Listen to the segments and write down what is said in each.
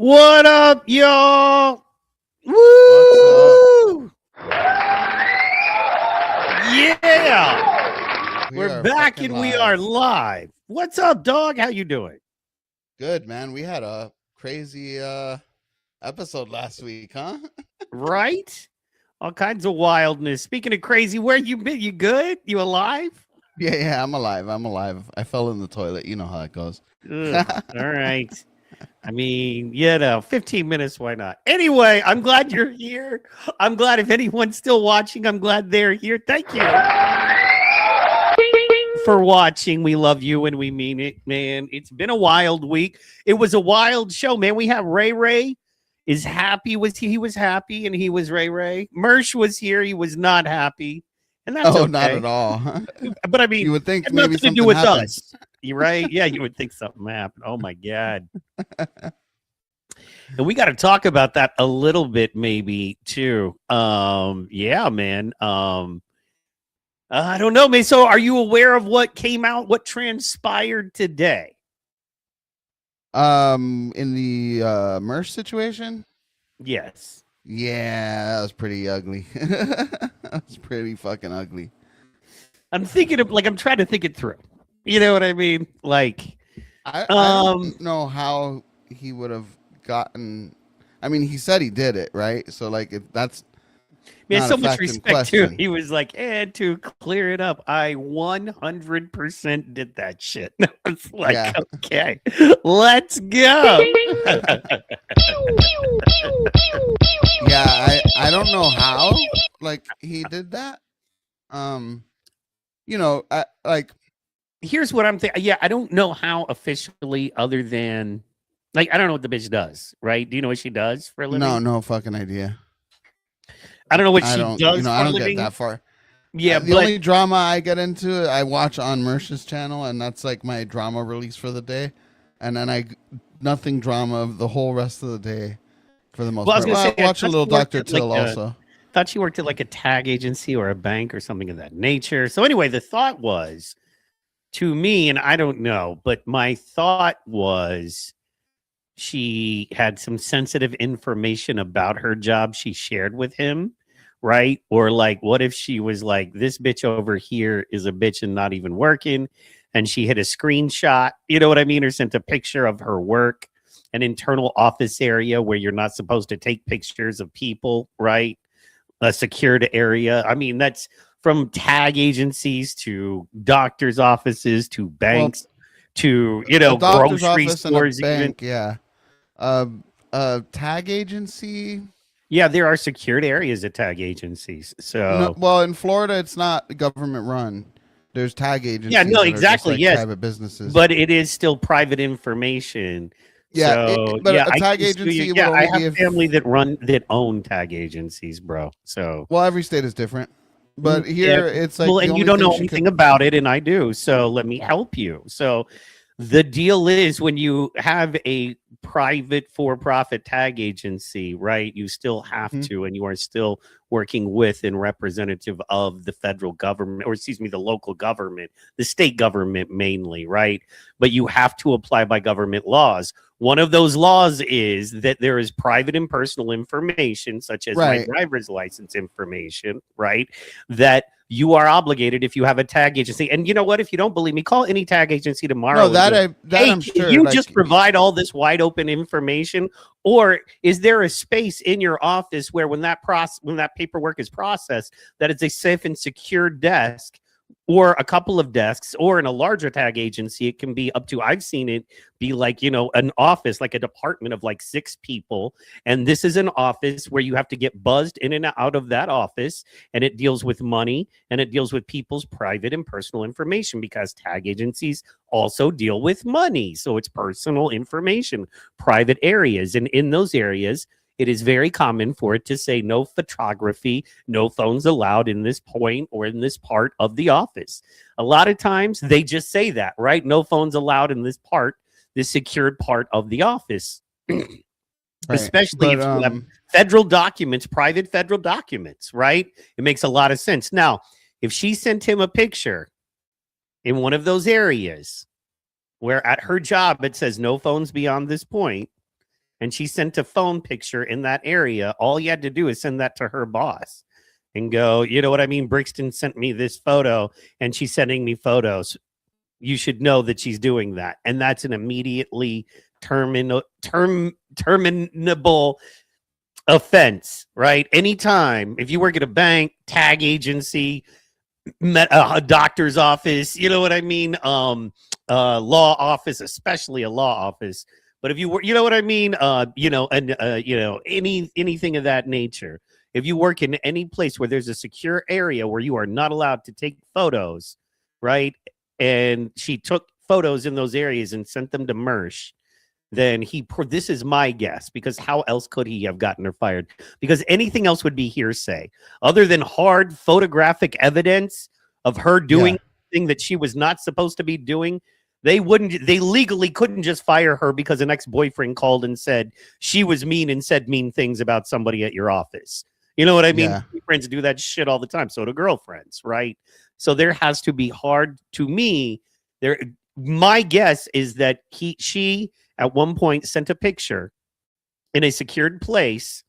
What up, y'all? What's up? Woo! Yeah, We we're are back fucking and we are live. live. What's up, dog? How you doing? Good, man. We had a crazy episode last week, huh? Right? All kinds of wildness. Speaking of crazy, where you been? You good? You alive? Yeah, I'm alive. I'm alive. I fell in the toilet. You know how it goes. Ugh, all right. I mean, 15 minutes, why not? Anyway, I'm glad you're here. I'm glad if anyone's still watching, I'm glad they're here. Thank you for watching. We love you and we mean it, man. It's been a wild week. It was a wild show, man. We have Ray is happy. He was happy and he was Ray. Mersh was here. He was not happy. And that's Oh, okay. not at all. But I mean, You would think it had maybe nothing to something do with happened. us. You right? Yeah, you would think something happened. Oh my God. And we got to talk about that a little bit, maybe too. Yeah, man. I don't know, man. So, are you aware of what came out? What transpired today? In the Mersh situation? Yes. Yeah, that was pretty ugly. That was pretty fucking ugly. I'm thinking of I'm trying to think it through. You know what I mean? Like, I don't know how he would have gotten. I mean, he said he did it, right? So, like, if that's man, not so a much fact in respect too. question. He was like, and to clear it up, I 100% did that shit. I was like, Yeah. okay, let's go. Yeah, I don't know how like he did that. You know, Here's what I'm thinking. Yeah, I don't know how officially, other than I don't know what the bitch does. Right? Do you know what she does for a living? no fucking idea. I don't know what I she don't, does I for a don't living. get that far. Yeah, The only drama I get into, I watch on Mersh's channel, and that's like my drama release for the day. And then nothing drama of the whole rest of the day for the most well, I was part. gonna Well, say, I watch a little Dr. Till also. Thought she worked at like a tag agency or a bank or something of that nature. So anyway, the thought was to me, and I don't know, but my thought was she had some sensitive information about her job she shared with him, right? Or like, what if she was like, this bitch over here is a bitch and not even working, and she hit a screenshot, you know what I mean, or sent a picture of her work, an internal office area where you're not supposed to take pictures of people, right? A secured area. I mean, that's from tag agencies to doctors' offices to banks to doctor's grocery office stores. and a bank, yeah. Tag agency. Yeah, there are secured areas at tag agencies. So, well, in Florida, it's not government run. There's tag agencies. yeah, no, that exactly. Are just like yes, private businesses, but it is still private information. Yeah, So, but yeah, a tag agency. Yeah, I have family that own tag agencies, bro. So, well, every state is different, but here it's like, well, and you don't know anything about it, and I do. So, let me help you. So, the deal is when you have a private for-profit tag agency, right? You still have to, and you are still working with and representative of the federal government, or excuse me, the local government, the state government mainly, right? But you have to apply by government laws. One of those laws is that there is private and personal information, such as my driver's license information, right? That you are obligated if you have a tag agency. And you know what? If you don't believe me, call any tag agency tomorrow. No, I'm sure. You just provide all this wide open information, or is there a space in your office where when that paperwork is processed, that it's a safe and secure desk, or a couple of desks, or in a larger tag agency, it can be up to, I've seen it be like, an office, like a department of like 6 people. And this is an office where you have to get buzzed in and out of that office. And it deals with money, and it deals with people's private and personal information, because tag agencies also deal with money. So it's personal information, private areas. And in those areas, it is very common for it to say no photography, no phones allowed in this point or in this part of the office. A lot of times they just say that, right? No phones allowed in this part, this secured part of the office. Especially if you have federal documents, private federal documents, right? It makes a lot of sense. Now, if she sent him a picture in one of those areas where at her job it says no phones beyond this point, and she sent a phone picture in that area, all you had to do is send that to her boss and go, you know what I mean? Brixton sent me this photo and she's sending me photos. You should know that she's doing that. And that's an immediately terminable offense, right? Anytime, if you work at a bank, tag agency, a doctor's office, you know what I mean? Law office, especially a law office. But if you were, you know what I mean? Anything of that nature. If you work in any place where there's a secure area where you are not allowed to take photos, right? And she took photos in those areas and sent them to Mersh, then this is my guess, because how else could he have gotten her fired? Because anything else would be hearsay. Other than hard photographic evidence of her doing thing that she was not supposed to be doing, they legally couldn't just fire her because an ex-boyfriend called and said she was mean and said mean things about somebody at your office. You know what I mean? Yeah. Friends do that shit all the time. So do girlfriends, right? So there has to be my guess is that she at one point sent a picture in a secured place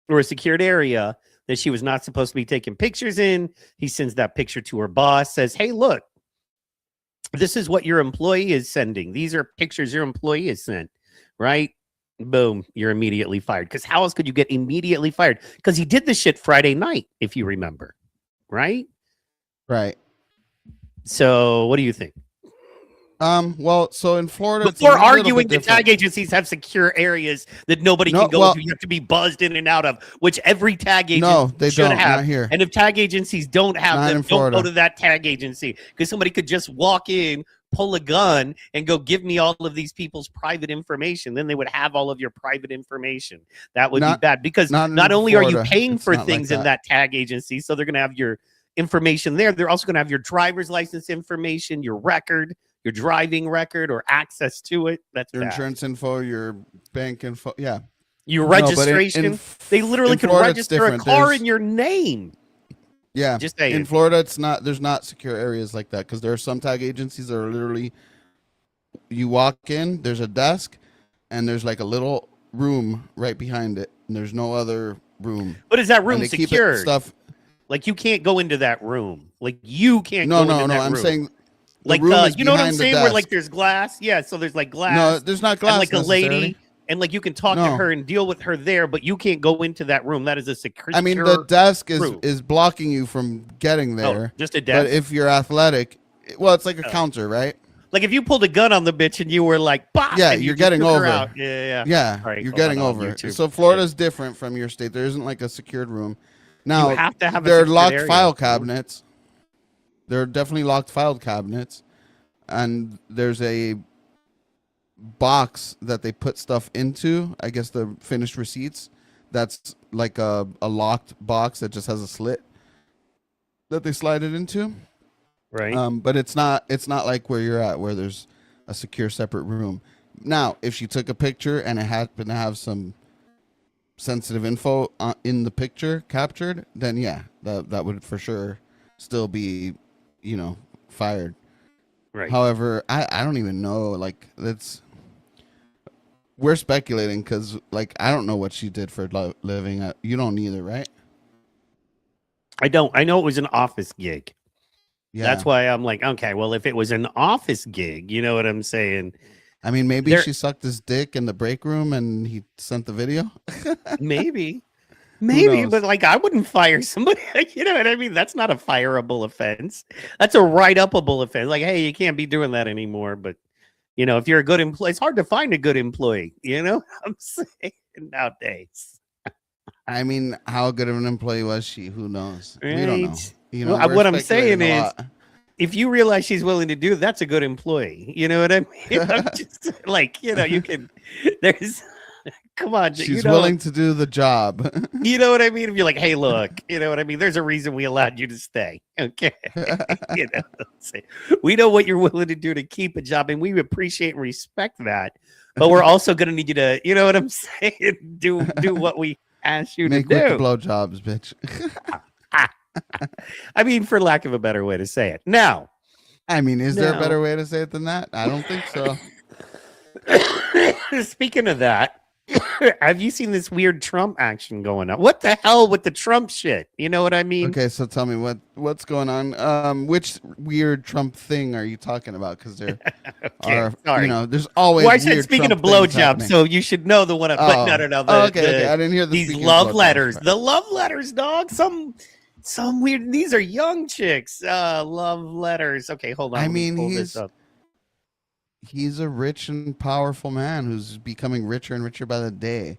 or a secured area that she was not supposed to be taking pictures in. He sends that picture to her boss, says, hey, look, this is what your employee is sending. These are pictures your employee has sent, right? Boom, you're immediately fired. Because how else could you get immediately fired? Because he did this shit Friday night, if you remember, right? Right. So what do you think? Well, so in Florida, before arguing that tag agencies have secure areas that nobody can go into, you have to be buzzed in and out of, which every tag agency should have. Not here. And if tag agencies don't have them, don't go to that tag agency, because somebody could just walk in, pull a gun, and go, give me all of these people's private information. Then they would have all of your private information. That would be bad, because not only are you paying for things in that tag agency, so they're going to have your information there, they're also going to have your driver's license information, your record, your driving record, or access to it. That's your insurance info, your bank info. Yeah. Your registration. They literally can register a car in your name. Yeah. Just saying. In Florida, there's not secure areas like that, because there are some tag agencies that are literally, you walk in, there's a desk, and there's like a little room right behind it, and there's no other room. But is that room secured? Stuff. Like, you can't go into that room. Like, you can't go into that room. No, I'm saying... Like, you know what I'm saying? Where, like, there's glass. Yeah, so there's, like, glass. No, there's not glass. And, like, a lady. And, like, you can talk to her and deal with her there, but you can't go into that room. That is a secure. I mean, the desk is blocking you from getting there. Oh, just a desk? But if you're athletic, well, it's like a counter, right? Like, if you pulled a gun on the bitch and you were like, bah! Yeah, you're getting over. Yeah. Yeah, right, you're getting over. So Florida's different from your state. There isn't, like, a secured room. Now, you have to have there are locked file cabinets. There are definitely locked file cabinets. And there's a box that they put stuff into, I guess the finished receipts. That's like a locked box that just has a slit that they slide it into. Right. But it's not like where you're at, where there's a secure separate room. Now, if she took a picture and it happened to have some sensitive info in the picture captured, then yeah, that would for sure still be, fired. Right. However, I don't even know. Like, we're speculating, because, like, I don't know what she did for living. You don't either, right? I don't. I know it was an office gig. Yeah. That's why I'm like, okay, well, if it was an office gig, you know what I'm saying? I mean, maybe she sucked his dick in the break room and he sent the video. Maybe, but like, I wouldn't fire somebody. You know what I mean? That's not a fireable offense. That's a write-upable offense. Like, hey, you can't be doing that anymore. But, if you're a good employee, it's hard to find a good employee. You know what I'm saying nowadays. I mean, how good of an employee was she? Who knows? Right. We don't know. What I'm saying is, if you realize she's willing to do it, that's a good employee. You know what I mean? I'm just like, you can, come on. She's willing to do the job. You know what I mean? If you're like, hey, look, you know what I mean? There's a reason we allowed you to stay. Okay. We know what you're willing to do to keep a job, and we appreciate and respect that. But we're also going to need you to, you know what I'm saying? Do what we asked you to do. Make blowjobs, bitch. I mean, for lack of a better way to say it. Now, is there a better way to say it than that? I don't think so. Speaking of that, Have you seen this weird Trump action going on? What the hell with the Trump shit? You know what I mean? Okay, so tell me what's going on. Which weird Trump thing are you talking about? Because there are, sorry. there's always. Well, I said weird speaking Trump of blowjob, happening. so you should know the one. But no. Okay. I didn't hear these speaking love of blowjobs. letters. The love letters, dog. Some weird. These are young chicks. Love letters. Okay, hold on. I let me mean, pull this up. He's a rich and powerful man who's becoming richer and richer by the day,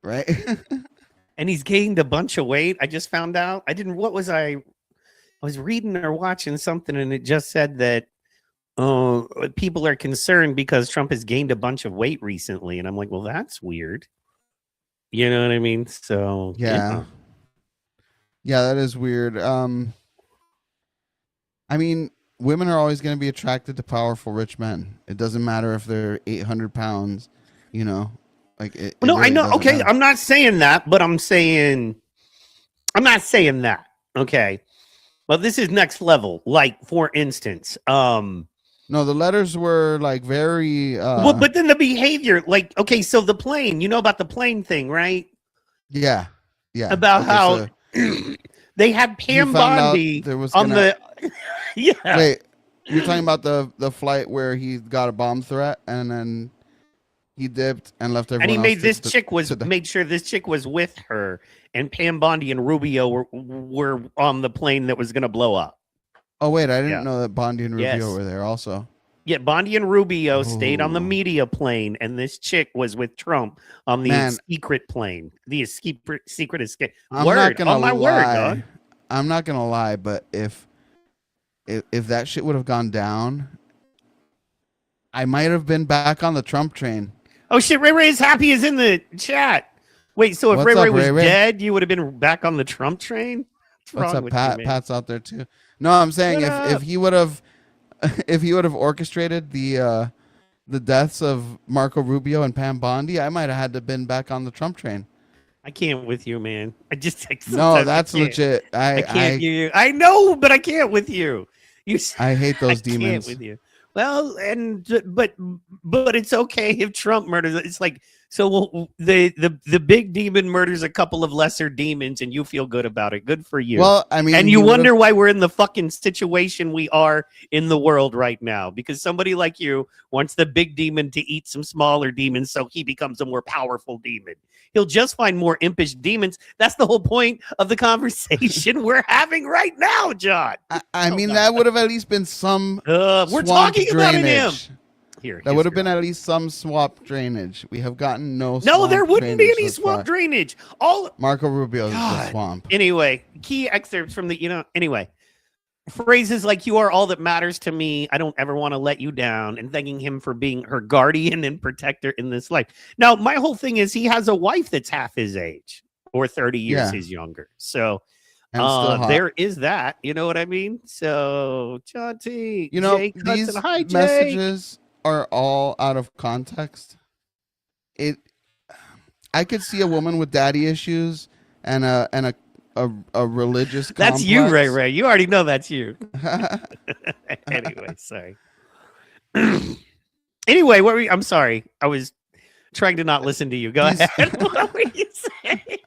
right? And he's gained a bunch of weight. I just found out. What was I was reading or watching something, and it just said that people are concerned because Trump has gained a bunch of weight recently. And I'm like, well, that's weird. You know what I mean? So yeah, that is weird. I mean, women are always going to be attracted to powerful, rich men. It doesn't matter if they're 800 pounds, like it. No, really I know. doesn't Okay. matter. I'm not saying that, but I'm not saying that. Okay. Well, this is next level. Like, for instance, No, the letters were like very. well, but then the behavior, like, okay, so the plane, you know about the plane thing, right? Yeah. About Okay, how so they had you Pam found out Bondi there was on gonna- the. Yeah. Wait, you're talking about the flight where he got a bomb threat and then he dipped and left everyone. And he else made this to- chick was to the- made sure this chick was with her, and Pam Bondi and Rubio were on the plane that was going to blow up. Oh wait, I didn't Yeah. know that Bondi and Rubio Yes. were there also. Yeah, Bondi and Rubio stayed on the Oh. media plane, and this chick was with Trump on the Man. secret plane, the secret escape. I'm Word, not gonna on my lie. word, dog. I'm not gonna lie, but if that shit would have gone down, I might have been back on the Trump train. Oh shit, Ray Ray is happy is in the chat. Wait, so if What's Ray Ray up, was Ray Ray? dead, you would have been back on the Trump train? What's What's wrong up, with Pat? you, man? Pat's out there too. No, I'm saying What if up? he would have if he would have orchestrated the deaths of Marco Rubio and Pam Bondi, I might have had to been back on the Trump train. I can't with you, man. I just No, sometimes I that's can't. legit. I can't. I know, but I can't with you. You. I hate those I can't demons. with you. Well, but it's okay if Trump murders. It's like so. The big demon murders a couple of lesser demons, and you feel good about it. Good for you. Well, I mean, and he you would've- wonder why we're in the fucking situation we are in the world right now, because somebody like you wants the big demon to eat some smaller demons so he becomes a more powerful demon. He'll just find more impish demons. That's the whole point of the conversation we're having right now, John. I mean, that would have at least been some. We're swamp talking about him. drainage. Here, That would have been at least some swamp drainage. We have gotten no. no, swamp there wouldn't be drainage any thus swamp far. drainage. All Marco Rubio is the God. swamp. anyway, key excerpts from the anyway. Phrases like "you are all that matters to me. I don't ever want to let you down," and thanking him for being her guardian and protector in this life. Now, my whole thing is he has a wife that's half his age or 30 years Yeah. his younger. So And still hot. there is that. You know what I mean? So John T, You know, Jay Cutson, these hi, Jay. messages are all out of context. I could see a woman with daddy issues and a religious. That's you, Ray complex. Ray. You already know that's you. Anyway, sorry. Anyway, I'm sorry. I was trying to not listen to you. Go These- ahead. What were you saying?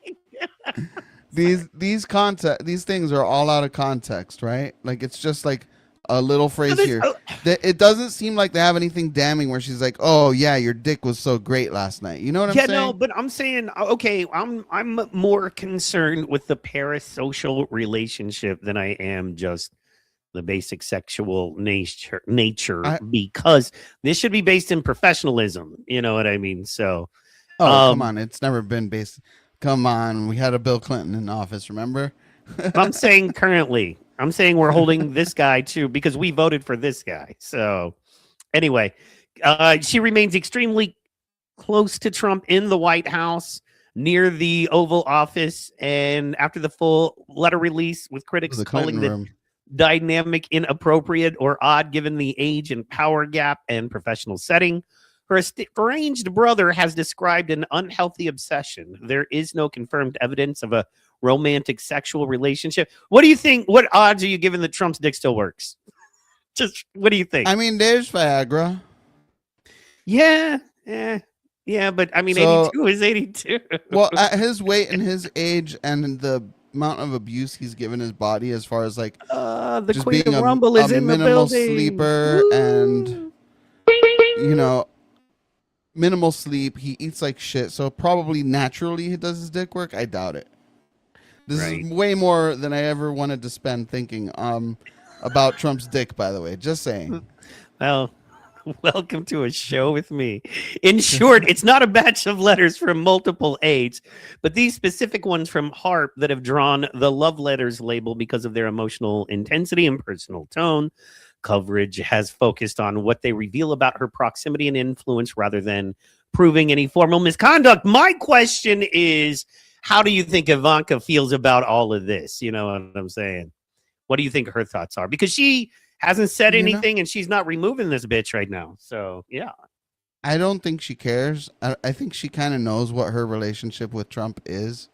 these things are all out of context, right? Like it's just like a little phrase this- here. oh. It doesn't seem like they have anything damning where she's like, "Oh yeah, your dick was so great last night." You know what I'm Yeah, saying? no, but I'm saying okay. I'm more concerned with the parasocial relationship than I am just the basic sexual nature. Because this should be based in professionalism. You know what I mean? So Oh, come on. It's never been based. Come on. We had a Bill Clinton in office, remember? I'm saying currently. I'm saying we're holding this guy too because we voted for this guy. So anyway, she remains extremely close to Trump in the White House near the Oval Office. And after the full letter release with critics The calling Clinton the room. dynamic inappropriate or odd given the age and power gap and professional setting. Her estranged brother has described an unhealthy obsession. There is no confirmed evidence of a romantic sexual relationship. What do you think? What odds are you giving that Trump's dick still works? Just what do you think? I mean, there's Viagra. Yeah. Yeah, but I mean, So, 82 is 82. well, at his weight and his age and the amount of abuse he's given his body, as far as like The just Queen being of Rumble a is in the minimal building. sleeper and, Woo! you know, minimal sleep. He eats like shit. So probably naturally he does his dick work. I doubt it. This Right. is way more than I ever wanted to spend thinking about Trump's dick, by the way. Just saying. Well, welcome to a show with me. In short, it's not a batch of letters from multiple aides, but these specific ones from Harp that have drawn the love letters label because of their emotional intensity and personal tone. Coverage has focused on what they reveal about her proximity and influence rather than proving any formal misconduct. My question is, how do you think Ivanka feels about all of this? You know what I'm saying? What do you think her thoughts are? Because she hasn't said You know, anything and she's not removing this bitch right now. So, yeah. I don't think she cares. I think she kind of knows what her relationship with Trump is.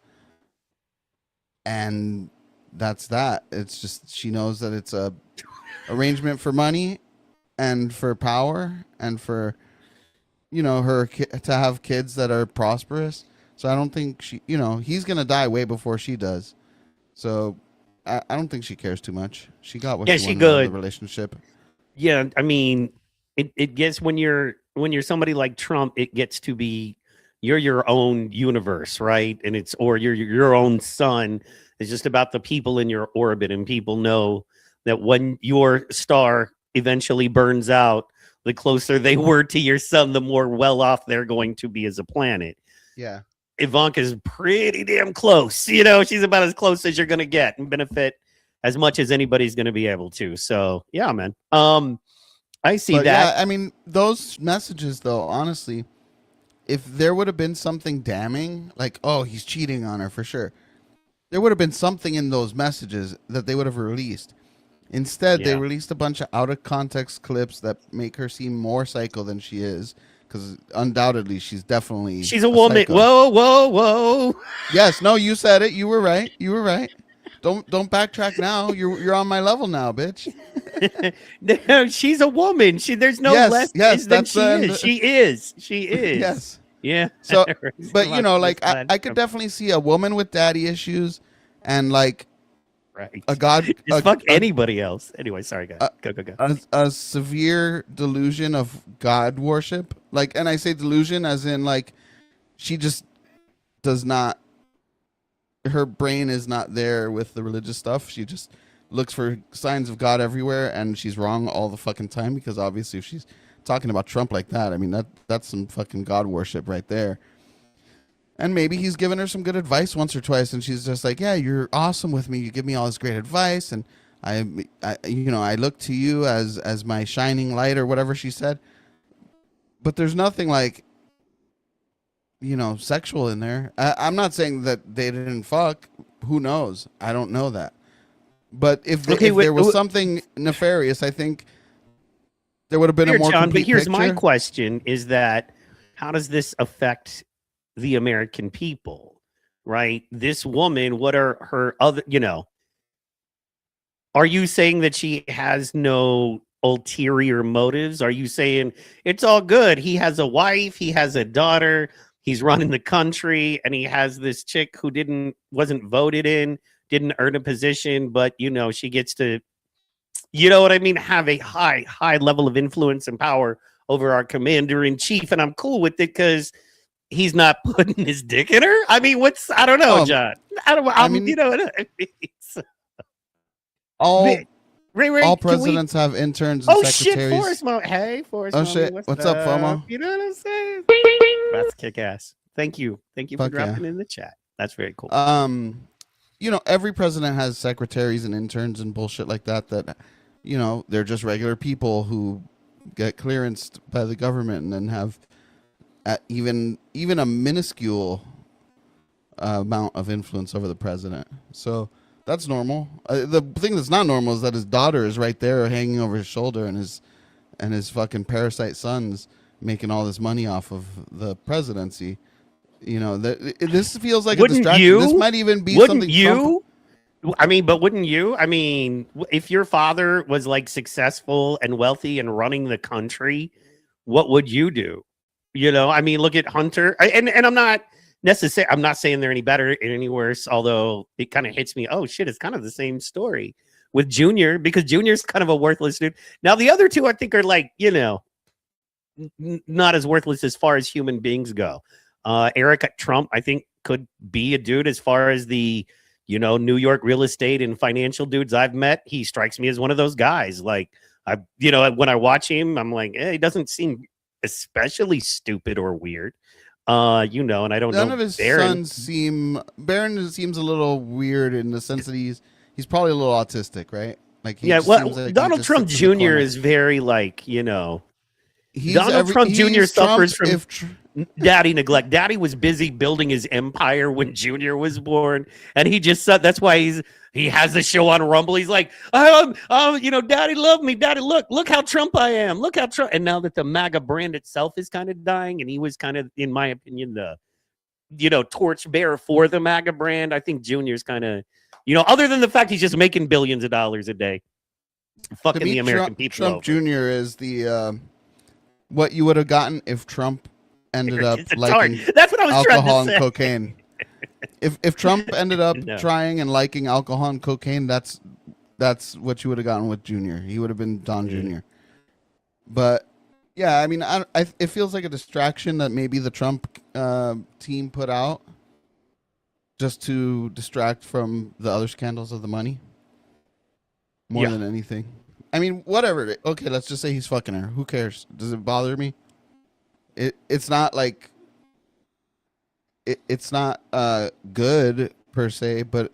And that's that. It's just she knows that it's a arrangement for money and for power and for, you know, her to have kids that are prosperous. So I don't think she, you know, he's going to die way before she does. So I don't think she cares too much. She got what Yeah, she she wanted out of good. the relationship. Yeah, I mean, it gets when you're somebody like Trump, it gets to be you're your own universe, right? And it's or you're your own sun. It's just about the people in your orbit, and people know that when your star eventually burns out, the closer they were to your sun, the more well off they're going to be as a planet. Yeah. Ivanka's pretty damn close. You know, she's about as close as you're going to get and benefit as much as anybody's going to be able to. So, yeah, man. I see But that. yeah, I mean, those messages, though, honestly, if there would have been something damning, like, oh, he's cheating on her for sure, there would have been something in those messages that they would have released. Instead, they Yeah. released a bunch of out of context clips that make her seem more psycho than she is, because undoubtedly she's definitely She's a woman. psycho. Whoa, whoa, whoa. Yes, no, you said it. You were right. You were right. Don't backtrack now. You're on my level now, bitch. No, she's a woman. There's no Yes, less yes, than that's she is. She is. She is. Yes. Yeah. So, Raise but them you know, up, like Miss I could definitely see a woman with daddy issues, and like right. a god, Just fuck anybody else. Anyway, sorry, guys. Go. a severe delusion of god worship. Like, and I say delusion as in like she just does not. Her brain is not there with the religious stuff. She just looks for signs of God everywhere, and she's wrong all the fucking time, because obviously if she's talking about Trump like that, I mean that's some fucking God worship right there. And maybe he's given her some good advice once or twice, and she's just like, yeah, you're awesome with me. You give me all this great advice, and I you know, I look to you as my shining light, or whatever she said. But there's nothing like, you know, sexual in there. I'm not saying that they didn't fuck. Who knows? I don't know that. But if there was something nefarious, I think there would have been a more John, complete but here's my picture. question: is that how does this affect the American people? Right? This woman, what are her other? You know, are you saying that she has no ulterior motives? Are you saying it's all good? He has a wife, he has a daughter, he's running the country, and he has this chick who wasn't voted in, didn't earn a position, but you know, she gets to, you know what I mean, have a high level of influence and power over our commander in chief, and I'm cool with it because he's not putting his dick in her. I mean, I don't know, John. I mean, you know what I mean. All Ray, presidents have interns and secretaries. Shit, Forrest Mo. Hey, Forrest Oh Mommy, shit, what's up, FOMO? You know what I'm saying? That's kick ass. Thank you for Fuck dropping yeah. in the chat. That's very cool. You know, every president has secretaries and interns and bullshit like that, you know, they're just regular people who get clearanced by the government and then have even a minuscule amount of influence over the president. So that's normal. The thing that's not normal is that his daughter is right there hanging over his shoulder, and his fucking parasite son's making all this money off of the presidency. You know, this feels like a distraction. This might even be something. I mean, but wouldn't you? I mean, if your father was like successful and wealthy and running the country, what would you do? You know, I mean, look at Hunter, and I'm not I'm not saying they're any better or any worse, although it kind of hits me. Oh shit, it's kind of the same story with Junior, because Junior's kind of a worthless dude. Now the other two, I think, are like, you know, not as worthless as far as human beings go. Eric Trump, I think, could be a dude as far as the, you know, New York real estate and financial dudes I've met. He strikes me as one of those guys. Like, you know, when I watch him, I'm like, he doesn't seem especially stupid or weird. You know, and I don't know. None of his sons seem. Barron seems a little weird in the sense that he's probably a little autistic, right? Like, well, like Donald Trump Jr. is very, like, you know, Donald Trump Jr. suffers from daddy neglect. Daddy was busy building his empire when Junior was born, and he just said that's why he has the show on Rumble. He's like, you know, Daddy loved me. Daddy, look how Trump I am. Look how Trump. And now that the MAGA brand itself is kind of dying, and he was kind of, in my opinion, the, you know, torchbearer for the MAGA brand. I think Junior's kind of, you know, other than the fact he's just making billions of dollars a day, fucking the American people. Trump Jr. is the what you would have gotten if Trump ended up liking that's what I was alcohol trying to and cocaine. If Trump ended up trying and liking alcohol and cocaine, that's what you would have gotten with Junior. He would have been Don Jr. But yeah, I mean, it feels like a distraction that maybe the Trump team put out just to distract from the other scandals of the money more than anything. I mean, whatever. Okay, let's just say he's fucking her. Who cares? Does it bother me? It's not like it's not good per se, but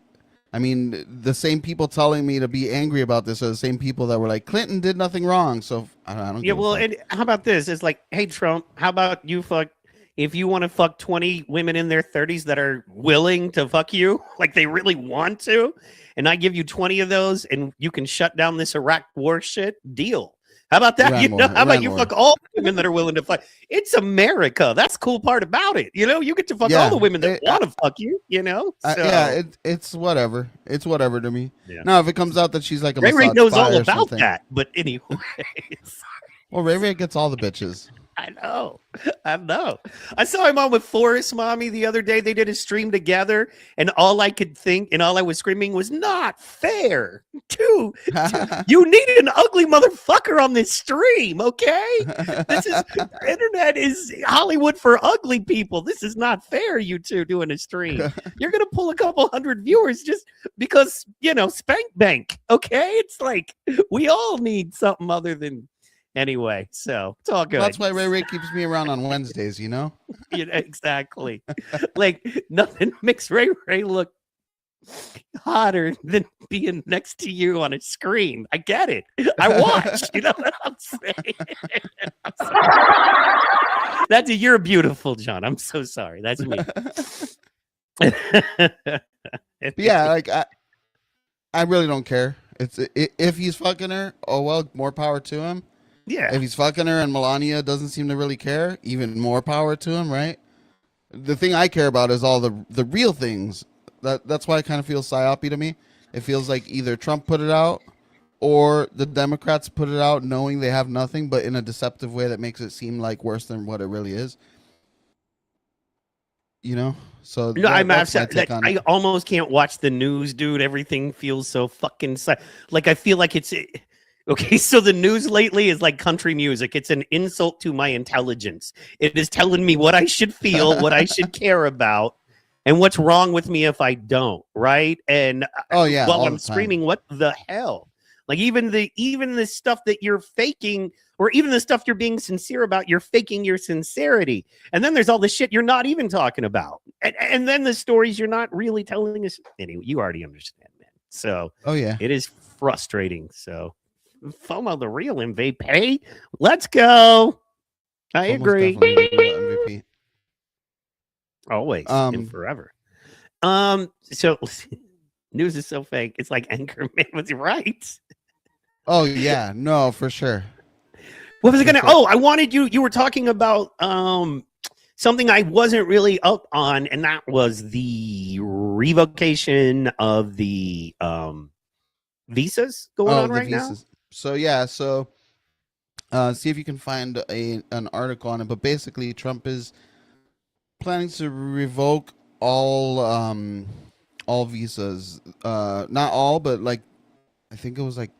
I mean, the same people telling me to be angry about this are the same people that were like, Clinton did nothing wrong. So I don't. Yeah, well, and how about this? It's like, hey, Trump, how about you fuck? If you want to fuck 20 women in their 30s that are willing to fuck you, like they really want to, and I give you 20 of those, and you can shut down this Iraq war shit, deal. How about that? You know, how about you fuck all the women that are willing to fuck? It's America. That's the cool part about it. You know, you get to fuck all the women that want to fuck you, you know? So, yeah, it's whatever. It's whatever to me. Yeah. Now, if it comes out that she's like a Ray knows all about that, but anyways. Well, Ray gets all the bitches. I know. I saw him on with Forrest Mommy the other day. They did a stream together, and all I could think and all I was screaming was, not fair. You need an ugly motherfucker on this stream, okay? Internet is Hollywood for ugly people. This is not fair, you two doing a stream. You're going to pull a couple hundred viewers just because, you know, Spank Bank, okay? It's like, we all need something other than... Anyway, so it's all good. Well, that's why Ray keeps me around on Wednesdays, you know? Yeah, exactly. Like, nothing makes Ray look hotter than being next to you on a screen. I get it. I watch. You know what I'm saying? You're beautiful, John. I'm so sorry. That's me. Yeah, like I really don't care. If he's fucking her, oh well, more power to him. Yeah. If he's fucking her and Melania doesn't seem to really care, even more power to him, right? The thing I care about is all the real things. That's why it kind of feels psyopy to me. It feels like either Trump put it out or the Democrats put it out knowing they have nothing, but in a deceptive way that makes it seem like worse than what it really is. You know? So no, I'm upset. I almost can't watch the news, dude. Everything feels so fucking like I feel like it's... Okay, so the news lately is like country music. It's an insult to my intelligence. It is telling me what I should feel, what I should care about, and what's wrong with me if I don't, right? And while I'm screaming, what the hell? Like even the stuff that you're faking, or even the stuff you're being sincere about, you're faking your sincerity. And then there's all the shit you're not even talking about. And then the stories you're not really telling us. Anyway, you already understand, man. So it is frustrating. So FOMO, the real MVP. Let's go. I agree. MVP. Always and forever. So news is so fake. It's like Anchorman was right. Oh yeah, no, for sure. What was it gonna? Oh, I wanted you were talking about something I wasn't really up on, and that was the revocation of the visas going on right now. So yeah, so See if you can find an article on it. But basically, Trump is planning to revoke all visas. Not all, but like I think it was like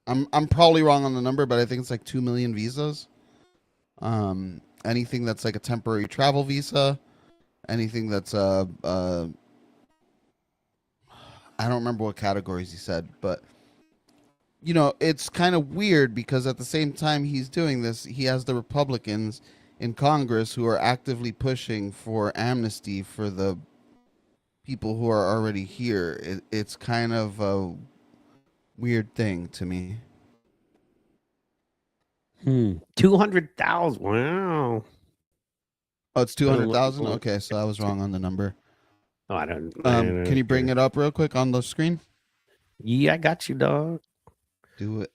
I'm probably wrong on the number, but I think it's like 2 million visas. Anything that's like a temporary travel visa, anything that's I don't remember what categories he said, but you know, it's kind of weird because at the same time he's doing this, he has the Republicans in Congress who are actively pushing for amnesty for the people who are already here. It's kind of a weird thing to me. 200,000. Wow. Oh, it's I don't look- 200,000? Okay, so I was wrong on the number. Oh, I don't. Can you bring it up real quick on the screen? Yeah, I got you, dog. Do it.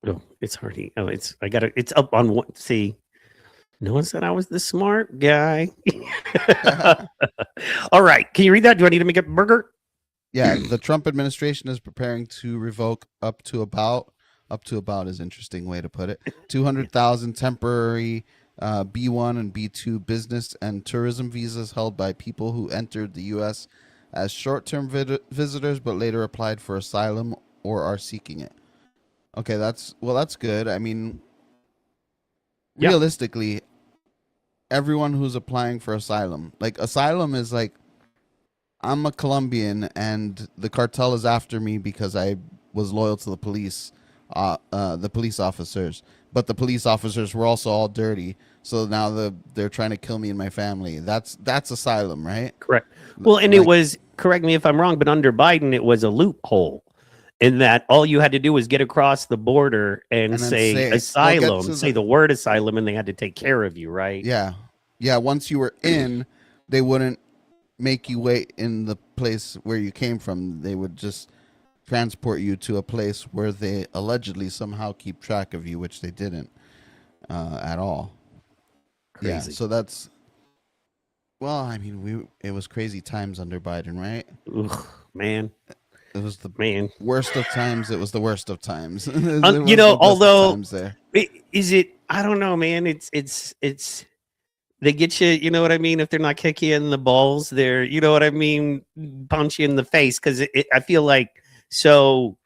Oh, it's already. Oh, it's. I got it. It's up on one. See, no one said I was the smart guy. All right, can you read that? Do I need to make a burger? Yeah, the Trump administration is preparing to revoke up to about is an interesting way to put it. 200,000 temporary B1 and B2 business and tourism visas held by people who entered the U.S. as short-term visitors but later applied for asylum or are seeking it. Okay, that's good. I mean, Yeah. realistically, everyone who's applying for asylum, like asylum is like, I'm a Colombian and the cartel is after me because I was loyal to the police officers, but the police officers were also all dirty. So now they're trying to kill me and my family. That's asylum, right? Correct. Well, and it was, correct me if I'm wrong, but under Biden, it was a loophole in that all you had to do was get across the border and say asylum, say the word asylum, and they had to take care of you, right? Yeah. Yeah. Once you were in, they wouldn't make you wait in the place where you came from. They would just transport you to a place where they allegedly somehow keep track of you, which they didn't at all. Crazy. Yeah, so that's, well, I mean, it was crazy times under Biden, right? Ugh, man. It was the Man. worst of times. It was the worst of times. You know, although is it? I don't know, man. It's they get you. You know what I mean? If they're not kick you in the balls, they're, you know what I mean, punch you in the face. Because I feel like, so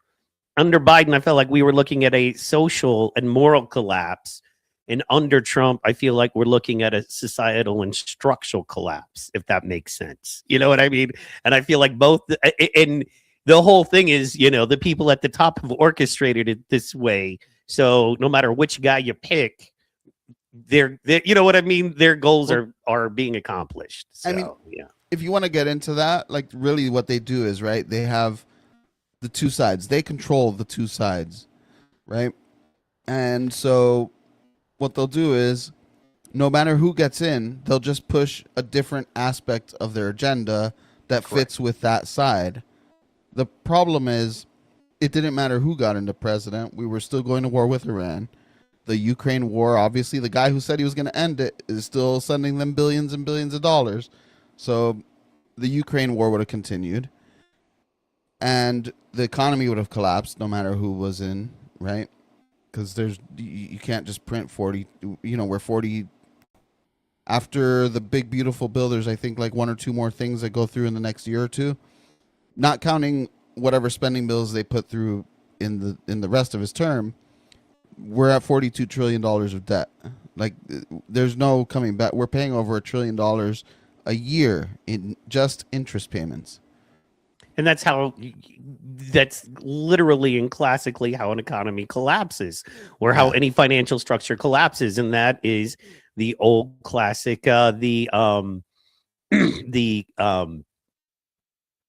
under Biden, I felt like we were looking at a social and moral collapse. And under Trump, I feel like we're looking at a societal and structural collapse, if that makes sense. You know what I mean? And I feel like both, and the whole thing is, you know, the people at the top have orchestrated it this way. So no matter which guy you pick, they're you know what I mean? Their goals are being accomplished. So, I mean, yeah. If you want to get into that, like really what they do is, right, they have the two sides. They control the two sides, right? And so what they'll do is, no matter who gets in, they'll just push a different aspect of their agenda that fits with that side. The problem is, it didn't matter who got into president. We were still going to war with Iran. The Ukraine war, obviously, the guy who said he was going to end it is still sending them billions and billions of dollars. So the Ukraine war would have continued. And the economy would have collapsed no matter who was in, right? Because you can't just print 40, you know, we're 40. After the big, beautiful bill, there's, I think, like one or two more things that go through in the next year or two. Not counting whatever spending bills they put through in the rest of his term, we're at $42 trillion of debt. Like, there's no coming back. We're paying over $1 trillion a year in just interest payments. And that's literally and classically how an economy collapses, or how any financial structure collapses. And that is the old classic, the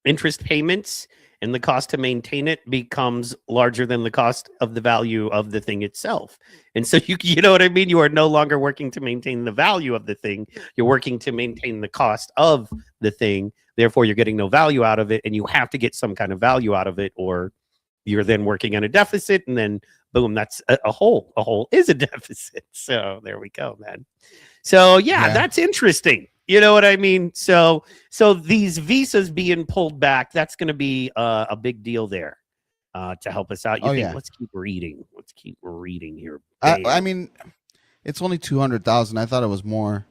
interest payments and the cost to maintain it becomes larger than the cost of the value of the thing itself. And so you know what I mean? You are no longer working to maintain the value of the thing. You're working to maintain the cost of the thing. Therefore, you're getting no value out of it, and you have to get some kind of value out of it, or you're then working on a deficit, and then boom, that's a hole. A hole is a deficit. So there we go, man. So yeah, that's interesting. You know what I mean? So these visas being pulled back, that's going to be a big deal there. to help us out. You Oh, think, yeah. let's keep reading. Let's keep reading here. I Bam. mean, it's only 200,000. I thought it was more.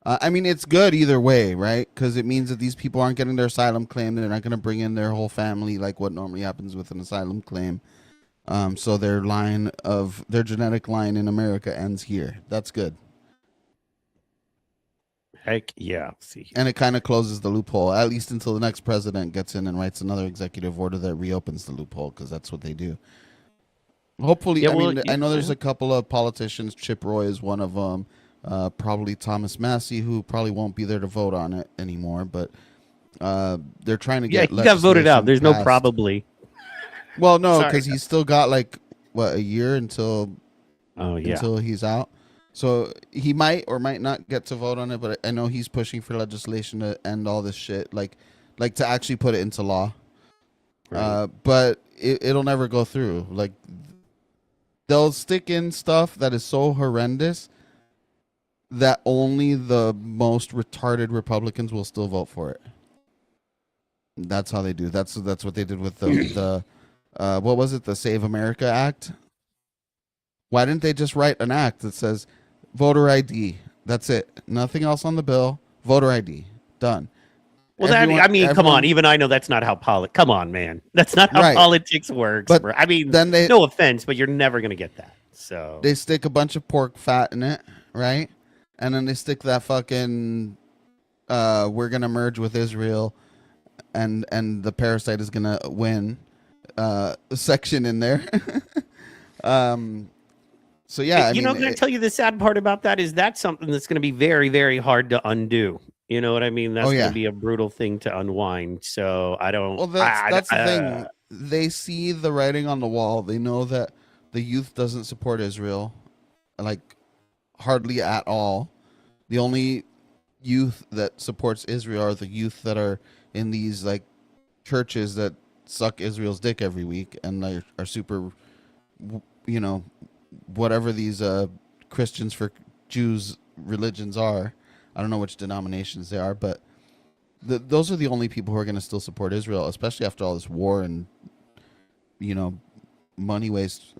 I mean, it's good either way, right? Because it means that these people aren't getting their asylum claim. They're not going to bring in their whole family like what normally happens with an asylum claim. So their genetic line in America ends here. That's good. Heck yeah. See, And it kind of closes the loophole, at least until the next president gets in and writes another executive order that reopens the loophole, because that's what they do. Hopefully, Yeah, I well, mean, I know there's yeah. a couple of politicians. Chip Roy is one of them. Probably Thomas Massey, who probably won't be there to vote on it anymore. But they're trying to Yeah, get he got voted out. legislation There's no passed. probably. Well, no, Sorry. because he's still got like a year until Oh yeah. he's out. So he might or might not get to vote on it. But I know he's pushing for legislation to end all this shit, like to actually put it into law. Right. But it'll never go through. Like, they'll stick in stuff that is so horrendous that only the most retarded Republicans will still vote for it. That's how they do. That's what they did with the what was it? The Save America Act. Why didn't they just write an act that says voter ID? That's it. Nothing else on the bill. Voter ID. Done. Well, come on. Everyone- Even I know that's not how Come on, man. That's not how Right. politics works. But bro. I mean, then they- no offense, but you're never gonna get that. So They stick a bunch of pork fat in it, right? And then they stick that fucking we're gonna merge with Israel and the parasite is gonna win section in there. So yeah, you know, can I tell you the sad part about that is that's something that's going to be very, very hard to undo. You know what I mean? That's Oh, yeah. going to be a brutal thing to unwind. So I don't. well, that's the thing. They see the writing on the wall. They know that the youth doesn't support Israel, like hardly at all. The only youth that supports Israel are the youth that are in these like churches that suck Israel's dick every week and are super, you know, whatever these Christians for Jews religions are. I don't know which denominations they are, but those are the only people who are going to still support Israel, especially after all this war and, you know, money waste.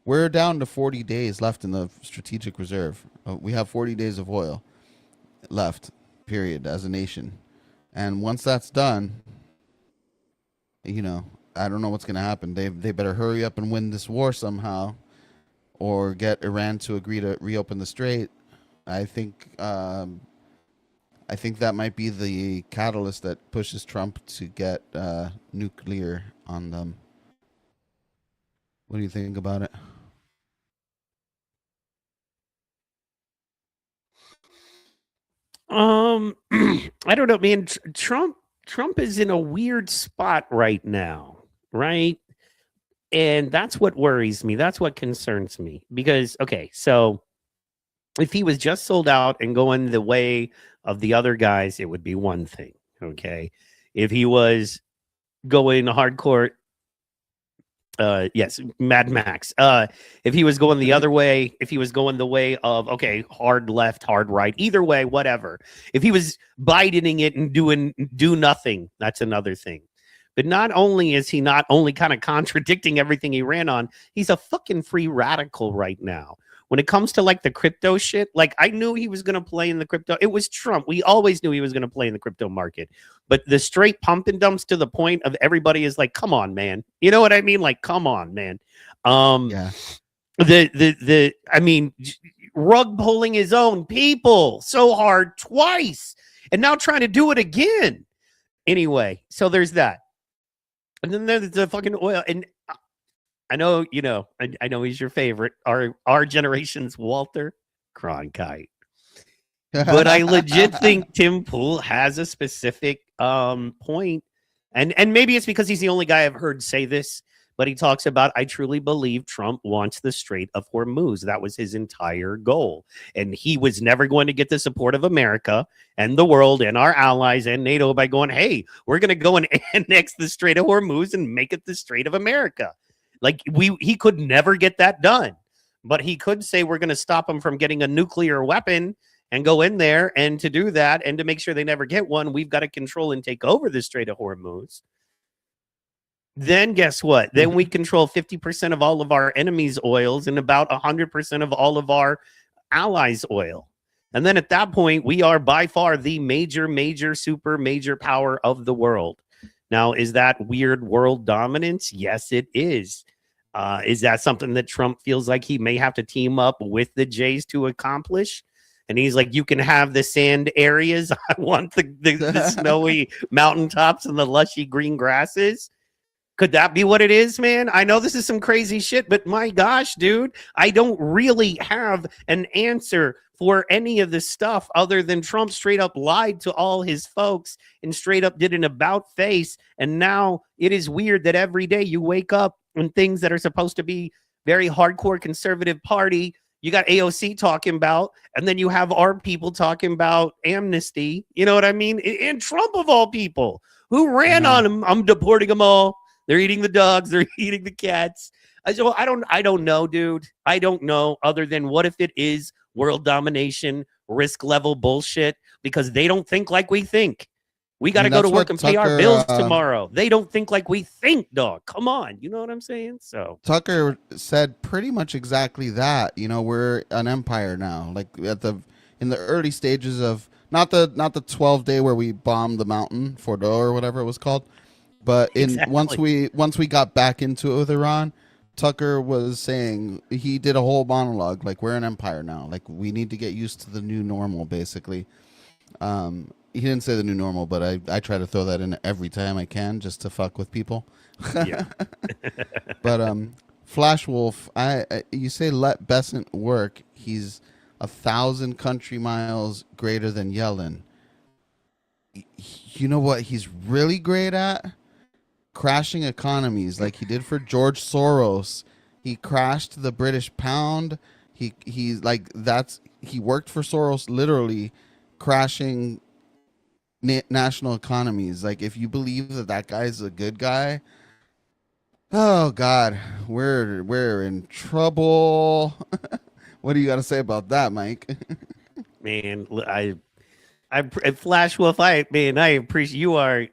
We're down to 40 days left in the strategic reserve. We have 40 days of oil left, period, as a nation. And once that's done, you know, I don't know what's going to happen. They better hurry up and win this war somehow, or get Iran to agree to reopen the strait. I think that might be the catalyst that pushes Trump to get nuclear on them. What do you think about it? I don't know, man. Trump is in a weird spot right now, right? And that's what worries me. That's what concerns me. Because, okay, so if he was just sold out and going the way of the other guys, it would be one thing. Okay. If he was going hardcore, yes, Mad Max. If he was going the other way, if he was going the way of, okay, hard left, hard right, either way, whatever. If he was Bidening it and do nothing, that's another thing. But not only is he not only kind of contradicting everything he ran on, he's a fucking free radical right now. When it comes to like the crypto shit, like I knew he was going to play in the crypto. It was Trump. We always knew he was going to play in the crypto market. But the straight pump and dumps to the point of everybody is like, come on, man. You know what I mean? Like, come on, man. Yeah. I mean, rug pulling his own people so hard twice and now trying to do it again. Anyway, so there's that. And then there's the fucking oil. And I know, you know, I know he's your favorite, our generation's Walter Cronkite. But I legit think Tim Pool has a specific point. And maybe it's because he's the only guy I've heard say this, but he talks about, I truly believe Trump wants the Strait of Hormuz. That was his entire goal. And he was never going to get the support of America and the world and our allies and NATO by going, hey, we're going to go and annex the Strait of Hormuz and make it the Strait of America. Like he could never get that done, but he could say we're going to stop him from getting a nuclear weapon and go in there. And to do that and to make sure they never get one, we've got to control and take over the Strait of Hormuz. Then guess what? Then we control 50% of all of our enemies' oils and about 100% of all of our allies' oil. And then at that point, we are by far the major, super major power of the world. Now, is that weird world dominance? Yes, it is. Is that something that Trump feels like he may have to team up with the Jays to accomplish? And he's like, you can have the sand areas. I want the snowy mountaintops and the lushy green grasses. Could that be what it is, man? I know this is some crazy shit, but my gosh, dude, I don't really have an answer for any of this stuff other than Trump straight up lied to all his folks and straight up did an about face. And now it is weird that every day you wake up and things that are supposed to be very hardcore conservative party, you got AOC talking about, and then you have our people talking about amnesty. You know what I mean? And Trump of all people, who ran on him. I'm deporting them all. They're eating the dogs. They're eating the cats. So I don't know, dude. I don't know, other than what if it is world domination, risk level bullshit, because they don't think like we think. We got to go to work and pay our bills tomorrow. They don't think like we think, dog. Come on. You know what I'm saying? So Tucker said pretty much exactly that. You know, we're an empire now. Like in the early stages of not the 12-day where we bombed the mountain, Fordo or whatever it was called. But once we got back into it with Iran, Tucker was saying, he did a whole monologue like, we're an empire now. Like, we need to get used to the new normal, basically. He didn't say the new normal, but I try to throw that in every time I can just to fuck with people. Yeah. But Flash Wolf, you say let Bessent work. He's 1,000 country miles greater than Yellen. You know what he's really great at? Crashing economies, like he did for George Soros. He crashed the British pound. He worked for Soros, literally crashing national economies. Like, if you believe that guy's a good guy, oh God, we're in trouble. What do you got to say about that, Mike? Man, I Flash Wolf, I appreciate you are.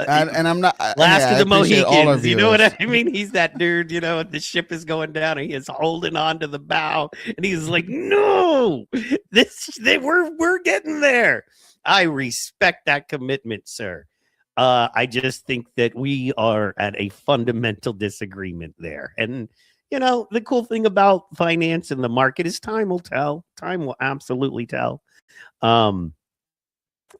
And I'm not last of the Mohicans. You know what I mean? He's that dude, you know, the ship is going down and he is holding on to the bow and he's like, no, we're getting there. I respect that commitment, sir. I just think that we are at a fundamental disagreement there. And, you know, the cool thing about finance and the market is time will tell. Time will absolutely tell.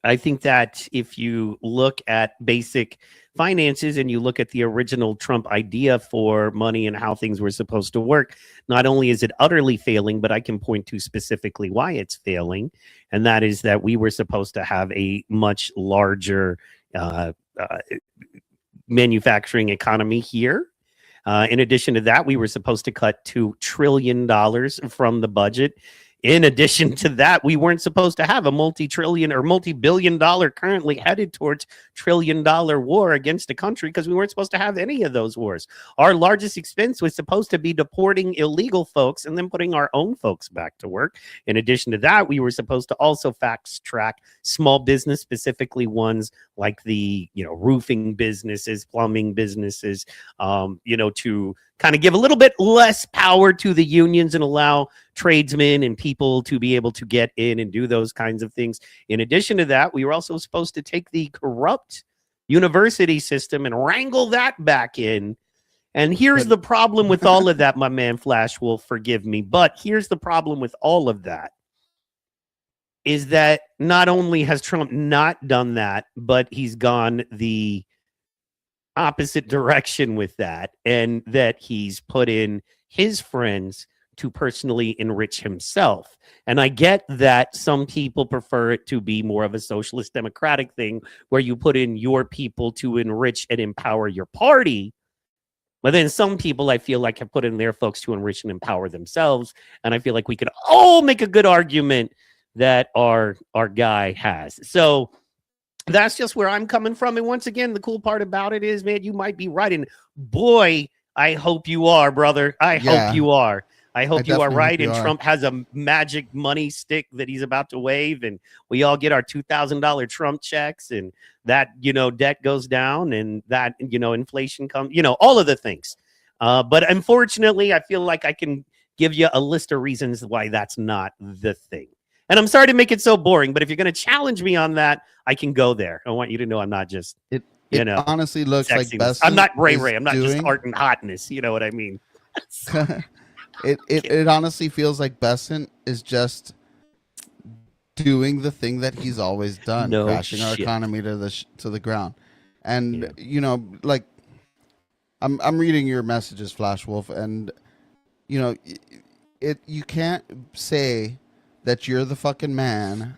I think that if you look at basic finances and you look at the original Trump idea for money and how things were supposed to work, not only is it utterly failing, but I can point to specifically why it's failing. And that is that we were supposed to have a much larger manufacturing economy here. In addition to that, we were supposed to cut $2 trillion from the budget. In addition to that, we weren't supposed to have a multi-trillion or multi-billion dollar, currently headed towards trillion-dollar war against a country, because we weren't supposed to have any of those wars. Our largest expense was supposed to be deporting illegal folks and then putting our own folks back to work. In addition to that, we were supposed to also fast track small business, specifically ones like the, you know, roofing businesses, plumbing businesses, you know, to kind of give a little bit less power to the unions and allow tradesmen and people to be able to get in and do those kinds of things. In addition to that, we were also supposed to take the corrupt university system and wrangle that back in. And here's the problem with all of that, my man Flash Wolf, forgive me, but here's the problem with all of that, is that not only has Trump not done that, but he's gone the opposite direction with that, and that he's put in his friends to personally enrich himself. And I get that some people prefer it to be more of a socialist democratic thing where you put in your people to enrich and empower your party. But then some people, I feel like, have put in their folks to enrich and empower themselves. And I feel like we could all make a good argument that our guy has. So that's just where I'm coming from. And once again, the cool part about it is, man, you might be right. And boy, I hope you are, brother. I hope you are. I hope you are definitely right, hope you and are. Trump has a magic money stick that he's about to wave, and we all get our $2,000 Trump checks, and that debt goes down, and that inflation comes, all of the things. But unfortunately, I feel like I can give you a list of reasons why that's not the thing. And I'm sorry to make it so boring, but if you're going to challenge me on that, I can go there. I want you to know I'm not just It honestly looks like sexiness. I'm Besant not Ray is Ray. I'm not just doing. art and hotness. You know what I mean? It honestly feels like Besant is just doing the thing that he's always done, No crashing our shit. economy to the ground. And Yeah. like I'm reading your messages, Flash Wolf, and you can't say that you're the fucking man.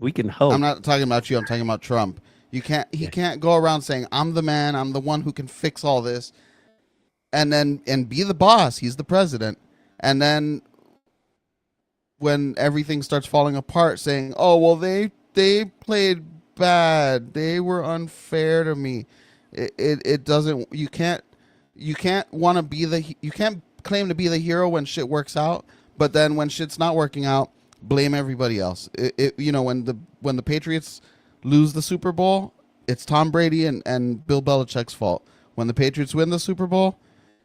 We can hope. I'm not talking about you. I'm talking about Trump. He can't go around saying I'm the man. I'm the one who can fix all this, and be the boss. He's the president, and then when everything starts falling apart, saying, "Oh well, they played bad. They were unfair to me." It doesn't. You can't want to be you can't claim to be the hero when shit works out, but then when shit's not working out, blame everybody else. When the Patriots lose the Super Bowl, it's Tom Brady and Bill Belichick's fault. When the Patriots win the Super Bowl,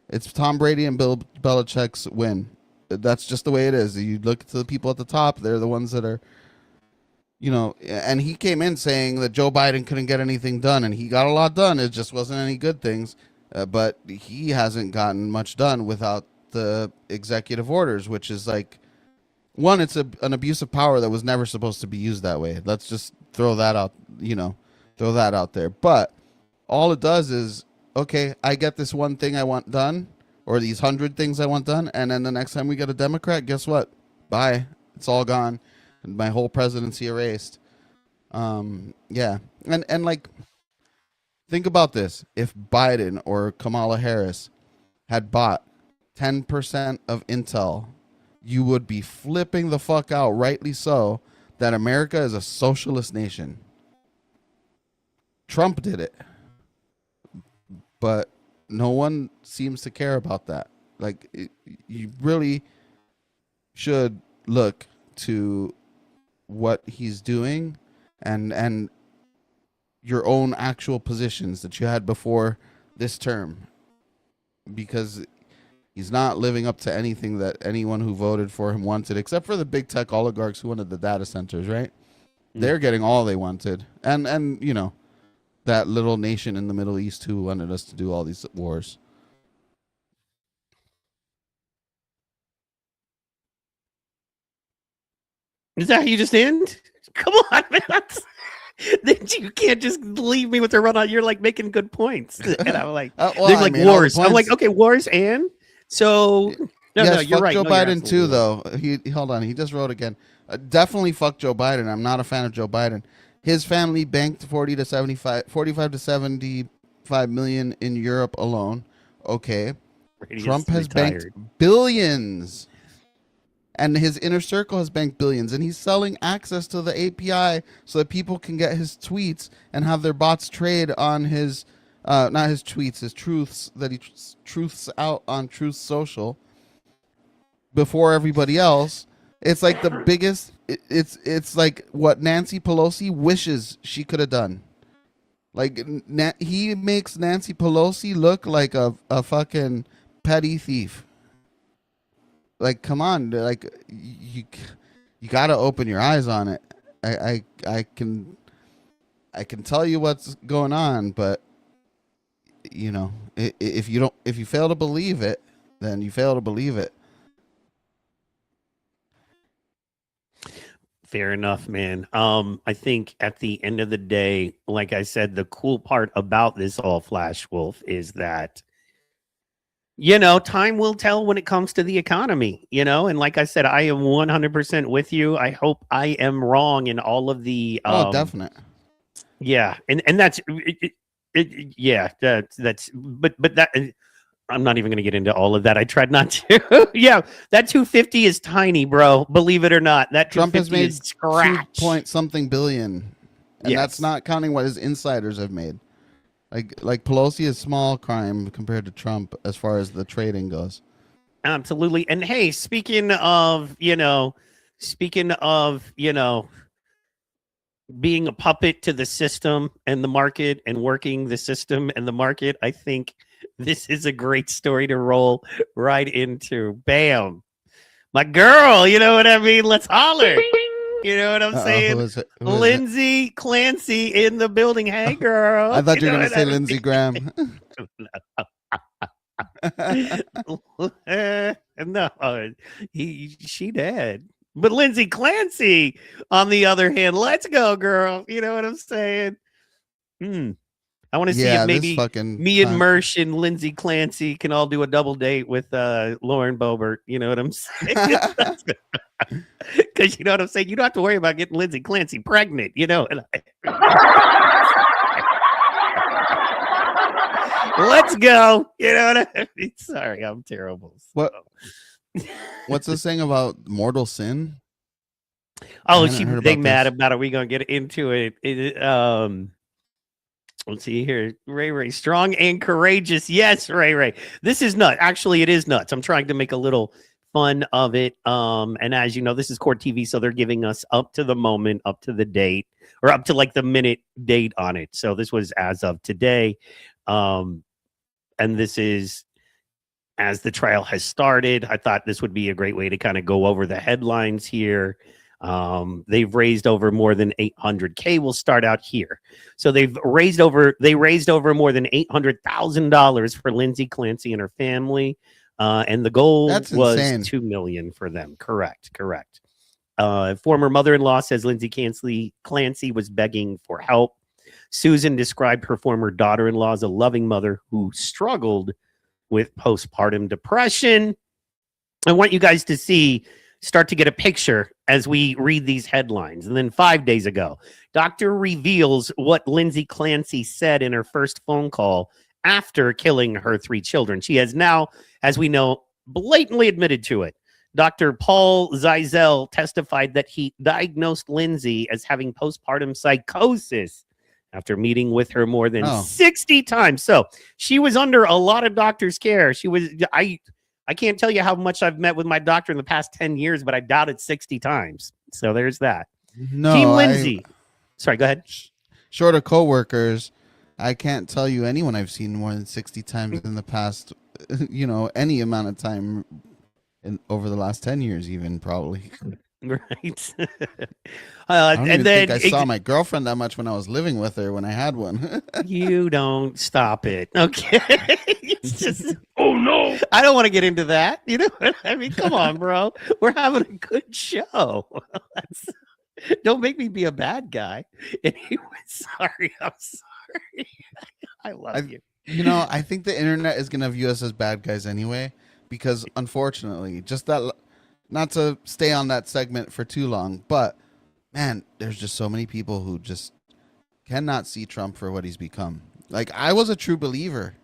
it's Tom Brady and Bill Belichick's win. That's just the way it is. You look to the people at the top; they're the ones that are, And he came in saying that Joe Biden couldn't get anything done, and he got a lot done. It just wasn't any good things. But he hasn't gotten much done without the executive orders, which is like, one, it's an abuse of power that was never supposed to be used that way. Let's just throw that out, throw that out there. But all it does is, okay, I get this one thing I want done, or these 100 things I want done, and then the next time we get a Democrat, guess what? Bye. It's all gone. And my whole presidency erased. Yeah. And like, think about this. If Biden or Kamala Harris had bought 10% of Intel, you would be flipping the fuck out, rightly so, that America is a socialist nation. Trump did it. But no one seems to care about that. Like, you really should look to what he's doing and your own actual positions that you had before this term, because he's not living up to anything that anyone who voted for him wanted, except for the big tech oligarchs who wanted the data centers, right? They're getting all they wanted. And that little nation in the Middle East who wanted us to do all these wars. Is that how you just end? Come on, man. You can't just leave me with a run on. You're like making good points. And I'm like, they're like wars. I'm like, okay, wars and so. No, you're fuck right. Joe No, Biden too, right. though. He hold on. He just wrote again. Definitely fuck Joe Biden. I'm not a fan of Joe Biden. His family banked 45 to 75 million in Europe alone. Okay, Trump has banked billions, and his inner circle has banked billions, and he's selling access to the API so that people can get his tweets and have their bots trade on his, not his tweets, his truths that he truths out on Truth Social before everybody else. It's like the biggest. It's like what Nancy Pelosi wishes she could have done. Like he makes Nancy Pelosi look like a fucking petty thief. Like, come on, like you got to open your eyes on it. I can tell you what's going on, but if you fail to believe it, then you fail to believe it. Fair enough, man. I think at the end of the day, like I said, the cool part about this all Flash Wolf is that, time will tell when it comes to the economy, and like I said, I am 100% with you. I hope I am wrong in all of the. Definite. Yeah. And that's, yeah, that's, but that, I'm not even going to get into all of that. I tried not to. Yeah, that 250 is tiny, bro. Believe it or not, that Trump has made is scratch. 2-point-something billion, and that's not counting what his insiders have made. Like Pelosi is small crime compared to Trump as far as the trading goes. Absolutely. And hey, speaking of being a puppet to the system and the market and working the system and the market, I think this is a great story to roll right into. Bam. My girl, you know what I mean? Let's holler. You know what I'm saying? Who is it? Lindsay Clancy in the building. Hey, girl. I thought you were know going to say what I Lindsey Graham. No, she dead. But Lindsay Clancy, on the other hand, let's go, girl. You know what I'm saying? I want to see if maybe me and Mersh and Lindsay Clancy can all do a double date with Lauren Boebert. You know what I'm saying? Because you know what I'm saying? You don't have to worry about getting Lindsay Clancy pregnant, you know. Let's go. You know what I mean? Sorry, I'm terrible. So. What's this thing about mortal sin? Oh, they mad about it. We're gonna get into it. Let's see here. Ray, strong and courageous. Yes, Ray. This is nuts. Actually, it is nuts. I'm trying to make a little fun of it. And as you know, this is Court TV, so they're giving us up to the moment, up to the date, or up to like the minute date on it. So this was as of today. And this is as the trial has started. I thought this would be a great way to kind of go over the headlines here. They've raised over more than $800K. We'll start out here. So they raised over more than $800,000 for Lindsay Clancy and her family. And the goal was $2 million for them. Correct. Former mother-in-law says Lindsay Clancy was begging for help. Susan described her former daughter-in-law as a loving mother who struggled with postpartum depression. I want you guys to start to get a picture as we read these headlines. And then 5 days ago, doctor reveals what Lindsay Clancy said in her first phone call after killing her 3 children. She has now, as we know, blatantly admitted to it. Dr. Paul Zeisel testified that he diagnosed Lindsay as having postpartum psychosis after meeting with her more than 60 times. So she was under a lot of doctors' care. I can't tell you how much I've met with my doctor in the past 10 years, but I doubt it 60 times. So there's that. No, Team Lindsay. Sorry, go ahead. Short of coworkers, I can't tell you anyone I've seen more than 60 times in the past, any amount of time over the last 10 years, even probably. Right. I don't even think I saw my girlfriend that much when I was living with her when I had one. You don't stop it. Okay. It's just, oh no. I don't want to get into that. You know what I mean? Come on, bro. We're having a good show. Don't make me be a bad guy. Anyway, sorry. I'm sorry. I love you. I think the internet is going to view us as bad guys anyway, because unfortunately, just that. Not to stay on that segment for too long, but man, there's just so many people who just cannot see Trump for what he's become. Like, I was a true believer.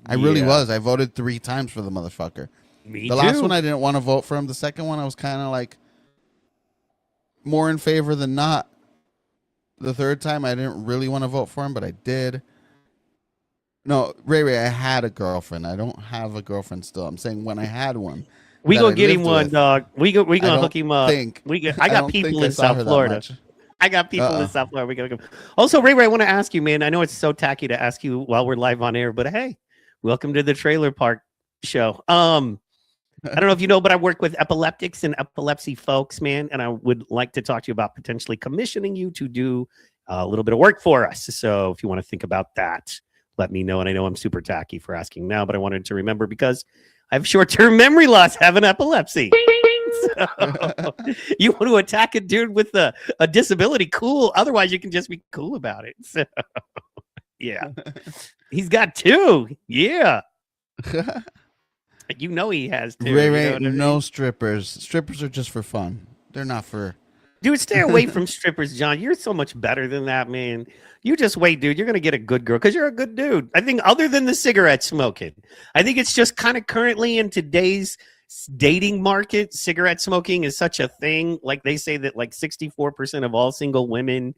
I really was. I voted 3 times for the motherfucker. Me the too. Last one, I didn't want to vote for him. The second one, I was kind of like more in favor than not. The third time, I didn't really want to vote for him, but I did. No, Ray, I had a girlfriend. I don't have a girlfriend still. I'm saying when I had one. We gonna get him one, dog. We gonna hook him up. I got people in South Florida. I got people in South Florida. We gotta go. Also, Ray, I want to ask you, man. I know it's so tacky to ask you while we're live on air, but hey, welcome to the Trailer Park Show. I don't know if you know, but I work with epileptics and epilepsy folks, man, and I would like to talk to you about potentially commissioning you to do a little bit of work for us. So if you want to think about that, let me know. And I know I'm super tacky for asking now, but I wanted to remember because I have short-term memory loss having epilepsy. So, you want to attack a dude with a disability? Cool. Otherwise, you can just be cool about it. So, yeah. He's got 2. Yeah. He has 2. Ray, no strippers. Strippers are just for fun. They're not for... Dude, stay away from strippers, John. You're so much better than that, man. You just wait, dude. You're going to get a good girl because you're a good dude. I think other than the cigarette smoking, I think it's just kind of currently in today's dating market, cigarette smoking is such a thing. Like they say that like 64% of all single women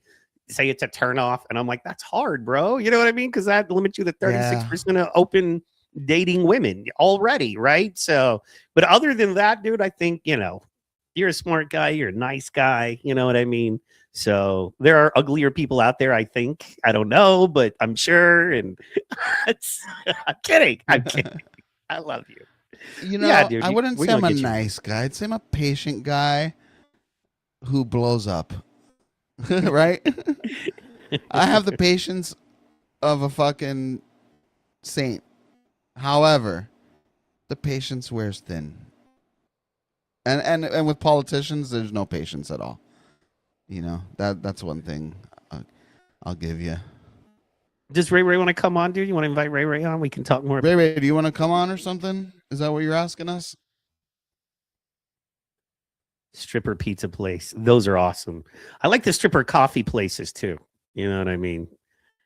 say it's a turnoff. And I'm like, that's hard, bro. You know what I mean? Because that limits you to 36% of open dating women already, right? So, but other than that, dude, I think, you're a smart guy, you're a nice guy, you know what I mean? So there are uglier people out there, I think. I don't know, but I'm sure. And I'm kidding. I'm kidding. I love you. Yeah, dude, I wouldn't say I'm a nice guy. I'd say I'm a patient guy who blows up. Right? I have the patience of a fucking saint. However, the patience wears thin. And with politicians, there's no patience at all. That's one thing I'll give you. Does Ray want to come on, dude? You want to invite Ray on? We can talk more. Ray, do you want to come on or something? Is that what you're asking us? Stripper pizza place. Those are awesome. I like the stripper coffee places too. You know what I mean?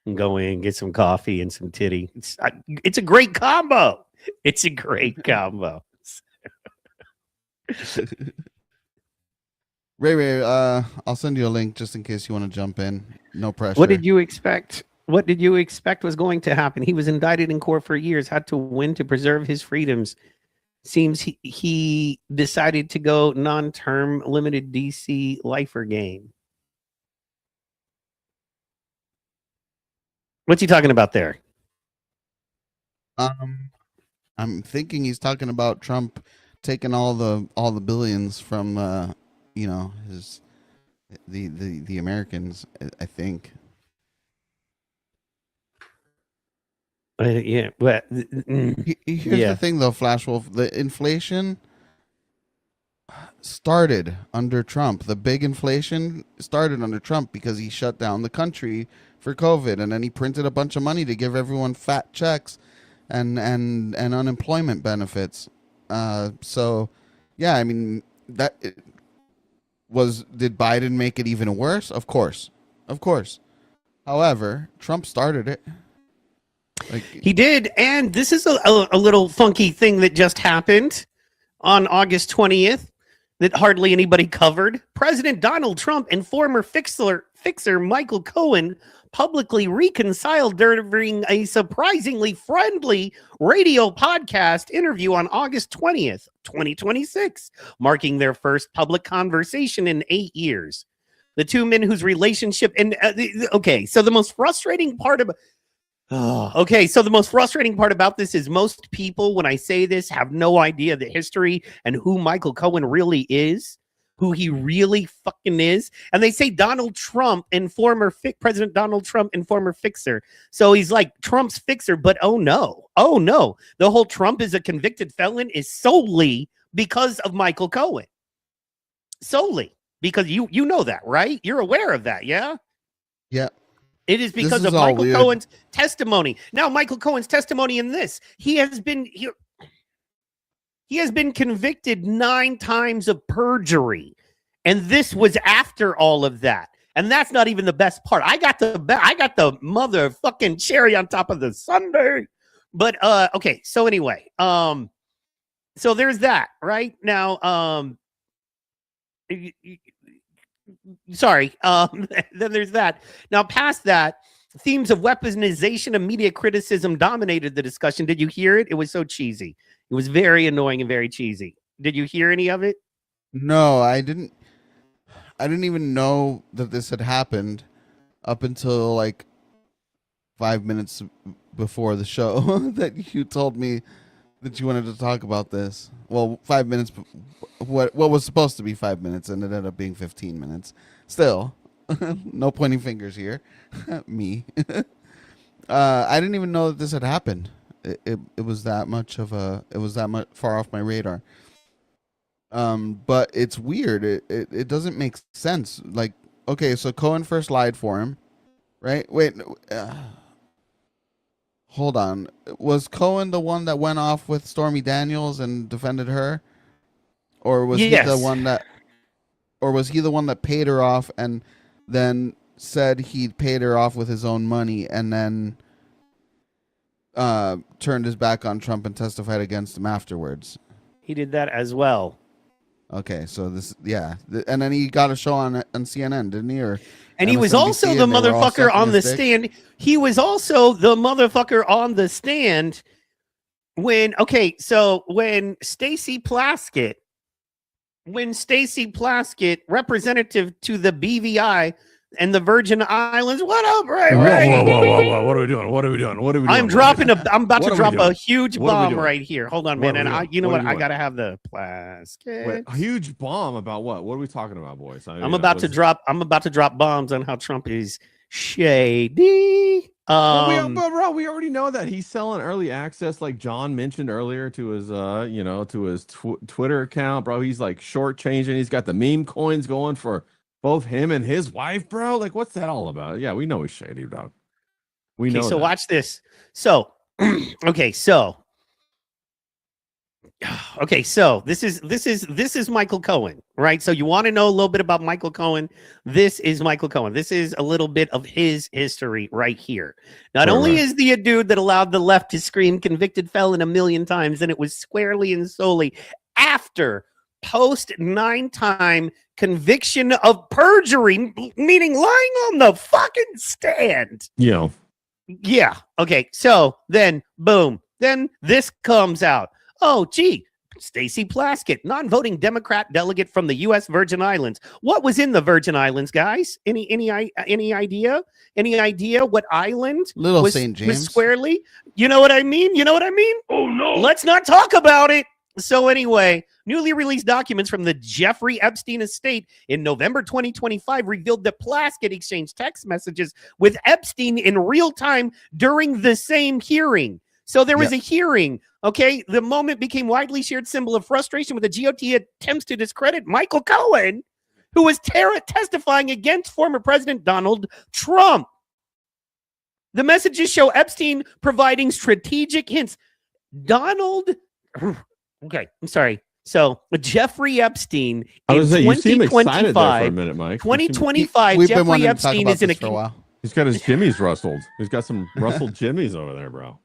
And go in, get some coffee and some titty. It's a great combo. It's a great combo. Ray, I'll send you a link just in case you want to jump in. No pressure. What did you expect? What did you expect was going to happen? He was indicted in court for years, had to win to preserve his freedoms. Seems he decided to go non-term limited DC lifer game. What's he talking about there? I'm thinking he's talking about Trump taking all the billions from the Americans, I think. Yeah, but here's the thing though, Flash Wolf. The inflation started under Trump. The big inflation started under Trump because he shut down the country for COVID, and then he printed a bunch of money to give everyone fat checks and unemployment benefits. So yeah, I mean, did Biden make it even worse? Of course. However, Trump started it. He did, and this is a little funky thing that just happened on August 20th that hardly anybody covered. President Donald Trump and former fixer Michael Cohen publicly reconciled during a surprisingly friendly radio podcast interview on August 20th, 2026, marking their first public conversation in 8 years. The two men whose relationship so the most frustrating part about this is most people, when I say this, have no idea the history and who Michael Cohen really is, who he really fucking is. And they say Donald Trump and President Donald Trump and former fixer. So he's like Trump's fixer, but oh no. The whole Trump is a convicted felon is solely because of Michael Cohen. Solely. Because you know that, right? You're aware of that, yeah? Yeah. It is because of Michael Cohen's testimony. Now, Michael Cohen's testimony in this, he has been convicted 9 times of perjury, and this was after all of that. And that's not even the best part. I got the motherfucking cherry on top of the sundae. But okay, so anyway, so there's that right now. Sorry. Then there's that. Now, past that, themes of weaponization and media criticism dominated the discussion. Did you hear it? It was so cheesy. It was very annoying and very cheesy. Did you hear any of it? No, I didn't. I didn't even know that this had happened up until like 5 minutes before the show that you told me that you wanted to talk about this. Well, 5 minutes. What was supposed to be 5 minutes and it ended up being 15 minutes. Still, no pointing fingers here. Me. I didn't even know that this had happened. It was that much far off my radar. But it's weird. It doesn't make sense. Like, okay, so Cohen first lied for him, right? Wait, hold on. Was Cohen the one that went off with Stormy Daniels and defended her, or was he the one that, or was he the one that paid her off and then said he paid her off with his own money and then turned his back on Trump and testified against him afterwards? He did that as well. Okay, so this, yeah, and then he got a show on CNN, didn't he? And he was also the motherfucker on the stand. He was also the motherfucker on the stand when Stacey Plaskett, representative to the BVI and the Virgin Islands, what up, Ray? Whoa. What are we doing? What are we doing? I'm about to drop a huge What are we bomb doing? right here. Hold on, What man. are we And doing? you know What what? are I you gotta have the Plaskett. Wait, a huge bomb about what? What are we talking about, boys? I'm about to drop bombs on how Trump is shady. But bro, we already know that he's selling early access, like John mentioned earlier, to his Twitter account, bro. He's like shortchanging. He's got the meme coins going for both him and his wife, bro. Like, what's that all about? Yeah, we know he's shady, dog. We know. So that. watch this. So, so this is Michael Cohen, right? So you want to know a little bit about Michael Cohen? This is Michael Cohen. This is a little bit of his history right here. Not only is he a dude that allowed the left to scream convicted felon 1,000,000 times, and it was squarely and solely after post 9-time conviction of perjury, meaning lying on the fucking stand. Yeah. Yeah. Okay. So then, boom. Then this comes out. Oh, gee, Stacey Plaskett, non-voting Democrat delegate from the U.S. Virgin Islands. What was in the Virgin Islands, guys? Any idea? Any idea what island? Little was, St. James. was squarely. You know what I mean? Oh no! Let's not talk about it. So anyway, newly released documents from the Jeffrey Epstein estate in November 2025 revealed that Plaskett exchanged text messages with Epstein in real time during the same hearing. So there was a hearing. Okay, the moment became widely shared symbol of frustration with the GOP attempts to discredit Michael Cohen, who was testifying against former President Donald Trump. The messages show Epstein providing strategic hints. Okay, I'm sorry. So Jeffrey Epstein in 2025, minute, Mike. 2025, Jeffrey Epstein is in for a while. He's got his jimmies rustled. He's got some rustled jimmies over there, bro.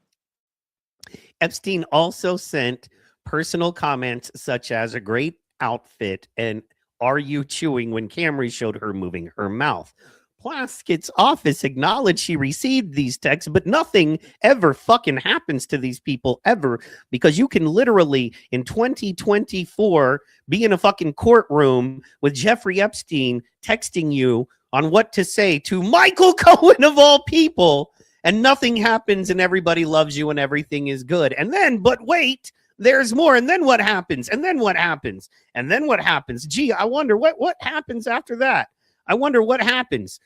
Epstein also sent personal comments such as a great outfit and are you chewing when Camry showed her moving her mouth. Plaskett's office acknowledged she received these texts, but nothing ever fucking happens to these people ever, because you can literally in 2024 be in a fucking courtroom with Jeffrey Epstein texting you on what to say to Michael Cohen of all people, and nothing happens and everybody loves you and everything is good. And then, but wait, there's more. And then what happens? And then what happens? And then what happens? Gee, I wonder what happens after that. I wonder what happens.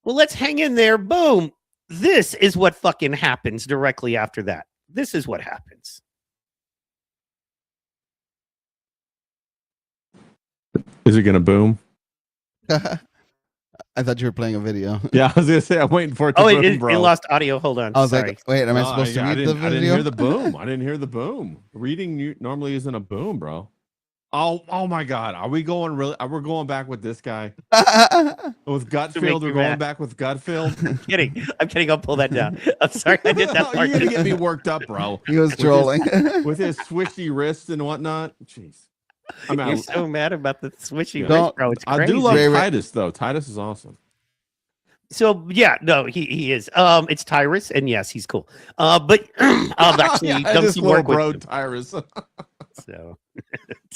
Well, let's hang in there. Boom. This is what fucking happens directly after that. This is what happens. Is it going to boom? I thought you were playing a video. Yeah, I was going to say, I'm waiting for it to boom, bro. It lost audio. Hold on. I was Sorry. like, wait, am I supposed to read the video? I didn't hear the boom. I didn't hear the boom. Reading normally isn't a boom, bro. Oh my God. Are we going we're going back with this guy? With Gutfield? We're going back with Gutfield? I'm kidding. I'll pull that down. I'm sorry. I did that part. You're going to get me worked up, bro. He was trolling. With his swishy wrists and whatnot. Jeez. You're so mad about the swishy Don't- wrist, bro. It's crazy. I do love Ray- Titus, though. Titus is awesome. So yeah, no, he is. It's Tyrus, and yes, he's cool. But I've actually done some work with him. Tyrus. So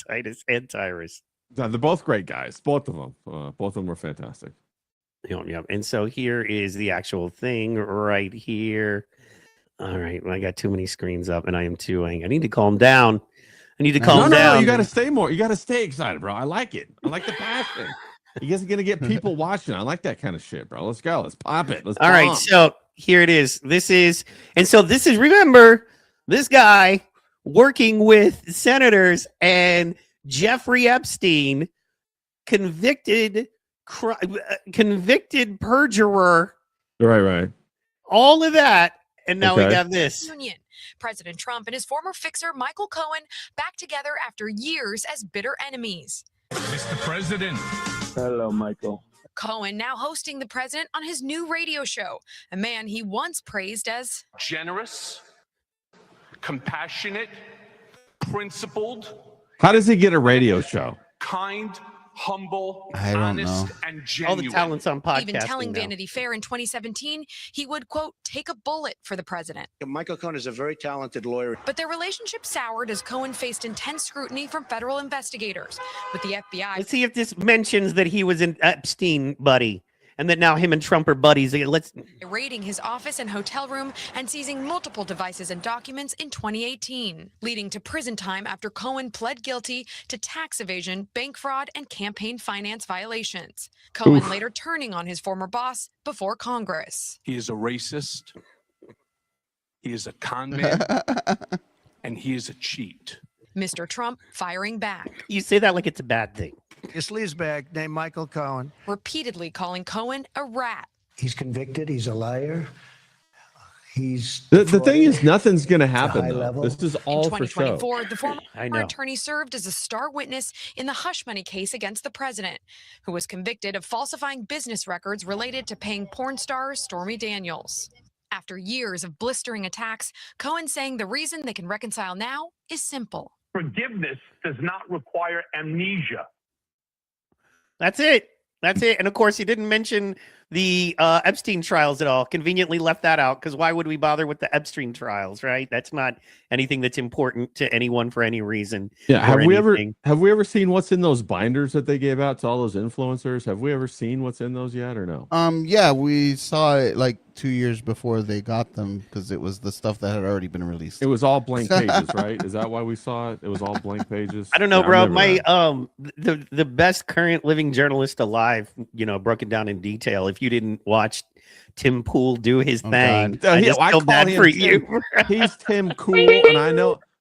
Titus and Tyrus. They're both great guys. Both of them. Both of them were fantastic. Yep. And so here is the actual thing right here. All right, I got too many screens up, and I am tooing. I need to calm down. No, you got to stay more. You got to stay excited, bro. I like it. I like the passion. You guys are gonna get people watching. I like that kind of shit, bro. Let's go. Let's pop it. All right. So here it is. This is remember this guy working with senators and Jeffrey Epstein, convicted perjurer. Right. All of that, and now we have this. Union. President Trump and his former fixer Michael Cohen back together after years as bitter enemies. Mr. President. Hello, Michael. Cohen now hosting the president on his new radio show, a man he once praised as Generous, compassionate, principled. How does he get a radio show? Kind, humble, I don't honest, know. and All genuine. the talents on podcasting. Even telling now. Vanity Fair in 2017 he would, quote, take a bullet for the president. Michael Cohen is a very talented lawyer. But their relationship soured as Cohen faced intense scrutiny from federal investigators, with the FBI Let's see if this mentions that he was an Epstein buddy, and that now him and Trump are buddies. Let's. raiding his office and hotel room and seizing multiple devices and documents in 2018, leading to prison time after Cohen pled guilty to tax evasion, bank fraud, and campaign finance violations. Cohen later turning on his former boss before Congress. He is a racist. He is a con man. And he is a cheat. Mr. Trump firing back, You say that like it's a bad thing. A sleazebag named Michael Cohen. repeatedly calling Cohen a rat. He's convicted. He's a liar. He's The thing is, defrauded. nothing's going to happen. high Though. level. This is In all for show. 2024, the former I know. attorney served as a star witness in the hush money case against the president, who was convicted of falsifying business records related to paying porn star Stormy Daniels. After years of blistering attacks, Cohen saying the reason they can reconcile now is simple. Forgiveness does not require amnesia. That's it. That's it. And of course, he didn't mention the Epstein trials at all. Conveniently left that out because why would we bother with the Epstein trials, right? That's not anything that's important to anyone for any reason. Yeah, or anything. have we ever seen what's in those binders that they gave out to all those influencers? Have we ever seen what's in those yet or no? Yeah, we saw it like 2 years before they got them because it was the stuff that had already been released. It was all blank pages, right? Is that why we saw it? It was all blank pages. I don't know, Yeah, bro. remember My that. the best current living journalist alive, broke it down in detail. If you didn't watch Tim Pool do his Oh, thing, God. I Yeah, just I feel call bad him for Tim. you. He's Tim Cool, and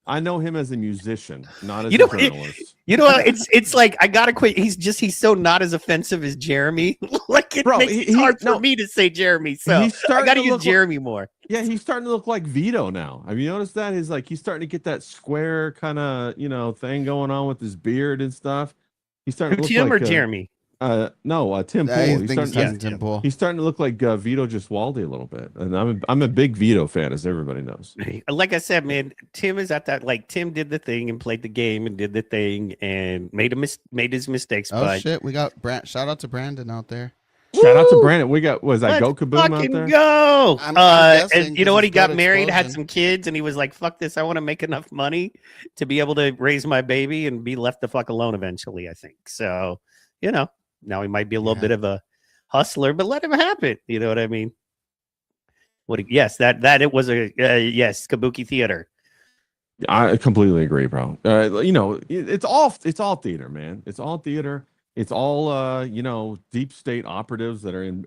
I know him as a musician, not as You a know, journalist. It's like I gotta quit. He's so not as offensive as Jeremy. Like it Bro, makes it hard for me to say Jeremy. So He's I starting gotta to use look like- Jeremy more. Yeah, he's starting to look like Vito now. Have you noticed that? He's starting to get that square kind of thing going on with his beard and stuff. He's starting to look Tim like or Jeremy? No, Tim Pool. I He's think starting, he's talking Tim Pool. he's starting to look like Vito Giswaldi a little bit, and I'm a big Vito fan, as everybody knows. Like I said, man, Tim is at that. Like Tim did the thing and played the game and did the thing and made his mistakes. Oh but shit, we got shout out to Brandon out there. Shout out to Brandon. We got was that let's Go Kaboom out fucking there? go. I'm guessing And you know 'cause what? He it's got got married, had explosion. some kids, and he was like, "Fuck this! I want to make enough money to be able to raise my baby and be left the fuck alone eventually." I think so. Now he might be a little Yeah. bit of a hustler, but let him have it. You know what I mean? Yes, that it was a yes, Kabuki theater. I completely agree, bro. It's all theater, man. It's all theater. It's all deep state operatives that are in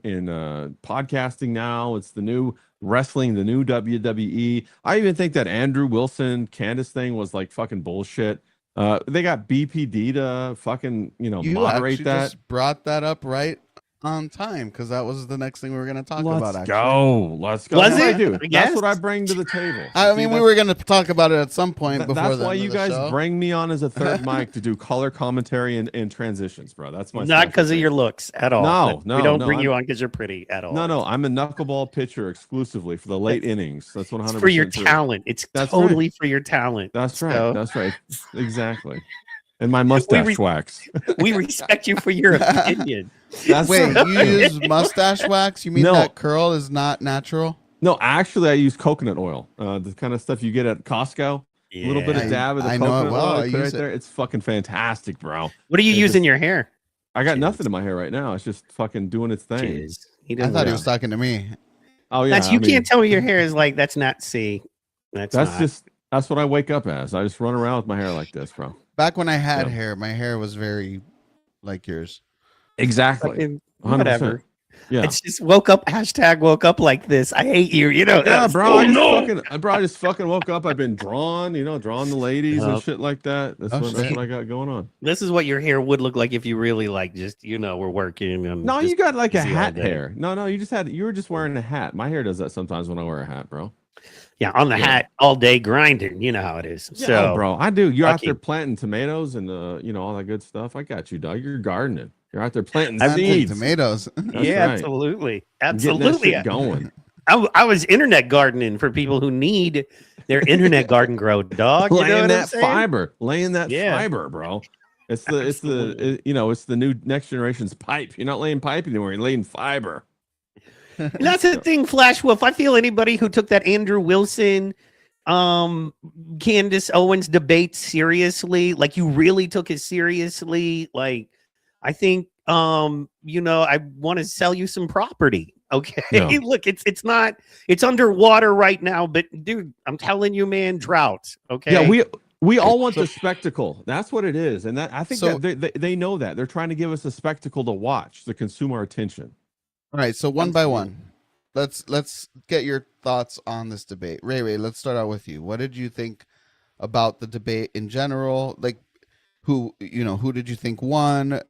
podcasting now. It's the new wrestling, the new WWE. I even think that Andrew Wilson Candace thing was like fucking bullshit. They got BPD to fucking You moderate actually that. just brought that up right on time because that was the next thing we were going to talk about. Let's Actually, go. Let's go. Was That's what I it? do. Yes. That's what I bring to the table. I See, mean, we that's- were going to talk about it at some point before. That's the why end you of the guys show. bring me on as a third mic to do color commentary and transitions, bro. That's my Not because of specialty. your looks at all. No, we don't no, bring you I'm- on because you're pretty at all. No, I'm a knuckleball pitcher exclusively for the late innings. That's 100% It's for your true. talent. It's That's totally for your talent. That's right. So- That's right. Exactly. And my mustache wax. We respect you for your opinion. That's Wait, right. you use mustache wax? You mean No. that curl is not natural? No, actually, I use coconut oil. The kind of stuff you get at Costco. A little bit Yeah. of dab of the I know it coconut well. oil. I Put it right use it. there. It's fucking fantastic, bro. What do you It use just- in your hair? I got Jeez. nothing in my hair right now. It's just fucking doing its thing. Jeez. He I doesn't thought he know. was talking to me. Oh yeah, You can't tell me your hair is like that's not C. That's That's what I wake up as. I just run around with my hair like this, bro. Back when I had Yeah. hair, my hair was very like yours. Exactly. fucking 100%. whatever. Yeah. It's just woke up like this. I hate you. Yeah, that's- bro. Oh, I just fucking woke up. I've been drawing the ladies and Yup. shit like that. That's, Oh, what, that's shit. what I got going on. This is what your hair would look like if you really like just we're working. And No, just you got like a busy all hat day. hair. No, you were just wearing a hat. My hair does that sometimes when I wear a hat, bro. Yeah, on the Yeah. hat all day grinding. You know how it is. Yeah, So, bro, I do. You're out Lucky. there planting tomatoes and all that good stuff. I got you, dog. You're gardening. You're out there planting Planting seeds. tomatoes. That's yeah, right. absolutely, Getting that absolutely. shit going. I was internet gardening for people who need their internet garden grow, dog. You know laying what I'm that saying? fiber, laying that Yeah. fiber, bro. It's the new next generation's pipe. You're not laying pipe anymore. You're laying fiber. And that's the thing, Flash Wolf. I feel anybody who took that Andrew Wilson, Candace Owens debate seriously, like you really took it seriously, like I think I want to sell you some property. Okay. Yeah. Look, it's underwater right now, but dude, I'm telling you, man, drought. Okay. Yeah, we all want the spectacle. That's what it is. And that I think So- that they know that. They're trying to give us a spectacle to watch, to consume our attention. All right, so one by one, let's get your thoughts on this debate. Ray, let's start out with you. What did you think about the debate in general? Like, who did you think won?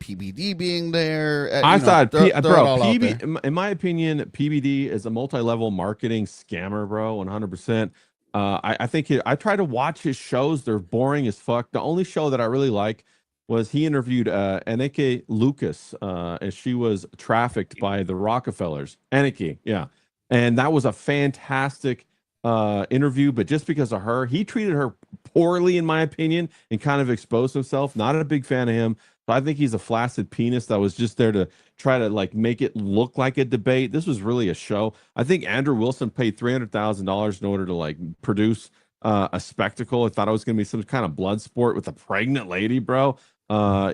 PBD being there. I thought, throw it all out there. in my opinion, PBD is a multi-level marketing scammer, bro. 100%. I think I try to watch his shows. They're boring as fuck. The only show that I really like was he interviewed Anneke Lucas, and she was trafficked by the Rockefellers. Anneke, yeah. And that was a fantastic interview, but just because of her, he treated her poorly, in my opinion, and kind of exposed himself. Not a big fan of him. So I think he's a flaccid penis that was just there to try to like make it look like a debate. This was really a show. I think Andrew Wilson paid $300,000 in order to like produce a spectacle. I thought it was going to be some kind of blood sport with a pregnant lady, bro.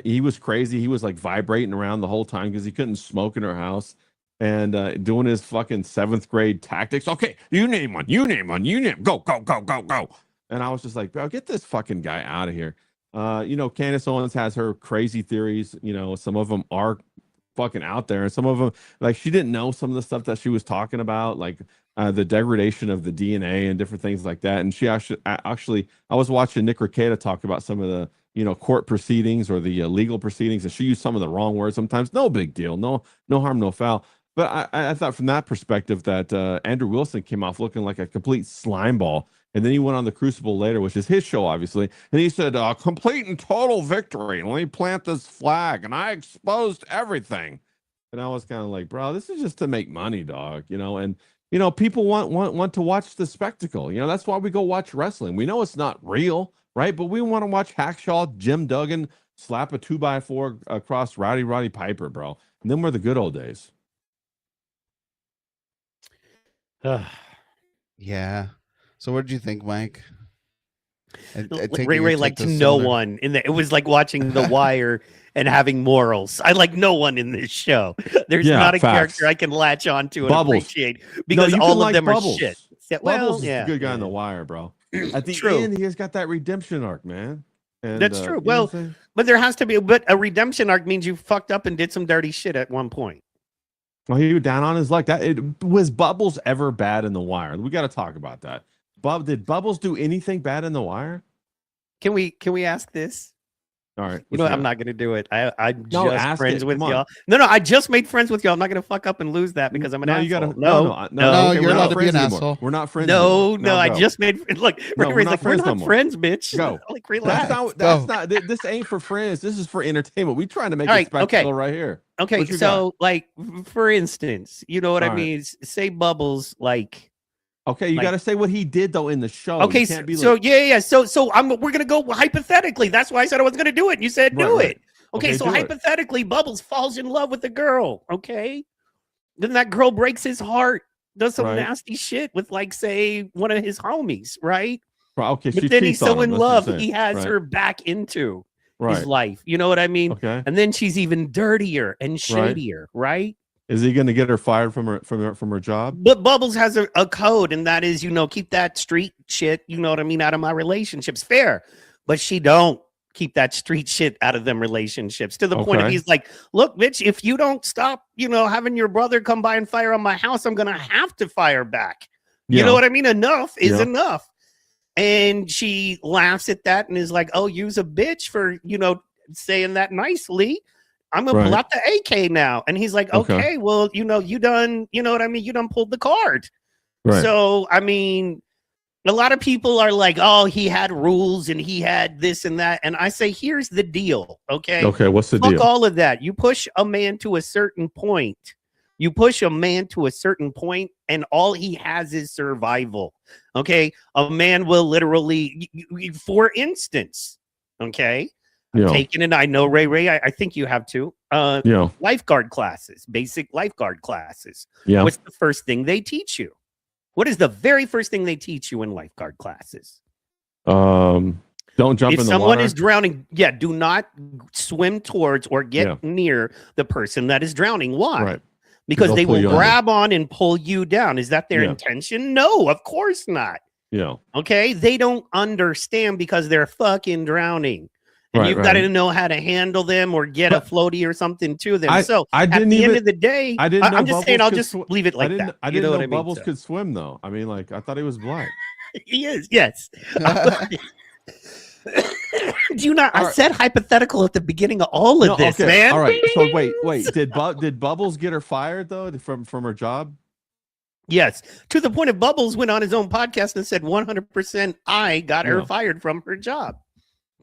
He was crazy. He was like vibrating around the whole time because he couldn't smoke in her house and doing his fucking 7th grade tactics. Okay, you name one. Go. And I was just like, bro, get this fucking guy out of here. Candace Owens has her crazy theories. Some of them are fucking out there, and some of them, like, she didn't know some of the stuff that she was talking about, like the degradation of the DNA and different things like that. And she actually, I was watching Nick Rekieta talk about some of the court proceedings or the legal proceedings, and she used some of the wrong words sometimes. No big deal, no harm, no foul. But I thought from that perspective that Andrew Wilson came off looking like a complete slime ball. And then he went on the Crucible later, which is his show, obviously. And he said, complete and total victory. Let me plant this flag. And I exposed everything. And I was kind of like, bro, this is just to make money, dog. And people want to watch the spectacle. That's why we go watch wrestling. We know it's not real, right? But we want to watch Hackshaw, Jim Duggan slap a 2x4 across Roddy Piper, bro. And then were the good old days. Yeah. So what did you think, Mike? Ray liked no one in the. It was like watching The Wire and having morals. I like no one in this show. There's not a character I can latch on to and appreciate because all of them Bubbles. are shit. Bubbles is a good guy on The Wire, bro. At the end, he has got that redemption arc, man. And, that's true. Well, but there has to be. But a redemption arc means you fucked up and did some dirty shit at one point. Well, he was down on his luck. Was Bubbles ever bad in The Wire? We got to talk about that. Did Bubbles do anything bad in The Wire? Can we ask this? All right. I'm not going to do it. I'm just friends with y'all. No, I just made friends with y'all. I'm not going to fuck up and lose that because I'm an asshole. No, you're allowed to be an asshole. We're not friends. No, I just made. Look, we're not friends, bitch. Go. Like, relax. That's not. This ain't for friends. This is for entertainment. We trying to make a spectacle right here. Okay, so like, for instance, you know what I mean? Say Bubbles, like. Okay, you got to say what he did though in the show. Okay, so we're gonna go hypothetically. That's why I said I wasn't gonna do it. And you said do it. Okay, so hypothetically, Bubbles falls in love with a girl. Okay, then that girl breaks his heart, does some nasty shit with, like, say, one of his homies, right? Okay, but then he's so in love, he has her back into his life. You know what I mean? Okay, and then she's even dirtier and shadier, right? Is he going to get her fired from her job? But Bubbles has a code, and that is, keep that street shit, you know what I mean, out of my relationships. Fair. But she don't keep that street shit out of them relationships, to the point of he's like, look, bitch, if you don't stop, having your brother come by and fire on my house, I'm going to have to fire back. You know what I mean? Enough is enough. And she laughs at that and is like, oh, you's a bitch for, saying that nicely. I'm gonna pull out the AK now. And he's like, okay, well, you done, you know what I mean? You done pulled the card. Right. So, I mean, a lot of people are like, oh, he had rules and he had this and that. And I say, here's the deal. Okay. Okay. What's the deal? Fuck all of that. You push a man to a certain point. And all he has is survival. Okay. A man will literally, for instance, Okay. Yeah. Taken, and I know Ray, I think you have too. Yeah. Lifeguard classes, basic lifeguard classes. Yeah. What's the first thing they teach you? What is the very first thing they teach you in lifeguard classes? Don't jump If in the someone water. is drowning, do not swim towards or get near the person that is drowning. Why? Right. Because They'll they pull will you under. grab on and pull you down. Is that their Yeah. intention? No, of course not. Yeah. Okay. They don't understand because they're fucking drowning. And Right, you've got to right. know how to handle them or get a But floaty or something to them. I so didn't at the end even- of the day, I didn't know I'm just saying Bubbles I'll could just swi- leave it like I didn't, that. I You didn't know know what I mean? Bubbles So- could swim though. I mean, like I thought he was black. He is, yes. Do you not? All I right. said hypothetical at the beginning of all of No, this, okay. man. All right. So wait. Did Bubbles get her fired though from her job? Yes, to the point of Bubbles went on his own podcast and said 100% I got her Yeah. fired from her job.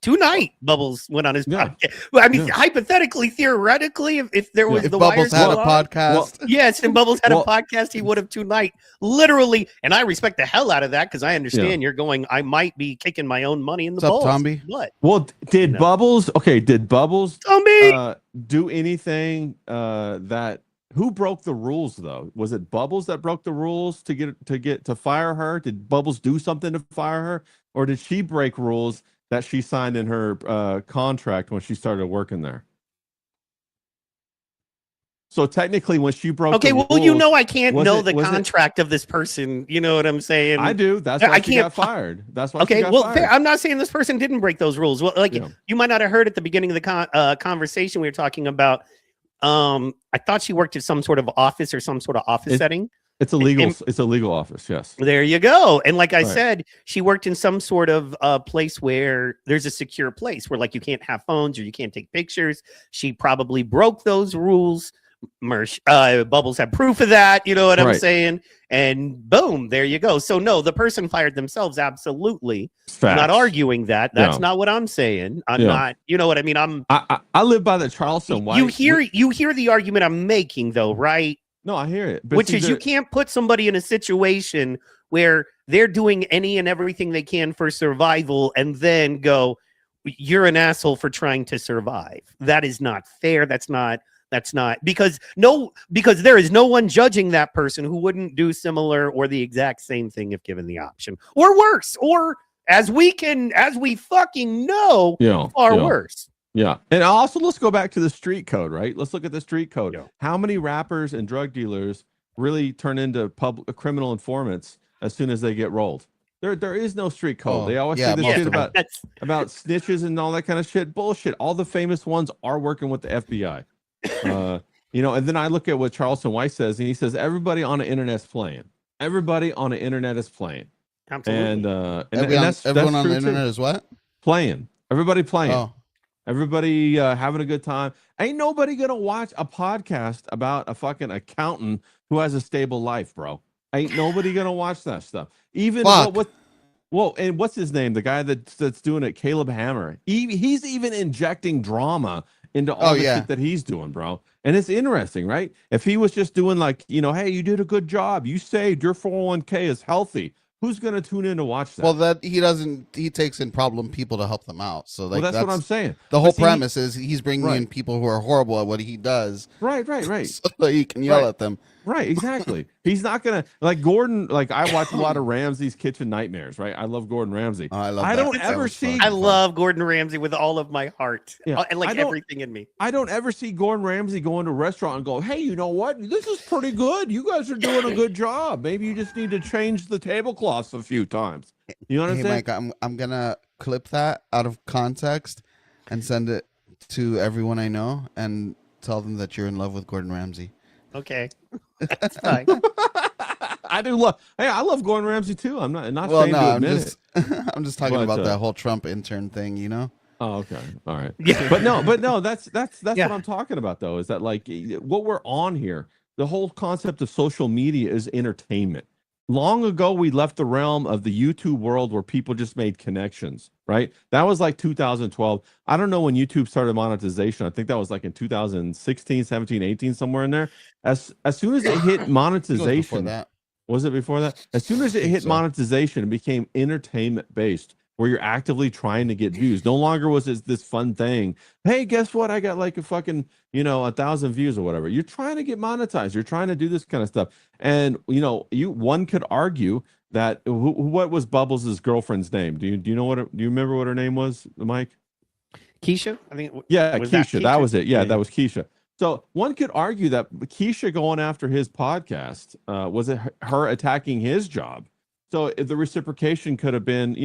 Tonight, Bubbles went on his Yeah. podcast. Well, I mean, Yeah. hypothetically, theoretically, if there was If the Bubbles wires had a still on- podcast, yes, and Bubbles had Well- a podcast, he would have tonight. Literally, and I respect the hell out of that because I understand you're going, I might be kicking my own money in the What's up, balls. Tomby? What? Well, did No. Bubbles? Okay, did Bubbles Tomby! do anything that? Who broke the rules though? Was it Bubbles that broke the rules to fire her? Did Bubbles do something to fire her, or did she break rules that she signed in her contract when she started working there? So technically, when she broke, Okay, the well, rules, you know I can't was know it- the was it- contract of this person. You know what I'm saying? I do. That's why I she can't got fired. That's why. she Okay, got well, fired. fair. I'm not saying this person didn't break those rules. Well, like Yeah. you might not have heard at the beginning of the conversation we were talking about. I thought she worked at some sort of office or some sort of office setting. It's a legal. and- It's a legal office. Yes. There you go. And like I Right. said, she worked in some sort of place where there's a secure place where like you can't have phones or you can't take pictures. She probably broke those rules. Bubbles had proof of that. You know what I'm Right. saying? And boom, there you go. So no, the person fired themselves. Absolutely. I'm not Facts. arguing that. That's Yeah. not what I'm saying. I'm Yeah. not, you know what I mean? I live by the Charleston White. You hear the argument I'm making though, right? No, I hear it. But Which see, is you can't put somebody in a situation where they're doing any and everything they can for survival and then go, you're an asshole for trying to survive. That is not fair. That's not because there is no one judging that person who wouldn't do similar or the exact same thing if given the option, or worse, or as we fucking know, far worse. Yeah. And also, let's go back to the street code, right? Let's look at the street code. Yeah. How many rappers and drug dealers really turn into criminal informants as soon as they get rolled? There is no street code. Oh, They always yeah, say this most shit of them. about snitches and all that kind of shit. Bullshit. All the famous ones are working with the FBI. And then I look at what Charleston White says, and he says everybody on the internet's playing. Everybody on the internet is playing. Absolutely. And everyone that's on true the too. internet is what? Playing. Everybody playing. Oh, Everybody having a good time. Ain't nobody gonna watch a podcast about a fucking accountant who has a stable life, bro. Ain't nobody gonna watch that stuff. Even Fuck. and what's his name? The guy that's doing it, Caleb Hammer. He's even injecting drama into all Oh, the yeah. shit that he's doing, bro. And it's interesting, right? If he was just doing like, hey, you did a good job. You saved your 401k is healthy. Who's gonna tune in to watch that? well, that he takes in problem people to help them out. So like that's what I'm saying. The whole But see, premise is he's bringing Right. in people who are horrible at what he does, Right. so he can yell Right. at them. Right, exactly. He's not gonna like Gordon. Like I watch a lot of Ramsay's Kitchen Nightmares. Right, I love Gordon Ramsay. Oh, I love. I that. don't That ever was see- fun. I love Gordon Ramsay with all of my heart. Yeah, And like I don't- everything in me. I don't ever see Gordon Ramsay go into a restaurant and go, "Hey, you know what? This is pretty good. You guys are doing a good job. Maybe you just need to change the tablecloths a few times." You know what I'm Hey, saying? Mike, I'm gonna clip that out of context and send it to everyone I know and tell them that you're in love with Gordon Ramsay. Okay. That's fine. I do love. Hey, I love Gordon Ramsay too. I'm not Well, ashamed no, to I'm admit just it. I'm just talking But, about that whole Trump intern thing, you know. Oh, okay. All right. Yeah. But no, that's Yeah. what I'm talking about though, is that like what we're on here, the whole concept of social media is entertainment. Long ago, we left the realm of the YouTube world where people just made connections, right? That was like 2012. I don't know when YouTube started monetization. I think that was like in 2016, 17, 18, somewhere in there. As soon as it hit It was before monetization, that. was it before that? As soon as it think hit so. monetization, it became entertainment based. where you're actively trying to get views. No longer was it this fun thing. Hey, guess what? I got like a fucking, 1,000 views or whatever. You're trying to get monetized. You're trying to do this kind of stuff. And one could argue that what was Bubbles' girlfriend's name? Do you know do you remember what her name was, Mike? Keisha, I think. Yeah, was Keisha. That was it. Yeah, Yeah. that was Keisha. So one could argue that Keisha going after his podcast was it her attacking his job. So the reciprocation could have been,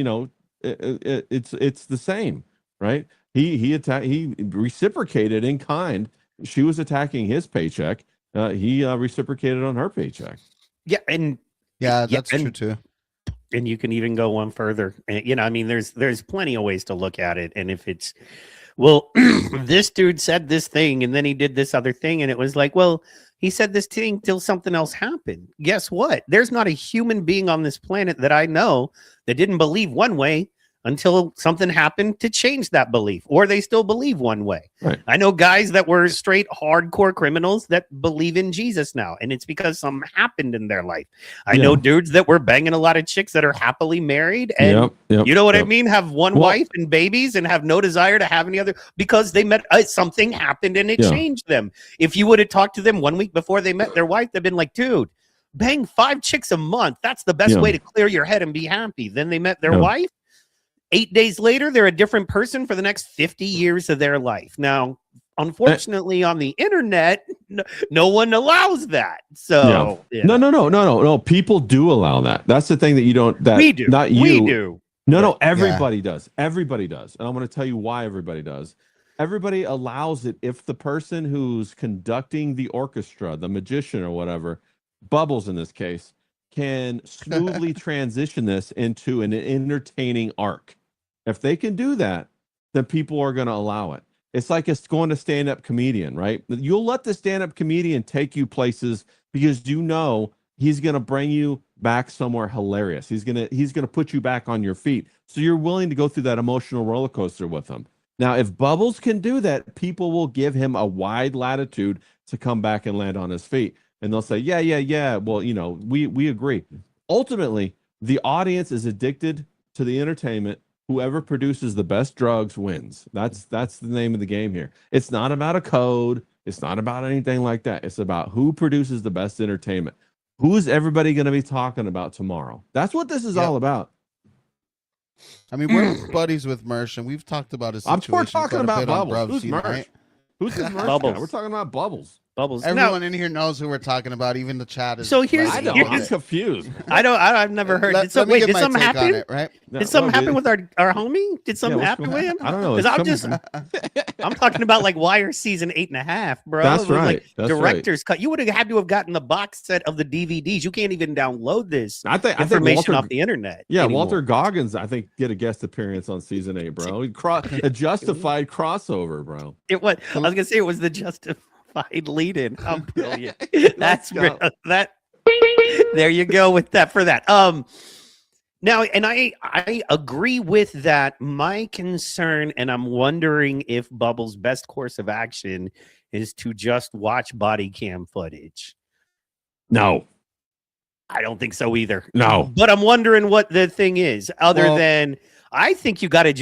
it's the same, right? He reciprocated in kind. She was attacking his paycheck. He reciprocated on her paycheck. Yeah, and Yeah, Yeah, that's and- true too. and you can even go one further. And, I mean, there's plenty of ways to look at it. And if it's, well, this dude said this thing and then he did this other thing, and it was like, well, he said this thing till something else happened. Guess what? There's not a human being on this planet that I know that didn't believe one way until something happened to change that belief, or they still believe one way. Right. I know guys that were straight hardcore criminals that believe in Jesus now, and it's because something happened in their life. I know dudes that were banging a lot of chicks that are happily married, and Yep, you know what I yep. mean? Have one Well- wife and babies and have no desire to have any other, because they met something happened and it Yeah. changed them. If you would have talked to them 1 week before they met their wife, they've been like, dude, bang 5 chicks a month. That's the best Yeah. way to clear your head and be happy. Then they met their Yeah. wife. 8 days later, they're a different person for the next 50 years of their life. Now, unfortunately, on the internet, no one allows that. So, you know. No. People do allow that. That's the thing that you don't. That We do. Not you. We do. No. Everybody does. Everybody does. And I'm going to tell you why everybody does. Everybody allows it if the person who's conducting the orchestra, the magician or whatever, Bubbles in this case, can smoothly transition this into an entertaining arc. If they can do that, then people are going to allow it. It's like it's going to stand-up comedian, right? You'll let the stand-up comedian take you places because you know he's going to bring you back somewhere hilarious. He's going to put you back on your feet. So you're willing to go through that emotional roller coaster with him. Now, if Bubbles can do that, people will give him a wide latitude to come back and land on his feet. And they'll say, yeah. Well, we agree. Ultimately, the audience is addicted to the entertainment. Whoever produces the best drugs wins. That's the name of the game here. It's not about a code. It's not about anything like that. It's about who produces the best entertainment. Who is everybody going to be talking about tomorrow? That's what this is all about. I mean, we're buddies with Mersh, and we've talked about his situation. We're talking quite a about bit on Bubbles. Bruv Who's Scene, Mersh? right? Who's this Mersh Bubbles. guy? We're talking about Bubbles. Bubbles. Everyone in here knows who we're talking about. Even the chat is. So here's- I buzzing don't. with I'm it. confused. I've never heard. Let me Wait, get did my something take on happen? it, right? Did something happen with our homie? Did something what's happen going with him? I don't know. Because I'm It's just, something- I'm talking about like Wire season 8.5, bro. That's It was right. Like That's right. director's cut. You would have had to have gotten the box set of the DVDs. You can't even download this I think information Walter, off the internet. Yeah, anymore. Walter Goggins, I think, get a guest appearance on season 8, bro. A justified crossover, bro. It was. I was gonna say it was the justified lead-in. I'm brilliant. That's go. that. There you go with that for that. Now, and I agree with that. My concern, and I'm wondering if Bubbles' best course of action is to just watch body cam footage. No. I don't think so either. No. But I'm wondering what the thing is, other Well- than I think you gotta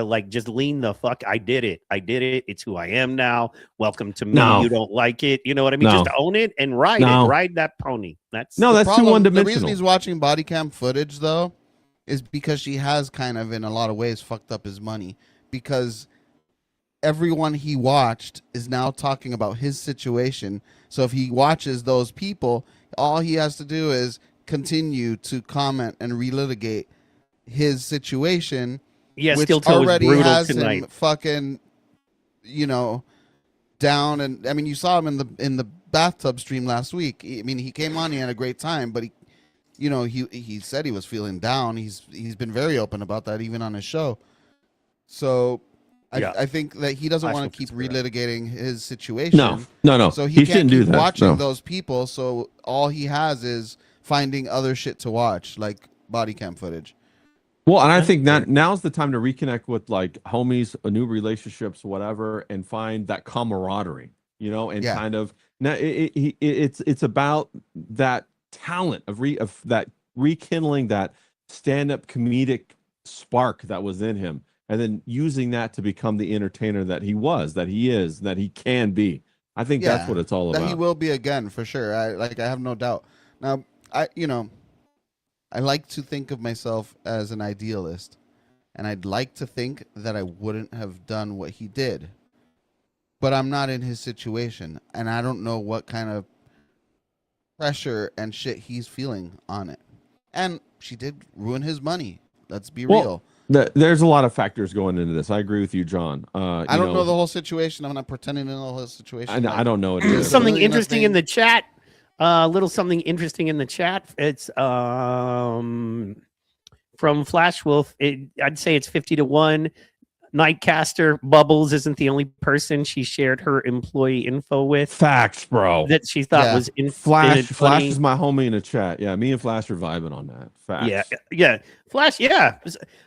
like just lean the fuck. I did it. It's who I am now. Welcome to me. No. You don't like it. You know what I mean? No. Just own it and ride No. it. Ride that pony. That's No, that's too The one-dimensional. reason he's watching body cam footage, though, is because she has kind of, in a lot of ways, fucked up his money. Because everyone he watched is now talking about his situation. So if he watches those people, all he has to do is continue to comment and relitigate his situation, yeah. which Steel toe was already brutal has tonight. him fucking, down. And I mean, you saw him in the bathtub stream last week. I mean, he came on, he had a great time, but he said he was feeling down. He's been very open about that, even on his show. So Yeah. I think that he doesn't I want to still keep think so. relitigating his situation. No. So he he can't shouldn't keep do that. watching No. those people. So all he has is finding other shit to watch, like body cam footage. Well, and I think that now's the time to reconnect with like homies, new relationships, whatever, and find that camaraderie, and Yeah. kind of now it's about that talent of that rekindling that stand-up comedic spark that was in him, and then using that to become the entertainer that he was, that he is, that he can be. I think that's what it's all that about. he will be again for sure. I have no doubt. Now, I like to think of myself as an idealist, and I'd like to think that I wouldn't have done what he did. But I'm not in his situation, and I don't know what kind of pressure and shit he's feeling on it. And she did ruin his money. Let's be real. There's a lot of factors going into this. I agree with you, John. I don't know the whole situation. I'm not pretending to know the whole situation. I don't know it. There's Something really interesting in nothing- the chat. Little something interesting in the chat. It's from Flash Wolf. I'd say it's 50-1. Nightcaster Bubbles isn't the only person she shared her employee info with. Facts, bro. That she thought Yeah. was Flash funny. is my homie in the chat. Yeah, me and Flash are vibing on that. Facts. Yeah. Flash, yeah.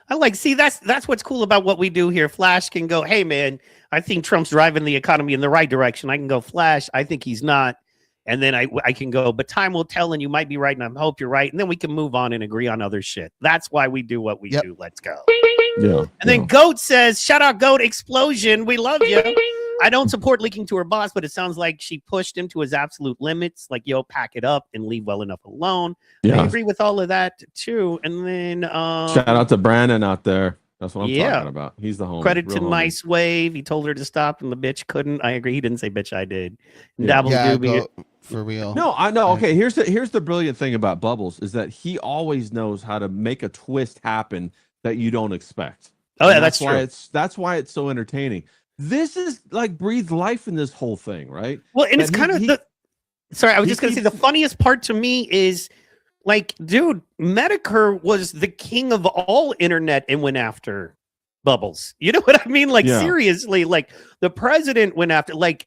I like, see, that's what's cool about what we do here. Flash can go, hey man, I think Trump's driving the economy in the right direction. I can go, Flash, I think he's not. And then I can go, but time will tell, and you might be right, and I hope you're right. And then we can move on and agree on other shit. That's why we do what we do. Let's go. Yeah. And then Goat says, shout out Goat Explosion. We love you. I don't support leaking to her boss, but it sounds like she pushed him to his absolute limits. Like, yo, pack it up and leave well enough alone. I Yeah. agree with all of that too. And then Shout out to Brandon out there. That's what I'm Yeah. talking about. He's the homie. credit to real homie. Nice Wave. He told her to stop, and the bitch couldn't. I agree. He didn't say bitch. I did. Yeah. Dabble Yeah, Doobie. go, for real. No, I know. Okay, here's the brilliant thing about Bubbles is that he always knows how to make a twist happen that you don't expect. Oh, yeah, And that's true. That's why it's so entertaining. This is like breathed life in this whole thing, right? Well, and That it's kind of he- the. Sorry, I was he just gonna say the keeps- funniest part to me is, like, dude, Medicare was the king of all internet and went after Bubbles. You know what I mean? Like, Yeah. seriously, like the president went after. Like,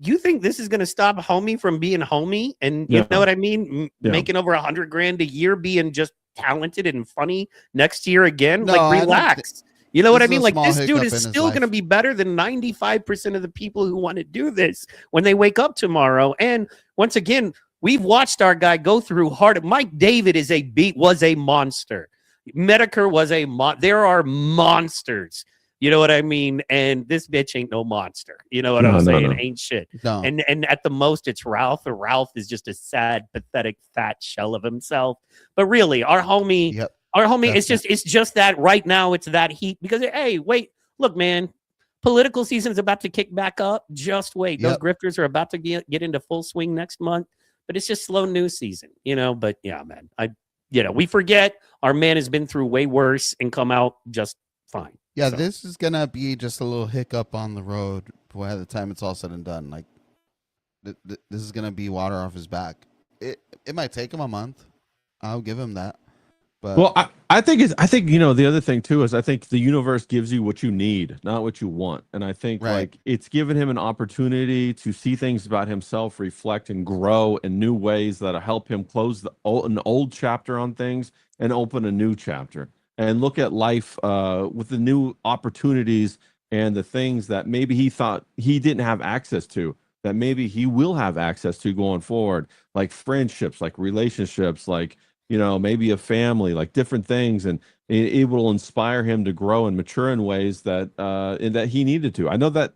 you think this is gonna stop homie from being homie? And you Yeah. know what I mean? Yeah. Making over $100,000 a year, being just talented and funny next year again. No, I like, don't relax. You know what I This is mean? a Like, small this dude hiccup is in his still going to life. be better than 95% of the people who want to do this when they wake up tomorrow. And once again, we've watched our guy go through hard. Mike David was a monster. Medicare was there are monsters. You know what I mean? And this bitch ain't no monster. You know what No, I'm no, saying? no. Ain't shit. No. And at the most, it's Ralph. And Ralph is just a sad, pathetic, fat shell of himself. But really, our homie. Yep. Our homie, Definitely. it's just that right now it's that heat because hey, wait, look, man, political season's about to kick back up. Just wait. Those Yep. grifters are about to get into full swing next month, but it's just slow news season, you know. But yeah, man, we forget our man has been through way worse and come out just fine. Yeah, So- this is gonna be just a little hiccup on the road by the time it's all said and done. Like, this is gonna be water off his back. It might take him a month. I'll give him that. But Well, I think the other thing too is I think the universe gives you what you need, not what you want. And I think Right. like it's given him an opportunity to see things about himself, reflect and grow in new ways that'll help him close an old chapter on things and open a new chapter and look at life with the new opportunities and the things that maybe he thought he didn't have access to, that maybe he will have access to going forward, like friendships, like relationships, like maybe a family, like different things, and it will inspire him to grow and mature in ways that he needed to. I know that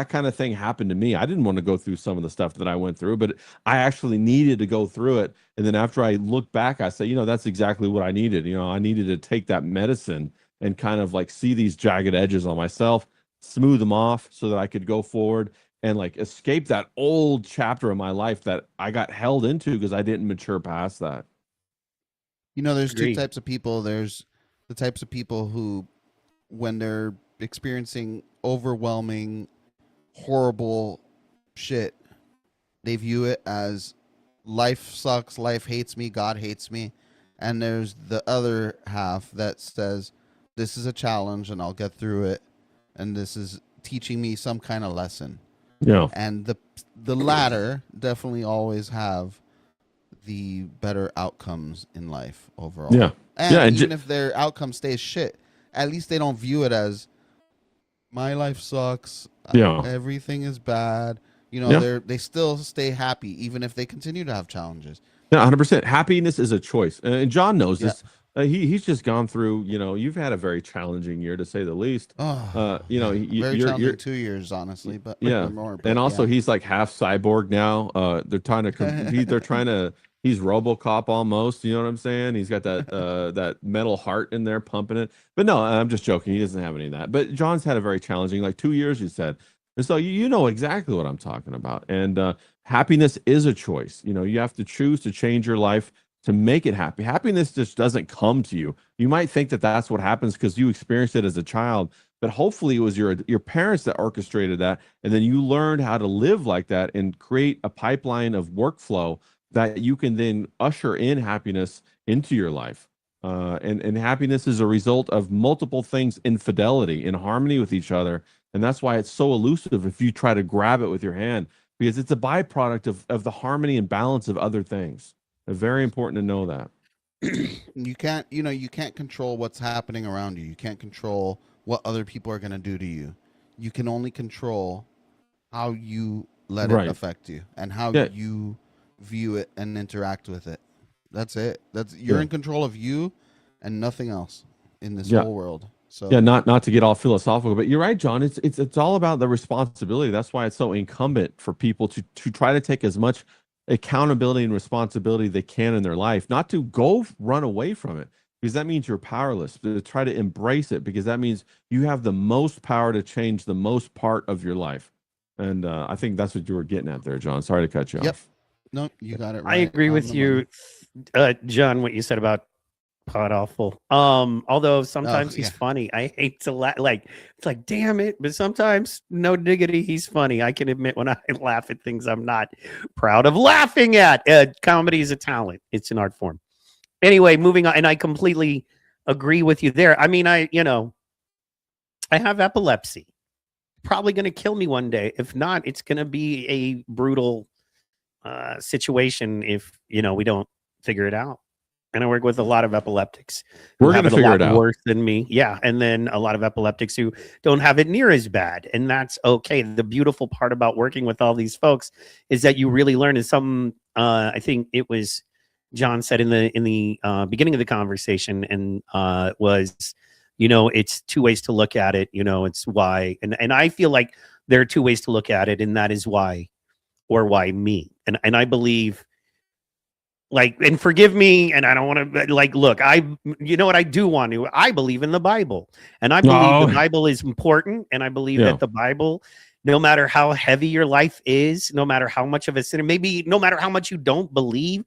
kind of thing happened to me. I didn't want to go through some of the stuff that I went through, but I actually needed to go through it. And then after I look back, I say, that's exactly what I needed. I needed to take that medicine and kind of like see these jagged edges on myself, smooth them off so that I could go forward and like escape that old chapter of my life that I got held into because I didn't mature past that. there's two Agreed. types of people. There's the types of people who, when they're experiencing overwhelming, horrible shit, they view it as life sucks, life hates me, God hates me. And there's the other half that says, this is a challenge and I'll get through it. And this is teaching me some kind of lesson. Yeah. And the latter definitely always have the better outcomes in life overall. Yeah. And Yeah, and even if their outcome stays shit, at least they don't view it as my life sucks. Yeah. Everything is bad. Yeah. They still stay happy even if they continue to have challenges. Yeah, 100%. Happiness is a choice. And John knows this. He's just gone through. You've had a very challenging year, to say the least. Oh, Very very challenging 2 years, honestly, but yeah. more. And also, yeah. he's like half cyborg now. They're trying to compete. They're trying to. He's RoboCop almost. You know what I'm saying? He's got that that metal heart in there pumping it. But no, I'm just joking. He doesn't have any of that. But John's had a very challenging, like 2 years, you said. And so you know exactly what I'm talking about. And happiness is a choice. You have to choose to change your life to make it happy. Happiness just doesn't come to you. You might think that that's what happens because you experienced it as a child, but hopefully it was your parents that orchestrated that, and then you learned how to live like that and create a pipeline of workflow that you can then usher in happiness into your life. And happiness is a result of multiple things in fidelity, in harmony with each other, and that's why it's so elusive if you try to grab it with your hand, because it's a byproduct of the harmony and balance of other things. Very important to know that. You can't control what's happening around you. You can't control what other people are going to do to you. You can only control how you let it affect you and how you view it and interact with it. That's it. You're in control of you and nothing else in this whole world. So not to get all philosophical, but you're right, John. It's all about the responsibility. That's why it's so incumbent for people to try to take as much accountability and responsibility they can in their life, not to go run away from it, because that means you're powerless, but to try to embrace it, because that means you have the most power to change the most part of your life. And I think that's what you were getting at there, John. Sorry to cut you off. No, you got it right. I agree with you, John, what you said about Pod Awful. Although sometimes he's funny. I hate to laugh. It's like, damn it. But sometimes, no diggity, he's funny. I can admit when I laugh at things I'm not proud of laughing at. Comedy is a talent. It's an art form. Anyway, moving on. And I completely agree with you there. I mean, I have epilepsy. Probably going to kill me one day. If not, it's going to be a brutal situation if, we don't figure it out. And I work with a lot of epileptics. We're going to figure it out. Worse than me. Yeah. And then a lot of epileptics who don't have it near as bad. And that's okay. The beautiful part about working with all these folks is that you really learn. And I think it was John said in the beginning of the conversation, and was, it's two ways to look at it. It's why. And I feel like there are two ways to look at it. And that is why or why me. And I believe, and forgive me, and I don't want to look, what I do want to, I believe in the Bible, and I believe the Bible is important. And I believe that the Bible, no matter how heavy your life is, no matter how much of a sin, maybe no matter how much you don't believe,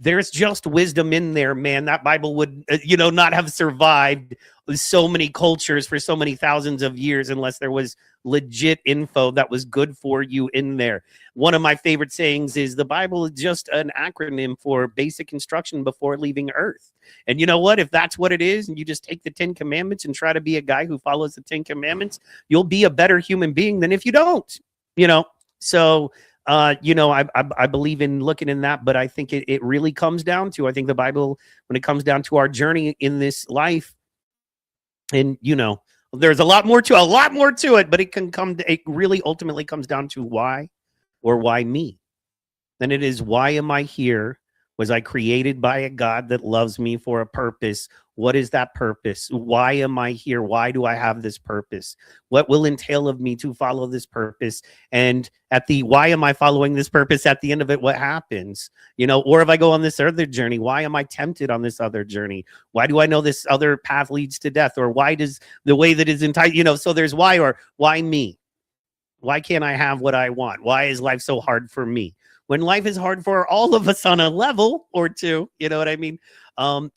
there's just wisdom in there, man. That Bible would, not have survived so many cultures for so many thousands of years unless there was legit info that was good for you in there. One of my favorite sayings is the Bible is just an acronym for basic instruction before leaving Earth. And you know what? If that's what it is, and you just take the 10 Commandments and try to be a guy who follows the 10 Commandments, you'll be a better human being than if you don't, So, I believe in looking in that, but I think it really comes down to, I think the Bible, when it comes down to our journey in this life, and, there's a lot more to it, but it really ultimately comes down to why or why me. And it is, why am I here? Was I created by a God that loves me for a purpose? What is that purpose? Why am I here? Why do I have this purpose? What will entail of me to follow this purpose? And why am I following this purpose? At the end of it, what happens? Or if I go on this other journey, why am I tempted on this other journey? Why do I know this other path leads to death? Or why does the way that is entitled, so there's why, or why me? Why can't I have what I want? Why is life so hard for me? When life is hard for all of us on a level or two, you know what I mean?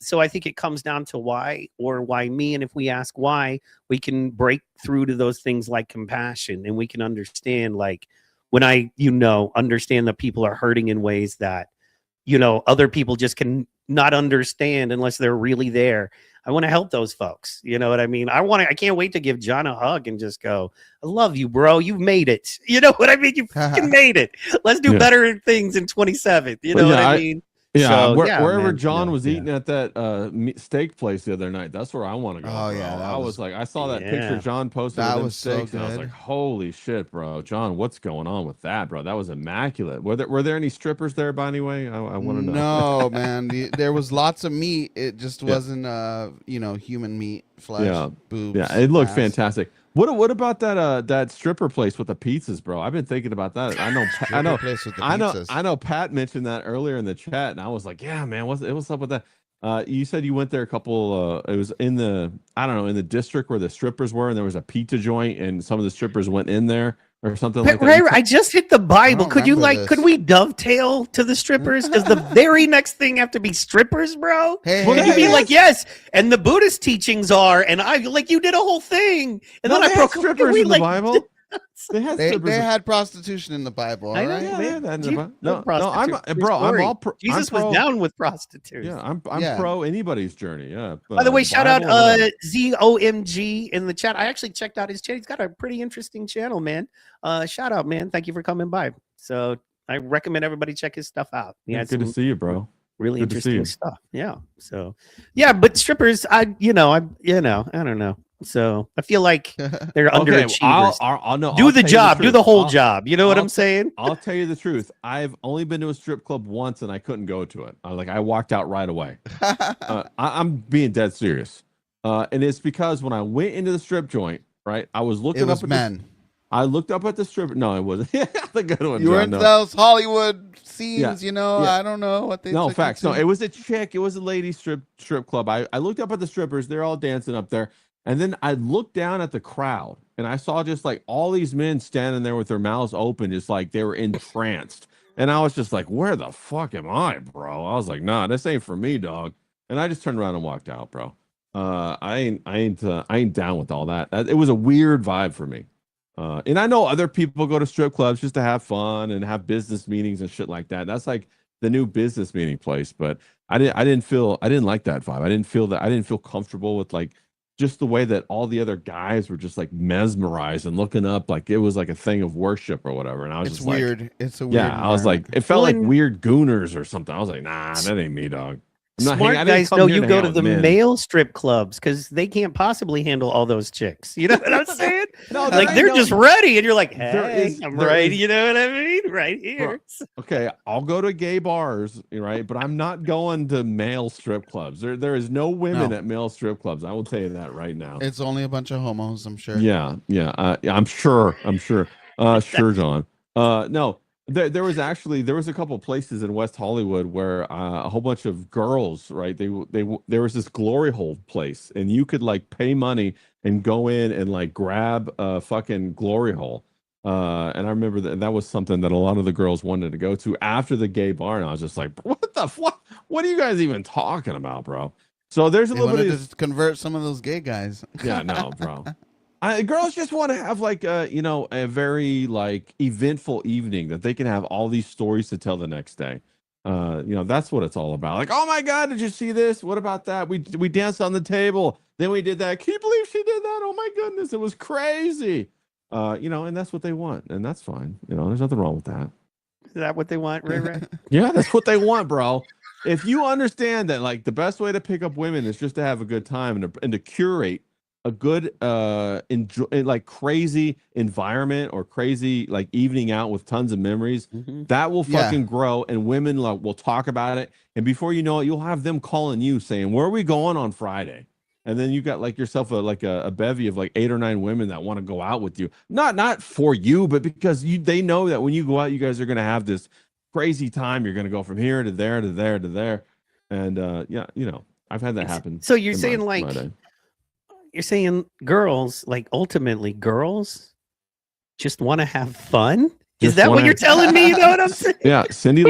So I think it comes down to why or why me. And if we ask why, we can break through to those things like compassion, and we can understand, when I, understand that people are hurting in ways that, other people just can not understand unless they're really there. I want to help those folks. You know what I mean? I can't wait to give John a hug and just go, I love you, bro. You've made it. You know what I mean? You fucking made it. Let's do better things in 27. You know what I mean? Yeah, So, wherever man, John was yeah. eating at that steak place the other night, that's where I want to go. Oh, bro. yeah, that I was was- like, I saw that picture Yeah. John posted That of them was so steaks, and I was good. like, holy shit, bro, John, what's going on with that, bro? That was immaculate. Were there any strippers there, by any way? I want to know. No, man. There was lots of meat. It just Yeah. wasn't, human meat, flesh, Yeah. boobs. Yeah, it looked ass. fantastic. What about that stripper place with the pizzas, bro? I've been thinking about that. I know Stripper place with the I pizzas. know Pat mentioned that earlier in the chat, and I was like, yeah, man, what's up with that? You said you went there a couple it was in the in the district where the strippers were, and there was a pizza joint, and some of the strippers went in there or something like that. Ray, I just hit the Bible. don't Could you remember could this. we dovetail to the strippers? Does the very next thing have to be strippers, bro? Hey, Could you be hey, like, yes, and the Buddhist teachings are, and I like you did a whole thing, and No, then I they had broke. strippers in the Bible. They had they strippers. had prostitution in the Bible, all I know, right? Yeah, man. they had that in the Jesus Bible. loved No, I'm prostitutes. bro. I'm Story. all Jesus I'm pro, was down with prostitutes. Yeah, I'm Yeah. pro anybody's journey. Yeah. By the way, shout out Bible, ZOMG in the chat. I actually checked out his channel. He's got a pretty interesting channel, man. Shout out, man. Thank you for coming by. So I recommend everybody check his stuff out. He yeah, had good to some see you, bro. really good to see interesting you. stuff. Yeah. So yeah, but strippers, I don't know. So I feel like they're underachievers. I'll Do the tell you job. Do truth. the whole I'll- job. You know what I'll I'm saying? I'll tell you the truth. I've only been to a strip club once, and I couldn't go to it. I walked out right away. I'm being dead serious, and it's because when I went into the strip joint, right, I was looking It was up at men. I looked up at the strip. No, it wasn't. The good one. You were John, into no. those Hollywood scenes, Yeah. I don't know what they No, took facts. you No, to. it was a chick. It was a lady strip club. I looked up at the strippers. They're all dancing up there. And then I looked down at the crowd and I saw just like all these men standing there with their mouths open, just like they were entranced. And I was just like, where the fuck am I, bro? I was like, nah, this ain't for me, dog. And I just turned around and walked out, bro. I ain't down with all that. It was a weird vibe for me. And I know other people go to strip clubs just to have fun and have business meetings and shit like that. That's like the new business meeting place. But I didn't like that vibe. I didn't feel comfortable with like just the way that all the other guys were just like mesmerized and looking up like it was like a thing of worship or whatever. And I was It's just like, weird. It's a weird. yeah, I was like, environment. it felt like Well, weird gooners or something. I was like, nah, that ain't me, dog. I'm not Smart I didn't guys come know here you go hang to out the with men. male strip clubs because they can't possibly handle all those chicks. You know what I'm saying? No, Like they're no, just ready, and you're like, There "Hey, is- I'm there right." is- You know what I mean? Right here. Okay, I'll go to gay bars, right? But I'm not going to male strip clubs. There is no women No. at male strip clubs. I will tell you that right now. It's only a bunch of homos, I'm sure. Yeah, I'm sure. Sure, John. No, there was a couple places in West Hollywood where a whole bunch of girls, right? There was this glory hole place, and you could like pay money and go in and like grab a fucking glory hole. And I remember that was something that a lot of the girls wanted to go to after the gay bar, and I was just like, what the fuck? What are you guys even talking about, bro? So there's a They little bit wanted of to convert some of those gay guys. yeah, no, bro. Girls just want to have like a very like eventful evening that they can have all these stories to tell the next day. That's what it's all about. Like, oh my God, did you see this? What about that? We danced on the table. Then we did that. Can you believe she did that? Oh my goodness, it was crazy. And that's what they want, and that's fine. There's nothing wrong with that. Is that what they want, Ray Ray? Yeah, that's what they want, bro. If you understand that, like, the best way to pick up women is just to have a good time and to curate a good, like crazy environment or crazy like evening out with tons of memories, Mhm. that will Yeah. fucking grow, and women like will talk about it, and before you know it, you'll have them calling you saying, "Where are we going on Friday?" And then you got like yourself a bevy of like 8 or 9 women that want to go out with you, not for you, but because they know that when you go out, you guys are gonna have this crazy time. You're gonna go from here to there to there to there, and I've had that happen. So you're in saying my like day. you're saying girls, like ultimately girls just want to have fun? Is Just that what wanna- you're telling me? You know what I'm saying? Yeah, Cyndi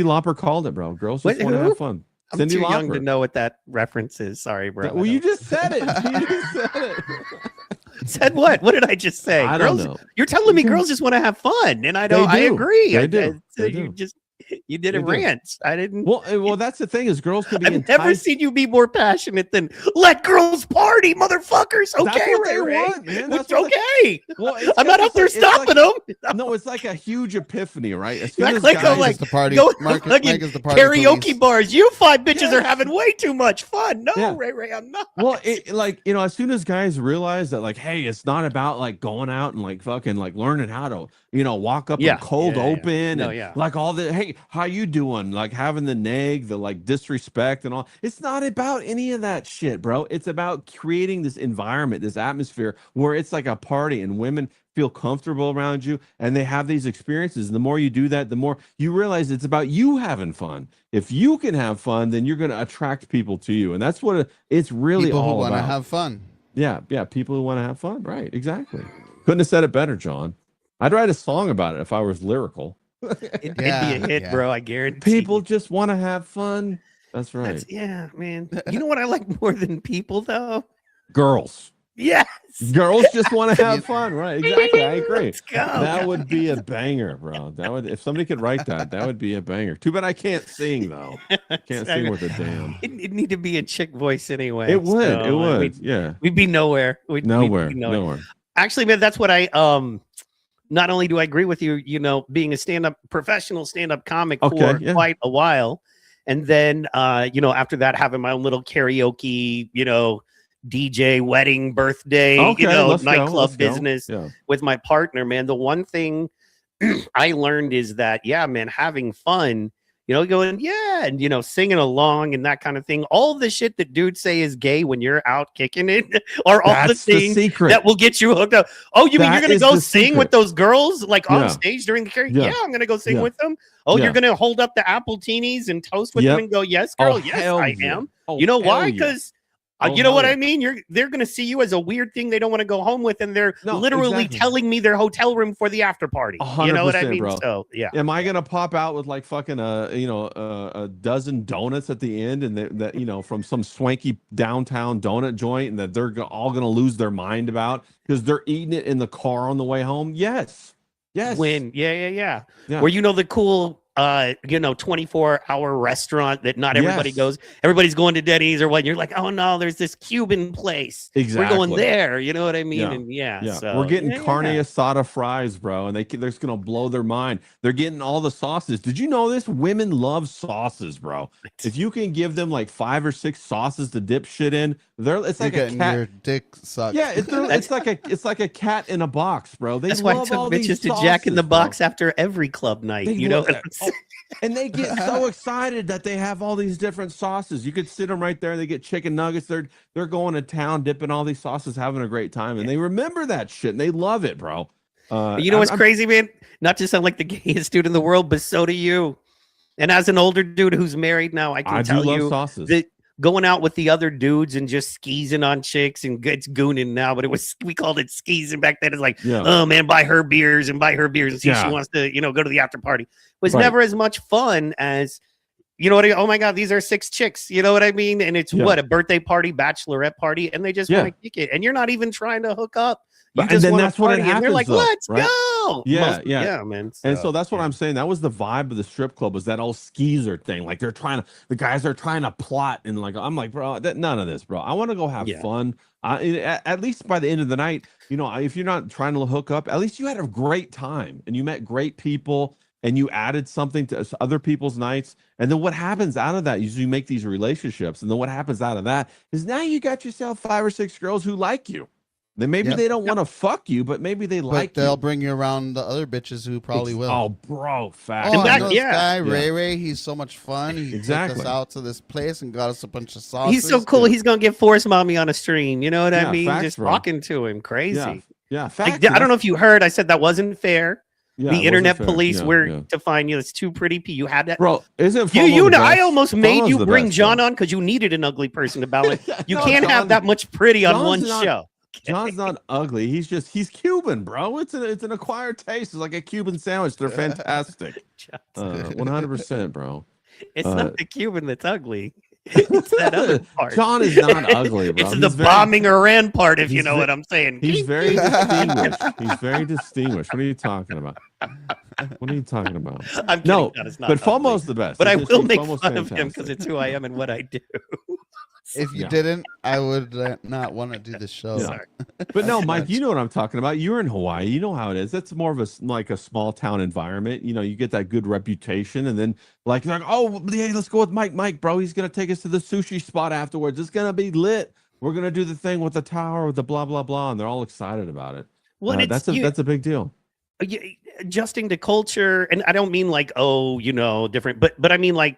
Lauper called it, bro. Girls just What- want to who? have fun. I'm Cyndi too young to Lauper. know what that reference is. Sorry, bro. Well, you just said it. You just said it. said what? What did I just say? I girls, don't know. You're telling me girls just want to have fun, and I don't. I do. agree. They do. So They you do. just You did a They do. rant. I didn't. Well, that's the thing is girls can be I've never enticed. seen you be more passionate than "Let girls party, motherfuckers." Okay, That's what they Ray Ray. want, man. That's It's what okay. Well, it's I'm not it's out there like- it's like- stopping them. No, it's like a huge epiphany, right? As You soon act as like I'm guys- like the party. go Mark fucking is the party karaoke police. bars. You five bitches Yes. are having way too much fun. No, Yeah. Ray Ray, I'm not. Well, it, like, you know, as soon as guys realize that, like, hey, it's not about like going out and like fucking like learning how to, you know, walk up Yeah. and cold Yeah, yeah. open No, and yeah. like all the, hey, how you doing? Like having the neg, the like disrespect and all. It's not about any of that shit, bro. It's about creating this environment, this atmosphere where it's like a party and women feel comfortable around you and they have these experiences. And the more you do that, the more you realize it's about you having fun. If you can have fun, then you're going to attract people to you. And that's what it's really People who all want to about. have fun. Yeah, people who want to have fun. Right, exactly. Couldn't have said it better, John. I'd write a song about it if I was lyrical. It'd Yeah, be a hit, yeah. bro. I guarantee. People just want to have fun. That's right. That's, yeah, man. You know what I like more than people, though? Girls. Yes. Girls just want to have fun. Right, exactly. I agree. Let's go. That would be a banger, bro. That would, if somebody could write that, that would be a banger. Too bad I can't sing though. Can't sing with a damn. It'd need to be a chick voice anyway. It would. so, It would. We'd, Yeah. we'd be nowhere. We'd Nowhere. be Nowhere. Actually, man, that's what I not only do I agree with you, you know, being a professional stand-up comic Okay, for yeah. quite a while. And then you know, after that, having my own little karaoke, you know, DJ wedding, birthday, you know, let's go, nightclub let's go. business Yeah. with my partner, man. The one thing I learned is that, yeah, man, having fun, you know, going, yeah, and, you know, singing along and that kind of thing. All the shit that dudes say is gay when you're out kicking it are all That's the the things secret. that will get you hooked up. Oh, you mean That you're going is to go the sing secret. with those girls like on Yeah. stage during the karaoke? Yeah. Yeah, I'm going to go sing Yeah. with them. Oh, Yeah. you're going to hold up the apple teenies and toast with Yep. them and go, yes, girl. Oh, Yes, hell I yeah. am. Oh, You know hell why? yeah. Because Oh, you know what hell I mean? They're going to see you as a weird thing they don't want to go home with, and they're No, literally exactly. telling me their hotel room for the after party. You know what I 100%, mean? bro. So yeah, Am I gonna pop out with like fucking a dozen donuts at the end, and that you know from some swanky downtown donut joint, and that they're all gonna lose their mind about because they're eating it in the car on the way home? Yes, yes. when yeah. Yeah. Where you know the cool 24-hour restaurant that not everybody Yes. goes. Everybody's going to Denny's or what. You're like, oh no, there's this Cuban place. Exactly. We're going there. You know what I mean? Yeah. And Yeah, so, we're getting yeah, carne yeah. asada fries, bro, and they're just gonna blow their mind. They're getting all the sauces. Did you know this? Women love sauces, bro. If you can give them like 5 or 6 sauces to dip shit in, it's You're like a getting cat. your dick sucked. Yeah, it's like a cat in a box, bro. They That's why I love took all these bitches to Jack in the sauces, bro. Box after every club night. They You know love what I'm that. saying? And they get so excited that they have all these different sauces. You could sit them right there. They get chicken nuggets. They're going to town, dipping all these sauces, having a great time, and they remember that shit and they love it, bro. You know what's crazy, man? Not to sound like the gayest dude in the world, but so do you. And as an older dude who's married now, I can I do tell love you sauces. that going out with the other dudes and just skeezing on chicks and it's gooning now, but we called it skeezing back then. It's like, Yeah. oh man, buy her beers and see if Yeah. she wants to, you know, go to the after party. It was Right. never as much fun as, you know what I mean? Oh my God, these are 6 chicks. You know what I mean? And it's Yeah. what, a birthday party, bachelorette party, and they just Yeah. want to kick it. And you're not even trying to hook up. You And just then want that's to when it party, and they're like, happens, though, let's right? go. Yeah, yeah. Yeah, man. And so that's what I'm saying. That was the vibe of the strip club, was that old skeezer thing. Like the guys are trying to plot, and like I'm like, bro, none of this, bro. I want to go have Yeah. fun. At least by the end of the night, you know, if you're not trying to hook up, at least you had a great time and you met great people and you added something to other people's nights. And then what happens out of that is you make these relationships, and then what happens out of that is now you got yourself 5 or 6 girls who like you. Then maybe Yep. they don't want to fuck you, but maybe they But like they'll you. bring you around the other bitches who probably will. Oh, bro, fact. Oh, And I that- know this yeah. guy, Yeah. Ray Ray. He's so much fun. He took Exactly. us out to this place and got us a bunch of sauces. He's so cool. He's gonna get Force Mommy on a stream. You know what Yeah, I mean? facts, Just bro. talking to him, crazy. Yeah, yeah. Like, Fact, I don't know if you heard. I said that wasn't fair. Yeah, it The wasn't internet fair. police Yeah, were yeah. to find you. It's too pretty. You had that. Bro, isn't You FOMO the know, I best? almost made FOMO's you the bring best, John bro. on because you needed an ugly person to balance. You No, can't have John- that much pretty on John's one not- show. John's not ugly. He's Cuban, bro. It's an acquired taste. It's like a Cuban sandwich. They're fantastic. 100%, bro. It's not the Cuban that's ugly. It's that other part. John is not ugly, bro. It's He's the very- bombing Iran part, if you he's know ve- what I'm saying. He's very distinguished. He's very distinguished. What are you talking about? What are you talking about? I'm kidding. No, John is not but ugly. Fomo's the best. But I He's will just- make Fomo's fun of him because fantastic. it's who I am and what I do. If you Yeah. didn't, I would not want to do the show. Yeah. Sorry. But no, Mike, you know what I'm talking about. You're in Hawaii. You know how it is. That's more of like a small town environment. You know, you get that good reputation, and then like, oh, hey, let's go with Mike. Mike, bro, he's gonna take us to the sushi spot afterwards. It's gonna be lit. We're gonna do the thing with the tower, with the blah blah blah, and they're all excited about it. Well, it's, That's a big deal. adjusting to culture, and I don't mean like, oh, different, but I mean like,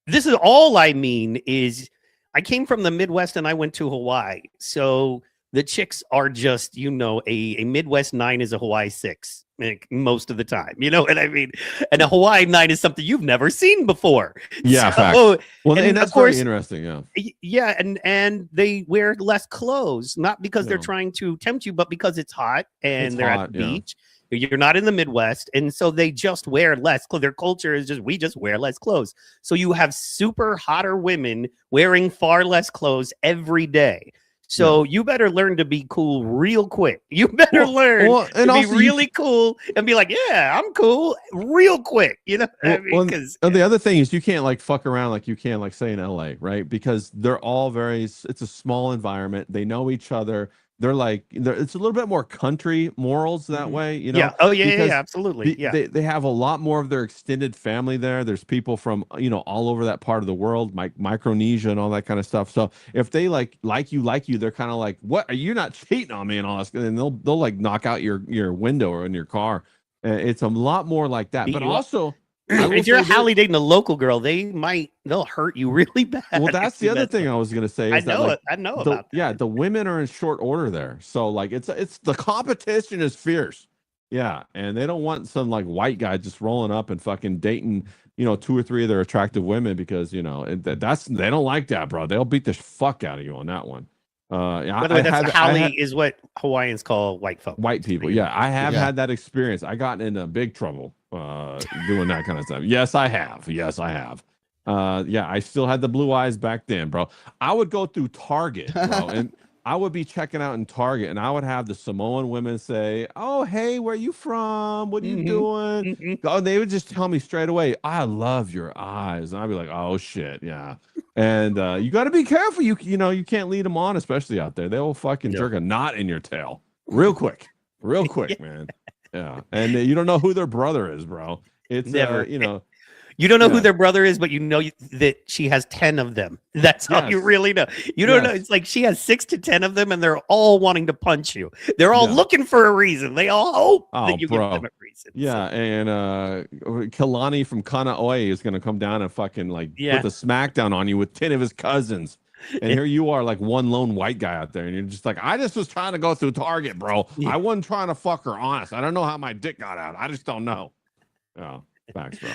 this is all I mean is I came from the Midwest and I went to Hawaii. So the chicks are just, a Midwest 9 is a Hawaii 6 like, most of the time. You know what I mean? And a Hawaii 9 is something you've never seen before. Yeah, So, fact. Well, and and of that's course- very interesting. Yeah. yeah, and they wear less clothes, not because they're Yeah. trying to tempt you, but because it's hot and It's they're hot, at the yeah. beach. You're not in the Midwest, and so they just wear less clothes. Their culture is we just wear less clothes. So you have super hotter women wearing far less clothes every day. So you better learn to be cool real quick. You better learn and to be also you really cool and be like, yeah, I'm cool real quick. You know what I mean? Well, 'Cause- and the other thing is you can't like fuck around like you can like say in LA, right? Because they're all it's a small environment. They know each other. It's a little bit more country morals that way, you know? yeah. Oh yeah, because absolutely. Yeah. They have a lot more of their extended family there. There's people from all over that part of the world, Micronesia and all that kind of stuff. So if they like you, they're kind of like, what are you not cheating on me and all this? And they'll like knock out your window or in your car. It's a lot more like that. Beat But you up. also, I will if you're say this- Hallie dating a local girl, they'll hurt you really bad. well, if that's you the other mess thing up. I was gonna say. I Is that, know like, it. I know the, about that. yeah, the women are in short order there. So like it's the competition is fierce. Yeah, and they don't want some like white guy just rolling up and fucking dating 2 or 3 of their attractive women because they don't like that, bro. They'll beat the fuck out of you on that one. By the way, that's Hallie is what Hawaiians call white folk. White people. Yeah, I have Yeah. had that experience. I got into big trouble doing that kind of stuff. Yes, I have. Yeah, I still had the blue eyes back then, bro. I would go through Target, bro, and I would be checking out in Target, and I would have the Samoan women say, "Oh, hey, where you from? What are you Mhm. doing?" Mhm. Oh, they would just tell me straight away, "I love your eyes," and I'd be like, "Oh shit, yeah." And you got to be careful. You can't lead them on, especially out there. They will fucking Yeah. jerk a knot in your tail real quick, man. Yeah, and you don't know who their brother is, bro. It's Never. you You don't know who Yeah. their brother is, but you know that she has 10 of them. That's all you Yes. really know. You don't know. Yes. It's like she has 6 to 10 of them, and they're all wanting to punch you. They're all Yeah. looking for a reason. They all hope Oh, that you bro. give them a reason. Yeah, and Kalani from Kanaoe is gonna come down and fucking Yeah. put the smackdown on you with 10 of his cousins. And here you are, like one lone white guy out there, and you're just like, I just was trying to go through Target, bro. Yeah. I wasn't trying to fuck her, honest. I don't know how my dick got out. I just don't know. Yeah, facts, bro.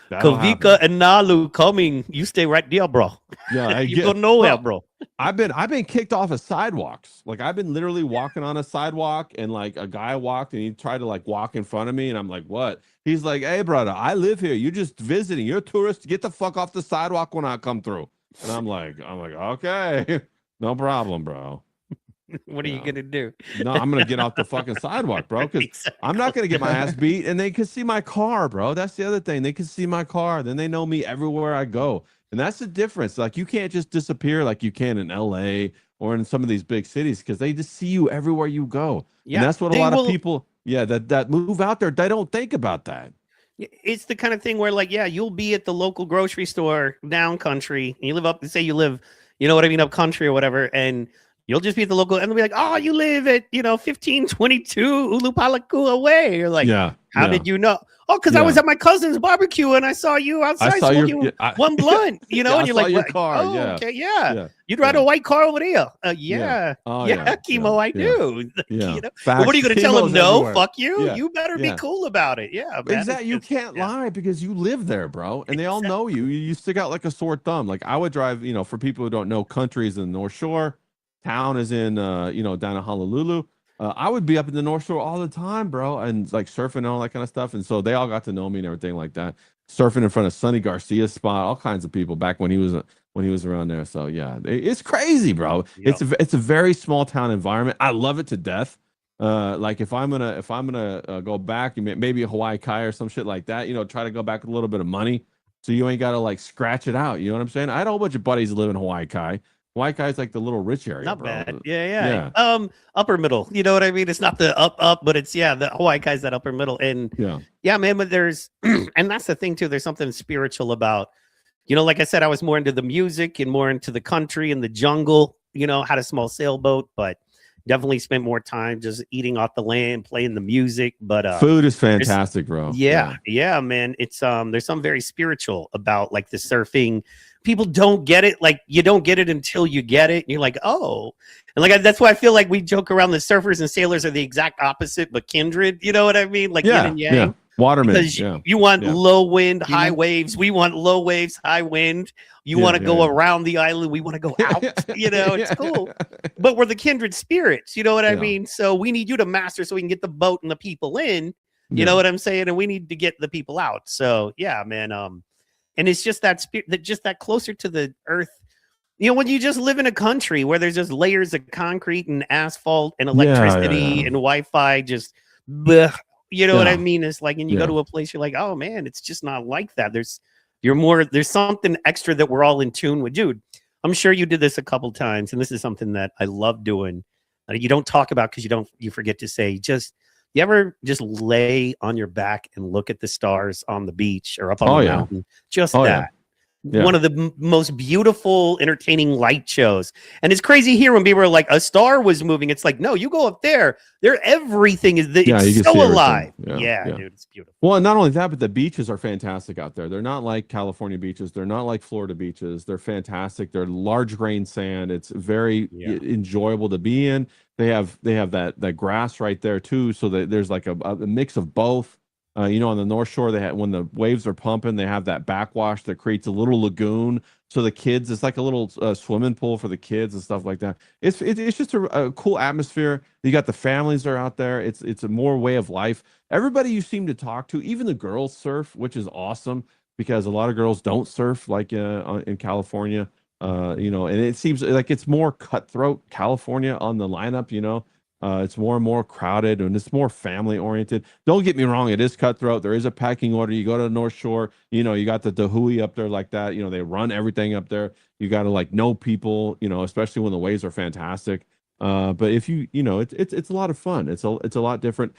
That'll happen. Kavika and Nalu coming. You stay right there, bro. Yeah, I You get- go nowhere, bro, bro. I've been kicked off of sidewalks. Like I've been literally walking on a sidewalk and like a guy walked and he tried to like walk in front of me and I'm like, what? He's like, hey brother, I live here. You're just visiting. You're a tourist. Get the fuck off the sidewalk when I come through. And I'm like, okay, no problem, bro. What are you Yeah. gonna do? No, I'm gonna get off the fucking sidewalk, bro. Because I'm not gonna get my ass beat, and they can see my car, bro. That's the other thing. They can see my car, then they know me everywhere I go, and that's the difference. Like you can't just disappear like you can in LA or in some of these big cities because they just see you everywhere you go. Yeah, And that's what a they lot will- of people, that move out there, they don't think about that. It's the kind of thing where, like, yeah, you'll be at the local grocery store down country. And you live up, say you live, up country or whatever, and you'll just be at the local, and they'll be like, oh, you live at, 1522 Ulupalaku away. You're like, Yeah. how yeah. did you know? Oh, because I Yeah. was at my cousin's barbecue and I saw you outside I saw your smoking I- one blunt, Yeah, and I you're saw like, your "What? car, Oh, yeah. okay, yeah. Yeah. You'd ride yeah. a white car over there. Yeah. Oh, yeah, yeah. chemo, yeah. I yeah. do. Yeah. You know? But Facts. what are you going to tell him? Chemo's No, everywhere. fuck you. Yeah, You better yeah. be cool about it. Yeah, man. Exactly. You It's- can't yeah. lie because you live there, bro. And they all know you. You stick out like a sore thumb. Like I would drive, for people who don't know, countries in the North Shore, town is in down in Honolulu. I would be up in the North Shore all the time, bro, and like surfing and all that kind of stuff. And so they all got to know me and everything like that. Surfing in front of Sonny Garcia's spot, all kinds of people back when he was around there. So yeah, it's crazy, bro. Yeah. It's a very small town environment. I love it to death. Like if I'm gonna go back, maybe a Hawaii Kai or some shit like that, try to go back with a little bit of money, so you ain't gotta like scratch it out. You know what I'm saying? I had a whole bunch of buddies that live in Hawaii Kai. Hawaii Kai is like the little rich area. Not bro. bad. Yeah. Upper middle. You know what I mean? It's not the up, but it's the Hawaii Kai's that upper middle. And yeah, man, but there's and that's the thing too. There's something spiritual about, like I said, I was more into the music and more into the country and the jungle, had a small sailboat, but definitely spent more time just eating off the land, playing the music. But food is fantastic, bro. Yeah, man. It's there's something very spiritual about like the surfing. People don't get it. Like you don't get it until you get it. And you're like, oh, and like that's why I feel like we joke around. The surfers and sailors are the exact opposite, but kindred. You know what I mean? Like yin and yang. Yeah. Waterman. Because you want low wind, high waves. We want low waves, high wind. You want to go around the island. We want to go out. It's cool. But we're the kindred spirits. You know what I mean? So we need you to master so we can get the boat and the people in. You know what I'm saying? And we need to get the people out. So yeah, man. And it's just that spirit, that closer to the earth. When you just live in a country where there's just layers of concrete and asphalt and electricity and Wi-Fi, just bleh, what I mean? It's like, and you go to a place, you're like, oh man, it's just not like that. There's something extra that we're all in tune with, dude. I'm sure you did this a couple times, and this is something that I love doing. You don't talk about because you forget to say. You ever just lay on your back and look at the stars on the beach or up on the mountain? Just that. Yeah. One of the most beautiful, entertaining light shows. And it's crazy here when people are like, a star was moving. It's like, no, you go up there. Everything is it's so alive. Yeah, dude, it's beautiful. Well, and not only that, but the beaches are fantastic out there. They're not like California beaches. They're not like Florida beaches. They're fantastic. They're large grain sand. It's very enjoyable to be in. They have that grass right there too. So that there's like a mix of both. On the North Shore, when the waves are pumping, they have that backwash that creates a little lagoon. So the kids, it's like a little swimming pool for the kids and stuff like that. It's just a cool atmosphere. You got the families that are out there. It's a more way of life. Everybody you seem to talk to, even the girls surf, which is awesome because a lot of girls don't surf like in California. And it seems like it's more cutthroat California on the lineup. It's more and more crowded and it's more family oriented. Don't get me wrong, it is cutthroat. There is a packing order. You go to the North Shore, you got the Dahui up there like that. They run everything up there. You got to like know people, especially when the waves are fantastic. But if it's a lot of fun. It's a lot different.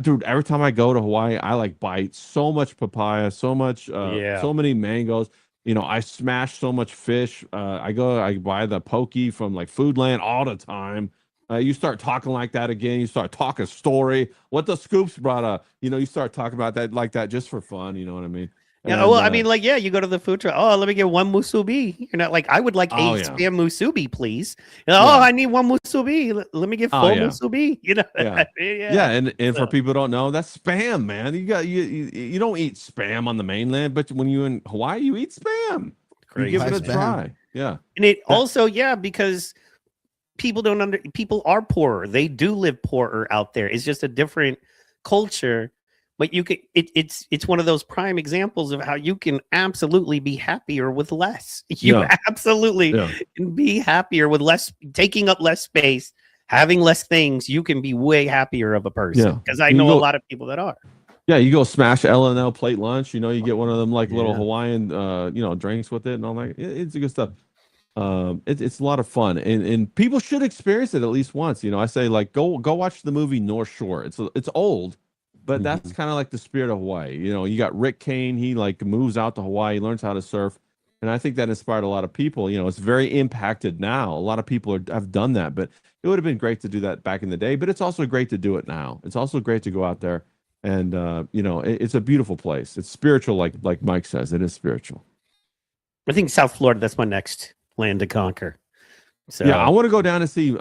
Dude, every time I go to Hawaii, I like buy so much papaya, so many mangoes. I smash so much fish. I buy the poke from like Foodland all the time. You start talking like that again. You start talking story. What the scoops brought up. You start talking about that like that just for fun. You know what I mean? Yeah. Well, I mean, like, you go to the food truck. Oh, let me get one musubi. You're not like, I would like spam musubi, please. I need one musubi. Let me get full musubi. And for people who don't know, that's spam, man. You don't eat spam on the mainland, but when you're in Hawaii, you eat spam. You give it a try. Yeah. And it also, because people people are poorer. They do live poorer out there. It's just a different culture, but it's one of those prime examples of how you can absolutely be happier with less. You absolutely can be happier with less, taking up less space, having less things. You can be way happier of a person because I know a lot of people that are. Yeah, you go smash L&L plate lunch. You get one of them like little Hawaiian drinks with it and all that. It's good stuff. It's a lot of fun and people should experience it at least once. I say like go watch the movie North Shore. It's old, but that's kind of like the spirit of Hawaii. You got Rick Kane, he like moves out to Hawaii, learns how to surf, and I think that inspired a lot of people. It's very impacted now. A lot of people have done that, but it would have been great to do that back in the day, but it's also great to do it now. It's also great to go out there and it's a beautiful place. It's spiritual, like Mike says. It is spiritual. I think South Florida, that's my next land to conquer. So I want to go down and see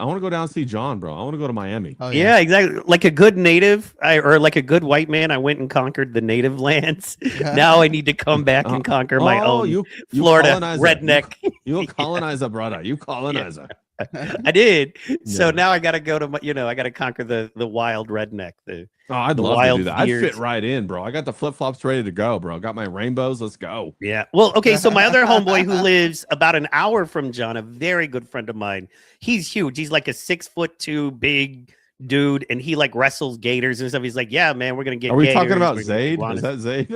John, bro. I want to go to Miami. Oh, yeah, exactly. Like a good native or like a good white man, I went and conquered the native lands. Now I need to come back and conquer my own you Florida colonizer. redneck. You colonizer, brother. You colonizer. I did. So Yeah. now I got to go to my, I got to conquer the wild redneck, the Oh, I'd the love to do wild that. I'd fit beards. right in, bro. I got the flip flops ready to go, bro. Got my rainbows. Let's go. Yeah. Well, okay. So my other homeboy who lives about an hour from John, a very good friend of mine, he's huge. He's like a 6'2" big dude, and he like wrestles gators and stuff. He's like, yeah, man, we're gonna get. Are we gators. talking about We're gonna get Zayd? iguanas." Is that Zayd?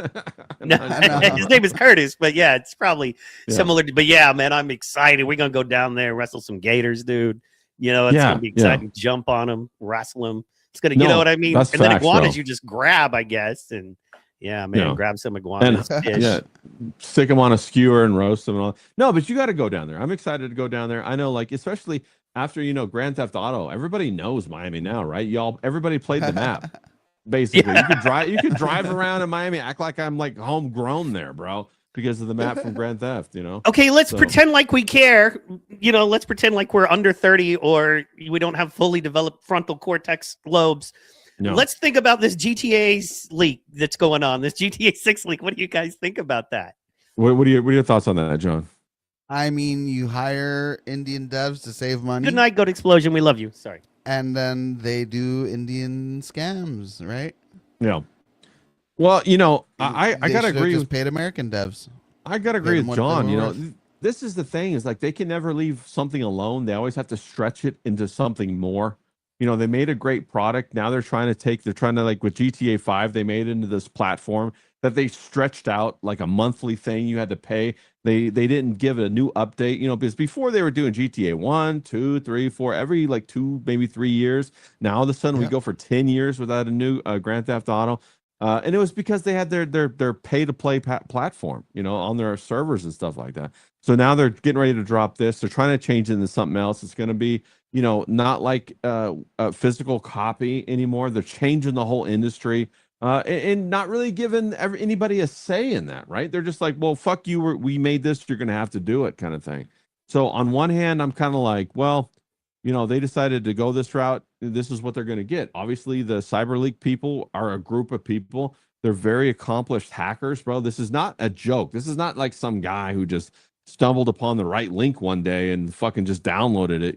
No, No. his name is Curtis, but yeah, it's probably Yeah. similar. But yeah, man, I'm excited. We're gonna go down there, wrestle some gators, dude. It's Yeah, gonna be exciting. Jump on them, wrestle them. It's gonna, you No, know what I mean. that's And then facts, iguanas, bro. you just grab, I guess, and yeah, man, Yeah. grab some iguanas. fish. Yeah, stick them on a skewer and roast them and all. No, but you got to go down there. I'm excited to go down there. I know, like, especially after Grand Theft Auto, everybody knows Miami now, right? Everybody played the map. Basically, you could drive around in Miami, act like I'm like homegrown there, bro, because of the map from Grand Theft. Okay, let's So- pretend like we care. Let's pretend like we're under 30 or we don't have fully developed frontal cortex lobes. No. Let's think about this GTA leak that's going on. This GTA 6 leak. What do you guys think about that? What are your thoughts on that, John? I mean, you hire Indian devs to save money, Good night, Goat Explosion. We love you. Sorry. and then they do Indian scams, right? Yeah. Well, I They gotta should've agree just with paid American devs. I gotta Pay agree them with what they John. were worth. This is the thing, is like they can never leave something alone. They always have to stretch it into something more. They made a great product. Now they're trying to like with GTA 5, they made it into this platform that they stretched out like a monthly thing you had to pay. They didn't give a new update, because before they were doing GTA 1, 2, 3, 4, every like 2, maybe 3 years. Now all of a sudden we Yeah. go for 10 years without a new Grand Theft Auto. And it was because they had their pay to play platform, on their servers and stuff like that. So now they're getting ready to drop this. They're trying to change it into something else. It's going to be, not like a physical copy anymore. They're changing the whole industry and not really giving anybody a say in that, right? They're just like, well, fuck you. We made this. You're going to have to do it, kind of thing. So on one hand, I'm kind of like, well, they decided to go this route. This is what they're going to get. Obviously, the CyberLeak people are a group of people. They're very accomplished hackers, bro. This is not a joke. This is not like some guy who just stumbled upon the right link one day and fucking just downloaded it,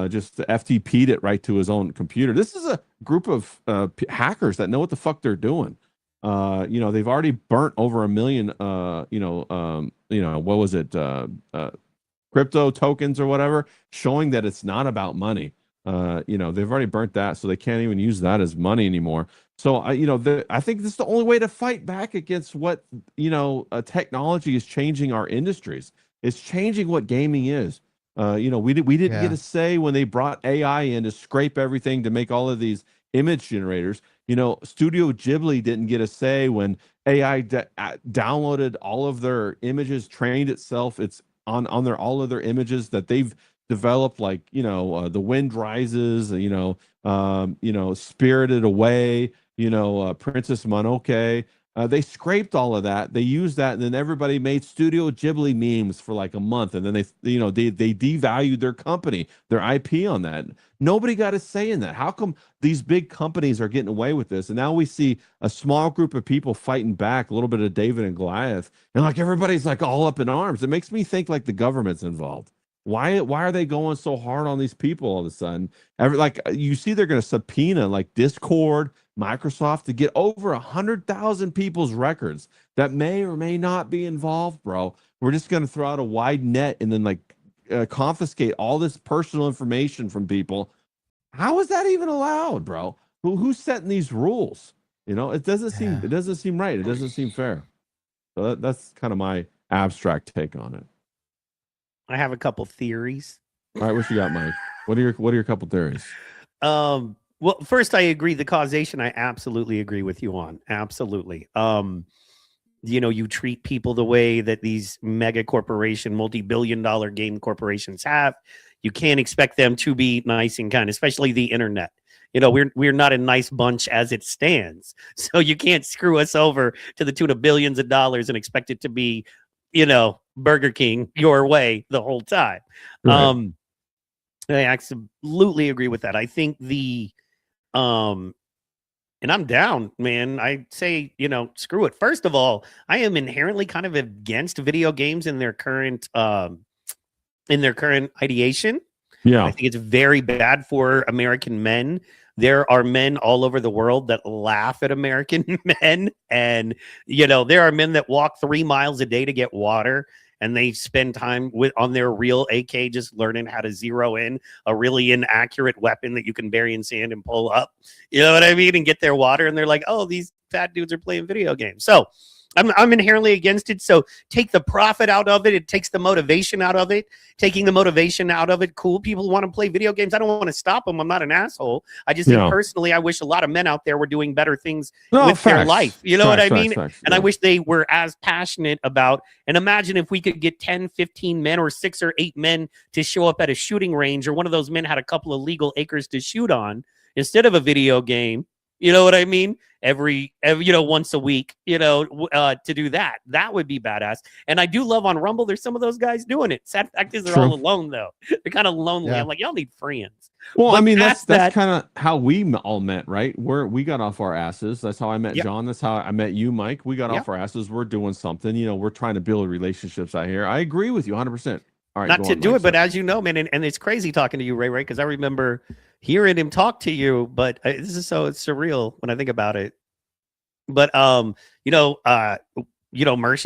just FTP'd it right to his own computer. This is a group of hackers that know what the fuck they're doing. They've already burnt over 1 million, what was it? Crypto tokens or whatever, showing that it's not about money. They've already burnt that, so they can't even use that as money anymore. So I think this is the only way to fight back against what technology is changing our industries. It's changing what gaming is. We didn't get a say when they brought AI in to scrape everything to make all of these image generators. Studio Ghibli didn't get a say when AI downloaded all of their images, trained itself. It's on all of their images that they've developed, like The Wind Rises, Spirited Away, Princess Mononoke. They scraped all of that. They used that, and then everybody made Studio Ghibli memes for like a month, and then they devalued their company, their IP on that. Nobody got a say in that. How come these big companies are getting away with this? And now we see a small group of people fighting back, a little bit of David and Goliath, and like everybody's like all up in arms. It makes me think like the government's involved. Why are they going so hard on these people all of a sudden? You see, they're going to subpoena like Discord, Microsoft to get over 100,000 people's records that may or may not be involved, bro. We're just going to throw out a wide net and then confiscate all this personal information from people. How is that even allowed, bro? Who's setting these rules? It doesn't seem right. It doesn't seem fair. So that's kind of my abstract take on it. I have a couple theories. All right, what you got, Mike? What are your couple theories? Well, first, I agree. The causation, I absolutely agree with you on. Absolutely. You treat people the way that these mega corporation, multi-billion-dollar game corporations have. You can't expect them to be nice and kind, especially the internet. We're not a nice bunch as it stands. So you can't screw us over to the tune of billions of dollars and expect it to be, Burger King your way the whole time. Right. I absolutely agree with that. I think and I'm down, man. I say, screw it. First of all, I am inherently kind of against video games in their current ideation. Yeah. I think it's very bad for American men. There are men all over the world that laugh at American men. And, there are men that walk 3 miles a day to get water. And they spend time on their real AK just learning how to zero in a really inaccurate weapon that you can bury in sand and pull up. You know what I mean? And get their water. And they're like, oh, these fat dudes are playing video games. So I'm inherently against it. So take the profit out of it. It takes the motivation out of it. Taking the motivation out of it. Cool. People want to play video games. I don't want to stop them. I'm not an asshole. I just think personally, I wish a lot of men out there were doing better things with their life. You know what I mean? And I wish they were as passionate about, and imagine if we could get 10, 15 men or 6 or 8 men to show up at a shooting range, or one of those men had a couple of legal acres to shoot on instead of a video game. You know what I mean? Every once a week, to do that. That would be badass. And I do love on Rumble, there's some of those guys doing it. Sad fact is they're all alone, though. They're kind of lonely. Yeah. I'm like, y'all need friends. Well, but I mean, that's kind of how we all met, right? We got off our asses. That's how I met John. That's how I met you, Mike. We got off our asses. We're doing something. We're trying to build relationships out here. I agree with you 100%. All right, not to do it, but as you know, man, and it's crazy talking to you, Ray, because I remember hearing him talk to you, but this is so surreal when I think about it. But Mersh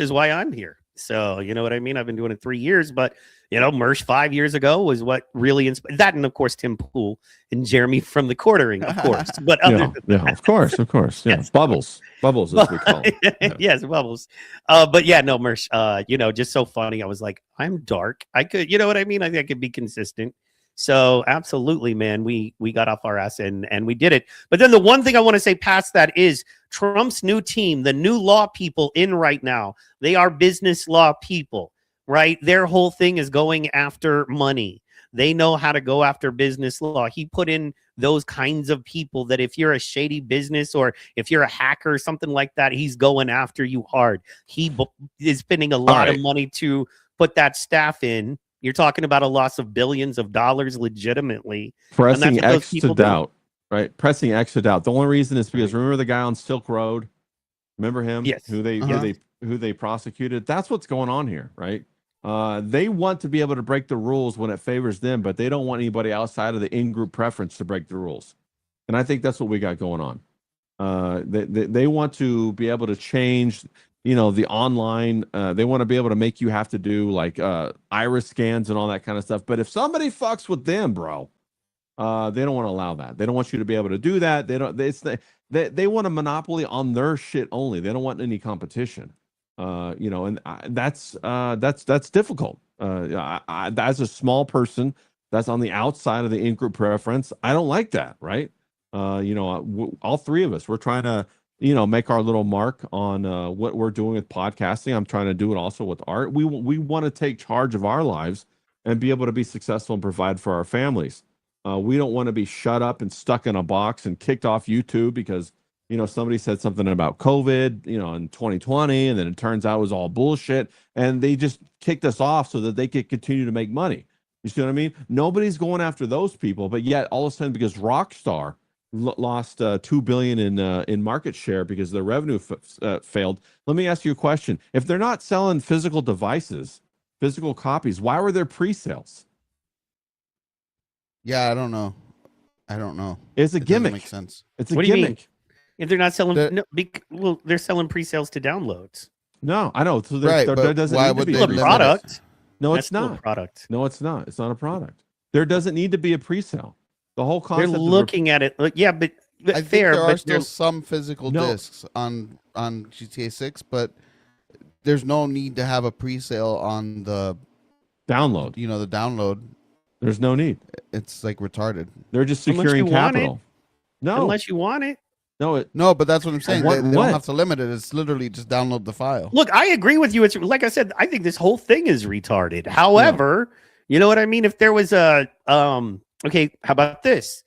is why I'm here. So you know what I mean? I've been doing it 3 years, but Mersh 5 years ago was what really inspired that, and of course Tim Pool and Jeremy from the Quartering, of course. But of course, yeah. Yes. Bubbles as we call it. Yes, Bubbles. But yeah, no, Mersh. Just so funny. I was like, I'm dark. I could, you know what I mean? I think I could be consistent. So absolutely, man, we got off our ass and we did it. But then the one thing I want to say past that is Trump's new team, the new law people in right now, they are business law people, right? Their whole thing is going after money. They know how to go after business law. He put in those kinds of people that if you're a shady business or if you're a hacker or something like that, he's going after you hard. He is spending a lot of money to put that staff in. You're talking about a loss of billions of dollars legitimately. Pressing X to doubt, right? Pressing X to doubt. The only reason is because remember the guy on Silk Road? Remember him? Yes. Who they prosecuted? That's what's going on here, right? They want to be able to break the rules when it favors them, but they don't want anybody outside of the in-group preference to break the rules. And I think that's what we got going on. They want to be able to change the online, they want to be able to make you have to do like iris scans and all that kind of stuff. But if somebody fucks with them, bro, they don't want to allow that. They don't want you to be able to do that. They want a monopoly on their shit only. They don't want any competition. And that's difficult. As a small person that's on the outside of the in-group preference, I don't like that, right? All three of us, we're trying to make our little mark on what we're doing with podcasting. I'm trying to do it also with art. We want to take charge of our lives and be able to be successful and provide for our families. We don't want to be shut up and stuck in a box and kicked off YouTube because, somebody said something about COVID, in 2020, and then it turns out it was all bullshit. And they just kicked us off so that they could continue to make money. You see what I mean? Nobody's going after those people, but yet all of a sudden, because Rockstar lost $2 billion in market share because their revenue failed. Let me ask you a question: if they're not selling physical devices, physical copies, why were there pre-sales? Yeah, I don't know. It's a gimmick. Makes sense. It's a gimmick. If they're not selling, they're selling pre-sales to downloads. No, I know. So there doesn't need to be a product. No, That's it's not a product. No, it's not. It's not a product. There doesn't need to be a pre-sale. The whole concept. They're looking at it. Yeah, but I think there are still some physical discs on GTA 6, but there's no need to have a pre-sale on the download. The download. There's no need. It's like retarded. They're just securing capital. No, unless you want it. No, but that's what I'm saying. They don't have to limit it. It's literally just download the file. Look, I agree with you. It's like I said, I think this whole thing is retarded. However, you know what I mean? If there was a okay, how about this?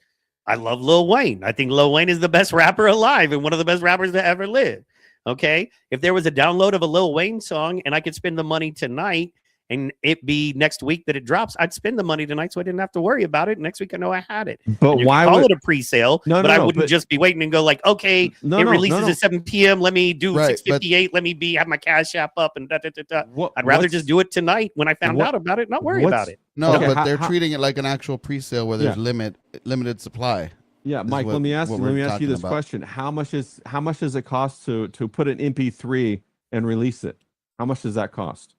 I love Lil Wayne. I think Lil Wayne is the best rapper alive and one of the best rappers to ever live. Okay, if there was a download of a Lil Wayne song and I could spend the money tonight and it be next week that it drops, I'd spend the money tonight so I didn't have to worry about it. Next week I know I had it. But And you why could call would it a pre-sale? No, but no, I no, wouldn't but- just be waiting and go like, okay, No, it no, releases no, no. at 7 p.m. Let me do Right, 6:58. Let me have my Cash App up and da da da da. What- I'd rather what's- just do it tonight when I found what- out about it, not worry what's- about it. No, Okay, but how- they're how- treating it like an actual pre-sale where there's limited supply. Yeah, Mike, what- let me ask what you. we're Let me ask you talking this about. question: How much does it cost to put an MP3 and release it? How much does that cost?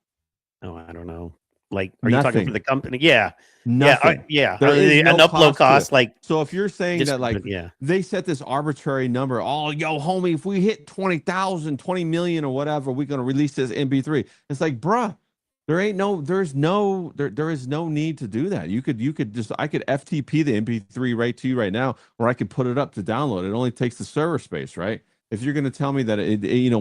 Oh, I don't know. Like, are you talking Nothing. for the company? Yeah, Nothing. yeah. There is An no upload cost cost, to it. like So if you're saying just, that, like, yeah. they set this arbitrary number, oh, yo, homie, if we hit 20,000, 20 million or whatever, we're gonna release this MP3. It's like, bruh, there is no need to do that. You could just, I could FTP the MP3 right to you right now, or I could put it up to download. It only takes the server space, right? If you're gonna tell me that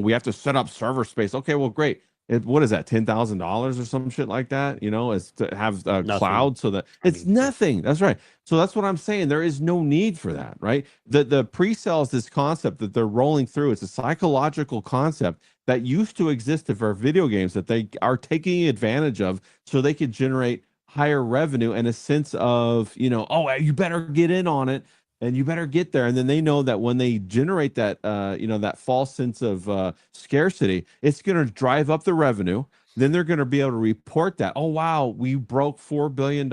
we have to set up server space, okay, well, great. What is that, $10,000 or some shit like that? As to have cloud, so that it's nothing. That's right. So that's what I'm saying. There is no need for that, right? The pre-sale is this concept that they're rolling through. It's a psychological concept that used to exist for video games that they are taking advantage of, so they could generate higher revenue and a sense of, oh, you better get in on it. And you better get there. And then they know that when they generate that, that false sense of scarcity, it's going to drive up the revenue. Then they're going to be able to report that, oh, wow, we broke $4 billion.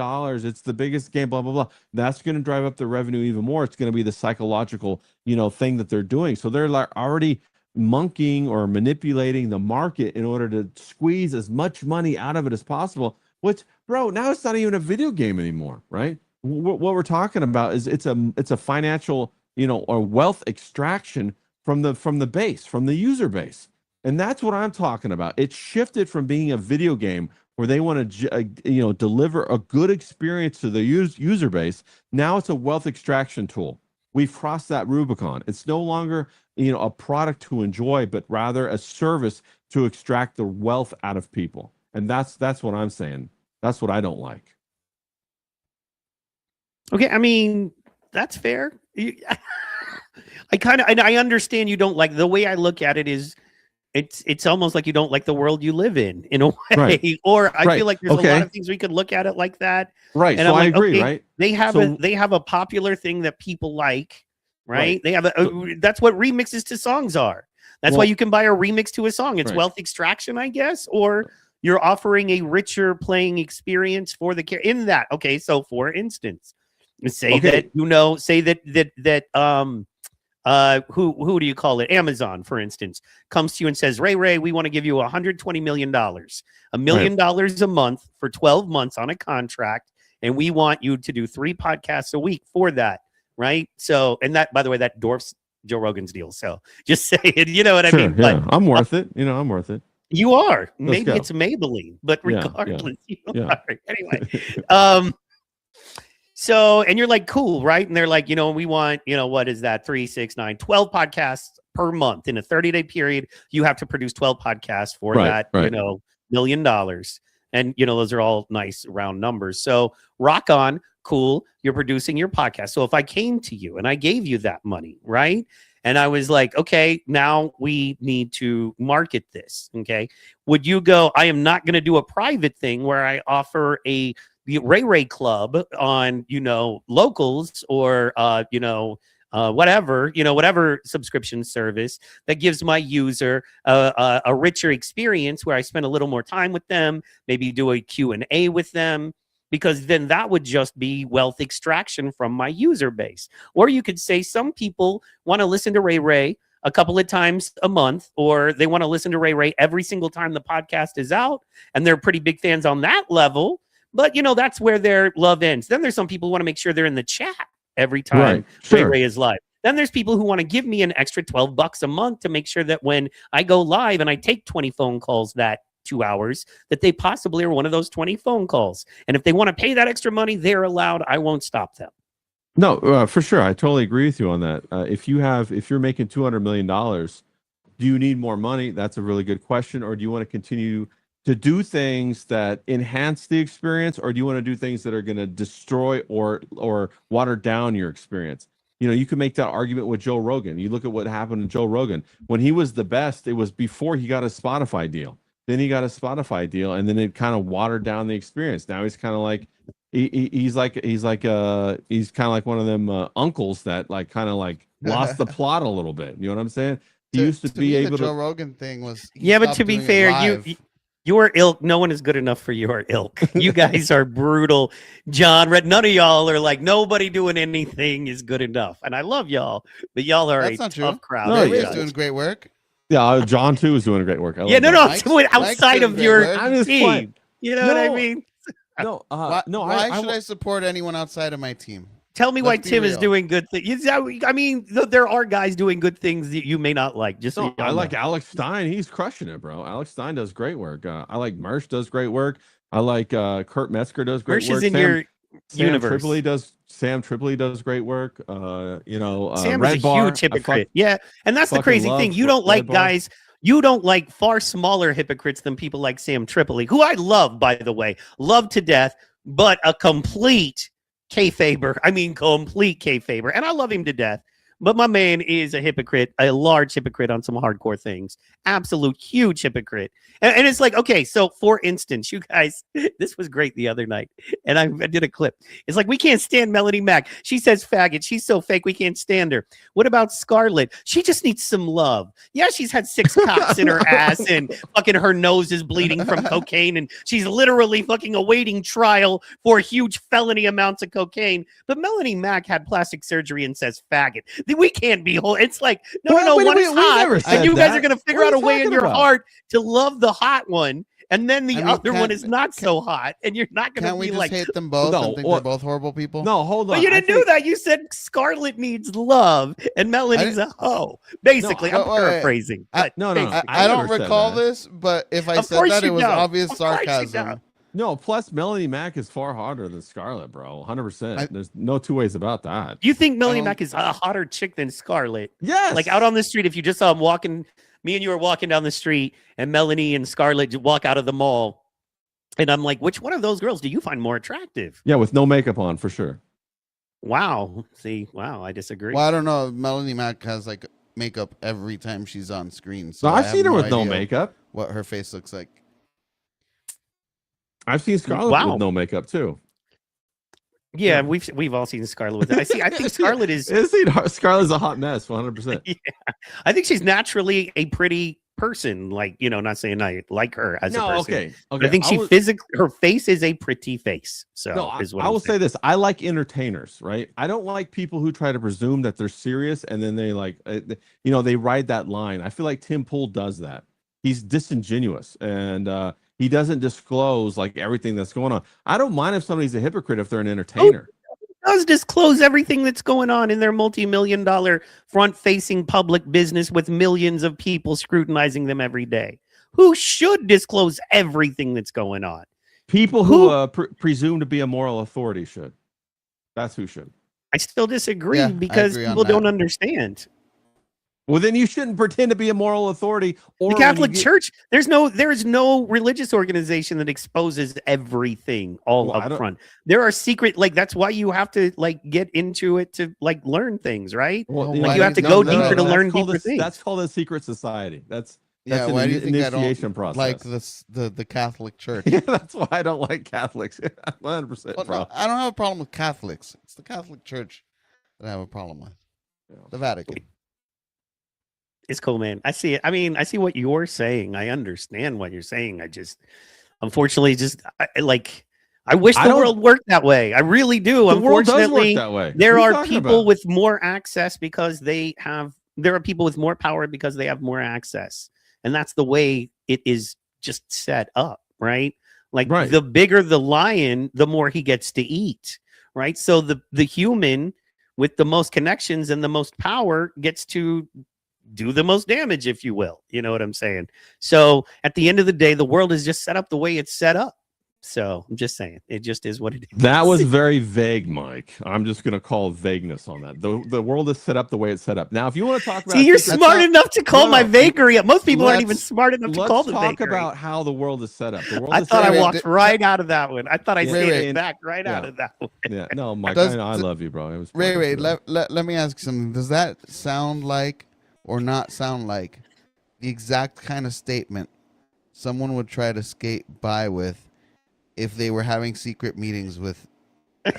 It's the biggest game, blah, blah, blah. That's going to drive up the revenue even more. It's going to be the psychological, thing that they're doing. So they're like already monkeying or manipulating the market in order to squeeze as much money out of it as possible, which, bro, now it's not even a video game anymore, right? What we're talking about is it's a financial, or wealth extraction from the base, from the user base. And that's what I'm talking about. It shifted from being a video game where they want to, deliver a good experience to the user base. Now it's a wealth extraction tool. We've crossed that Rubicon. It's no longer, a product to enjoy, but rather a service to extract the wealth out of people. And that's what I'm saying. That's what I don't like. Okay, I mean, that's fair. I understand you don't like, the way I look at it is it's almost like you don't like the world you live in a way. Right. Or I Right. feel like there's Okay. a lot of things we could look at it like that. Right. And So I'm I like, agree, okay, right? They have So- a popular thing that people like, right? Right. They have that's what remixes to songs are. That's why Well- you can buy a remix to a song. It's Right. wealth extraction, I guess, or you're offering a richer playing experience for the in that. Okay, so for instance, say Okay. that who do you call it? Amazon, for instance, comes to you and says, Ray, we want to give you $120 million, $1 million a month for 12 months on a contract, and we want you to do 3 podcasts a week for that, right? So, and that, by the way, that dwarfs Joe Rogan's deal. So just say it, you know what I Sure, mean? yeah, But I'm worth it. I'm worth it. you are. Let's Maybe go. it's Maybelline, but Yeah, yeah, regardless, you yeah. are. Anyway, so, and you're like, cool, right? And they're like, we want, what is that? 3, 6, 9, 12 podcasts per month in a 30-day period. You have to produce 12 podcasts for that, right. $1 million. And, those are all nice round numbers. So rock on, cool. You're producing your podcast. So if I came to you and I gave you that money, right? And I was like, okay, now we need to market this. Okay. Would you go, I am not going to do a private thing where I offer the Ray Club on, locals or, whatever subscription service that gives my user a richer experience where I spend a little more time with them, maybe do a Q&A with them, because then that would just be wealth extraction from my user base. Or you could say some people want to listen to Ray a couple of times a month, or they want to listen to Ray every single time the podcast is out, and they're pretty big fans on that level. But, that's where their love ends. Then there's some people who want to make sure they're in the chat every time Right, sure. Ray is live. Then there's people who want to give me an extra $12 a month to make sure that when I go live and I take 20 phone calls that 2 hours, that they possibly are one of those 20 phone calls. And if they want to pay that extra money, they're allowed. I won't stop them. No, for sure. I totally agree with you on that. If you're making $200 million, do you need more money? That's a really good question. Or do you want to continue to do things that enhance the experience, or do you want to do things that are going to destroy or water down your experience? You can make that argument with Joe Rogan. You look at what happened to Joe Rogan. When he was the best, it was before he got a Spotify deal. Then he got a Spotify deal, and then it kind of watered down the experience. Now he's kind of like he's kind of like one of them uncles that like kind of like lost the plot a little bit. You know what I'm saying? He used to be me, able the Joe to. Rogan thing was Yeah, but to be fair, your ilk, no one is good enough for your ilk. You guys are brutal. John, none of y'all are like, nobody doing anything is good enough. And I love y'all, but y'all are That's a not tough true. crowd. No, Ray yeah. Ray's guys. doing great work. Yeah, John too is doing great work. I Yeah, love no, Mike. no, Mike's outside doing of great your work. I'm just team. playing. You know what I No. mean? No, Why, no. why I should I support anyone outside of my team? Tell me why Let's be Tim is real. doing good things. I mean, there are guys doing good things that you may not like. Just so No, I y'all like know. Alex Stein. He's crushing it, bro. Alex Stein does great work. I like Mersh does great work. I like Kurt Metzger does great Mersh work. is in your universe. Sam Tripoli does great work. Sam Red is a Bar, huge hypocrite. Yeah, and that's the fucking crazy love thing. You Red don't like Bar. guys. You don't like far smaller hypocrites than people like Sam Tripoli, who I love, by the way, love to death, but a complete kayfaber. I mean, complete kayfaber, and I love him to death. But my man is a hypocrite, a large hypocrite on some hardcore things. Absolute huge hypocrite. And it's like, okay, so for instance, you guys, this was great the other night. And I did a clip. It's like, we can't stand Melanie Mack. She says faggot. She's so fake. We can't stand her. What about Scarlett? She just needs some love. Yeah, she's had 6 cocks in her ass and fucking her nose is bleeding from cocaine. And she's literally fucking awaiting trial for huge felony amounts of cocaine. But Melanie Mack had plastic surgery and says faggot. We can't be whole. It's like, no, one is hot, and you guys are going to figure out a way in your heart to love the hot one, and then the other one is not so hot, and you're not going to Can't we be just like, hate them both and think they're both horrible people? No, hold on. but you didn't do that. You said Scarlett needs love, and Melanie's a hoe. Basically, I'm paraphrasing. But No. I don't never said recall that. this, but if I Of said course that, you it was don't. obvious Of course you sarcasm. don't. No, plus Melanie Mack is far hotter than Scarlett, bro. 100%. I- There's no two ways about that. You think Melanie Um, Mack is a hotter chick than Scarlett? Yes. Like out on the street, if you just saw him walking, me and you were walking down the street, and Melanie and Scarlett walk out of the mall, and I'm like, which one of those girls do you find more attractive? Yeah, with no makeup on for sure. Wow. See, wow, I disagree. Well, I don't know. Melanie Mack has like makeup every time she's on screen. So No, I I've have seen her with no idea makeup. What her face looks like. I've seen Scarlett Wow. with no makeup too. Yeah, we've all seen Scarlett with it. I think Scarlett is. Scarlett's a hot mess, 100%. Yeah, I think she's naturally a pretty person. Like, not saying I like her as a person. okay. But I think her face is a pretty face. So No, is what I I'm will say saying. this: I like entertainers, right? I don't like people who try to presume that they're serious and then they they ride that line. I feel like Tim Pool does that. He's disingenuous and he doesn't disclose like everything that's going on. I don't mind if somebody's a hypocrite if they're an entertainer. Does disclose everything that's going on in their multi-million-dollar front-facing public business with millions of people scrutinizing them every day. Who should disclose everything that's going on? People who presume to be a moral authority should. That's who should. I still disagree Yeah, I because agree on people don't that. understand. Well, then you shouldn't pretend to be a moral authority. Or The Catholic Church, there is no religious organization that exposes everything all Well, I up don't- front. There are secret, like that's why you have to like get into it to like learn things, right? Well, Like, Like why you have to do go no, deeper to that's learn called deeper things. That's called a secret society. That's Yeah, an why do you think I initiation don't process. like the Catholic Church? Yeah, that's why I don't like Catholics. 100%, Well, bro. no, I don't have a problem with Catholics. It's the Catholic Church that I have a problem with. The Vatican. It's cool, man. I see it. I mean, I see what you're saying. I understand what you're saying. I just, unfortunately, I wish I the don't- world worked that way. I really do. The world does work Unfortunately, that way. there What are you talking people about? with more access because there are people with more power because they have more access. And that's the way it is just set up, right? Like Right. the bigger the lion, the more he gets to eat, right? So the human with the most connections and the most power gets to do the most damage, if you will. You know what I'm saying? So at the end of the day, the world is just set up the way it's set up. So I'm just saying, it just is what it is. That was very vague, Mike. I'm just going to call vagueness on that. The world is set up the way it's set up. Now, if you want to talk about, See, you're secret- smart enough to call No, my no. vagary. Most people aren't even Let's- smart enough to call let's the talk vagary. about how the world is set up. The world I is thought set I up- walked right out of that one. I thought I Ray, stayed Ray. back right out Yeah. of that one. Yeah, no, Mike, Does- I love you, bro. It was Ray, let me ask you something. Does that sound like or not sound like the exact kind of statement someone would try to skate by with if they were having secret meetings with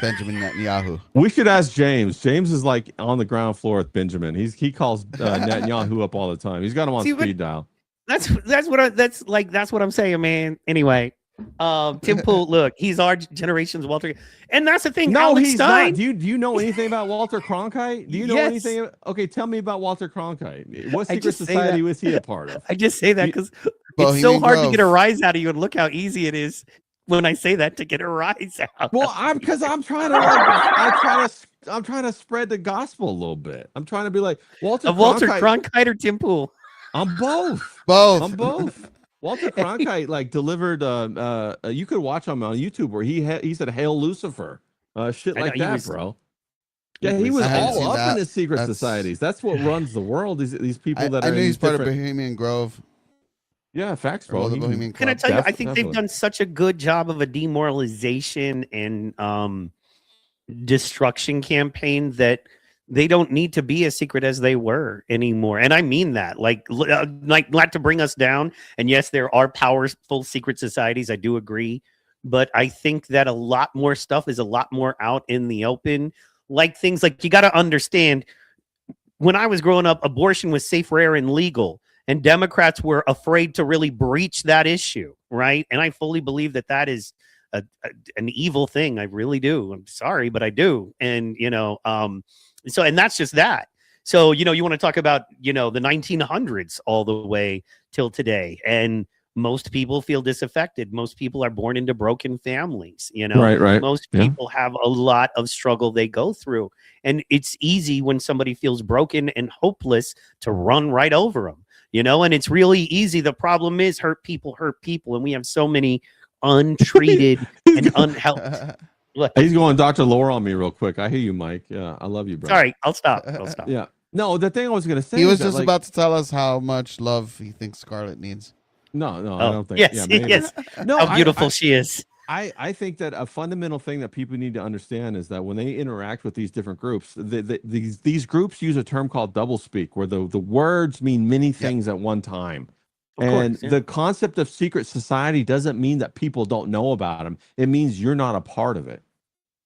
Benjamin Netanyahu. We should ask James. James is like on the ground floor with Benjamin. He calls Netanyahu up all the time. He's got him on See, but- speed dial. That's what I'm saying, man. Anyway, Tim Pool, look, he's our generation's Walter, and that's the thing. No, Alex he's Stein, not. Do you know anything about Walter Cronkite? Do you know Yes. anything? Okay, tell me about Walter Cronkite. What I secret just say society that- was he a part of? I just say that because it's so Bohemian hard to get a Grove. rise out of you, and look how easy it is when I say that to get a rise out. Well, I'm trying to spread the gospel a little bit. I'm trying to be like Walter Of Walter Cronkite. Cronkite or Tim Pool? I'm both. Both. I'm both. Walter Cronkite like delivered. You could watch him on YouTube where he said "Hail Lucifer," shit I know, like he that, was- bro. Yeah, he was I haven't all seen up that. in the secret That's- societies. That's what runs the world. These people I that are knew in he's these part of different- Bohemian Grove. Yeah, facts, Or bro. the He- Bohemian Can I Club. tell you? I Def- think definitely. they've done such a good job of a demoralization and destruction campaign that they don't need to be as secret as they were anymore. And I mean that, like not to bring us down. And yes, there are powerful secret societies. I do agree, but I think that a lot more stuff is a lot more out in the open. Like things like you got to understand. When I was growing up, abortion was safe, rare, and legal. And Democrats were afraid to really breach that issue, right? And I fully believe that that is an evil thing. I really do. I'm sorry, but I do. And, so, and that's just that. So, you want to talk about, the 1900s all the way till today. And most people feel disaffected. Most people are born into broken families, Right. Most Yeah. people have a lot of struggle they go through. And it's easy when somebody feels broken and hopeless to run right over them, and it's really easy. The problem is hurt people. And we have so many untreated and unhelped. What? He's going Dr. Lore on me real quick. I hear you, Mike. Yeah, I love you, bro. Sorry, I'll stop. Yeah. No, the thing I was gonna say. He is was that, just like- about to tell us how much love he thinks Scarlett needs. No, I Oh, don't think. yes, yeah, maybe. yes. No, How beautiful she is. I think that a fundamental thing that people need to understand is that when they interact with these different groups, these groups use a term called doublespeak, where the words mean many things at one time. Of And course, yeah. the concept of secret society doesn't mean that people don't know about them. It means you're not a part of it.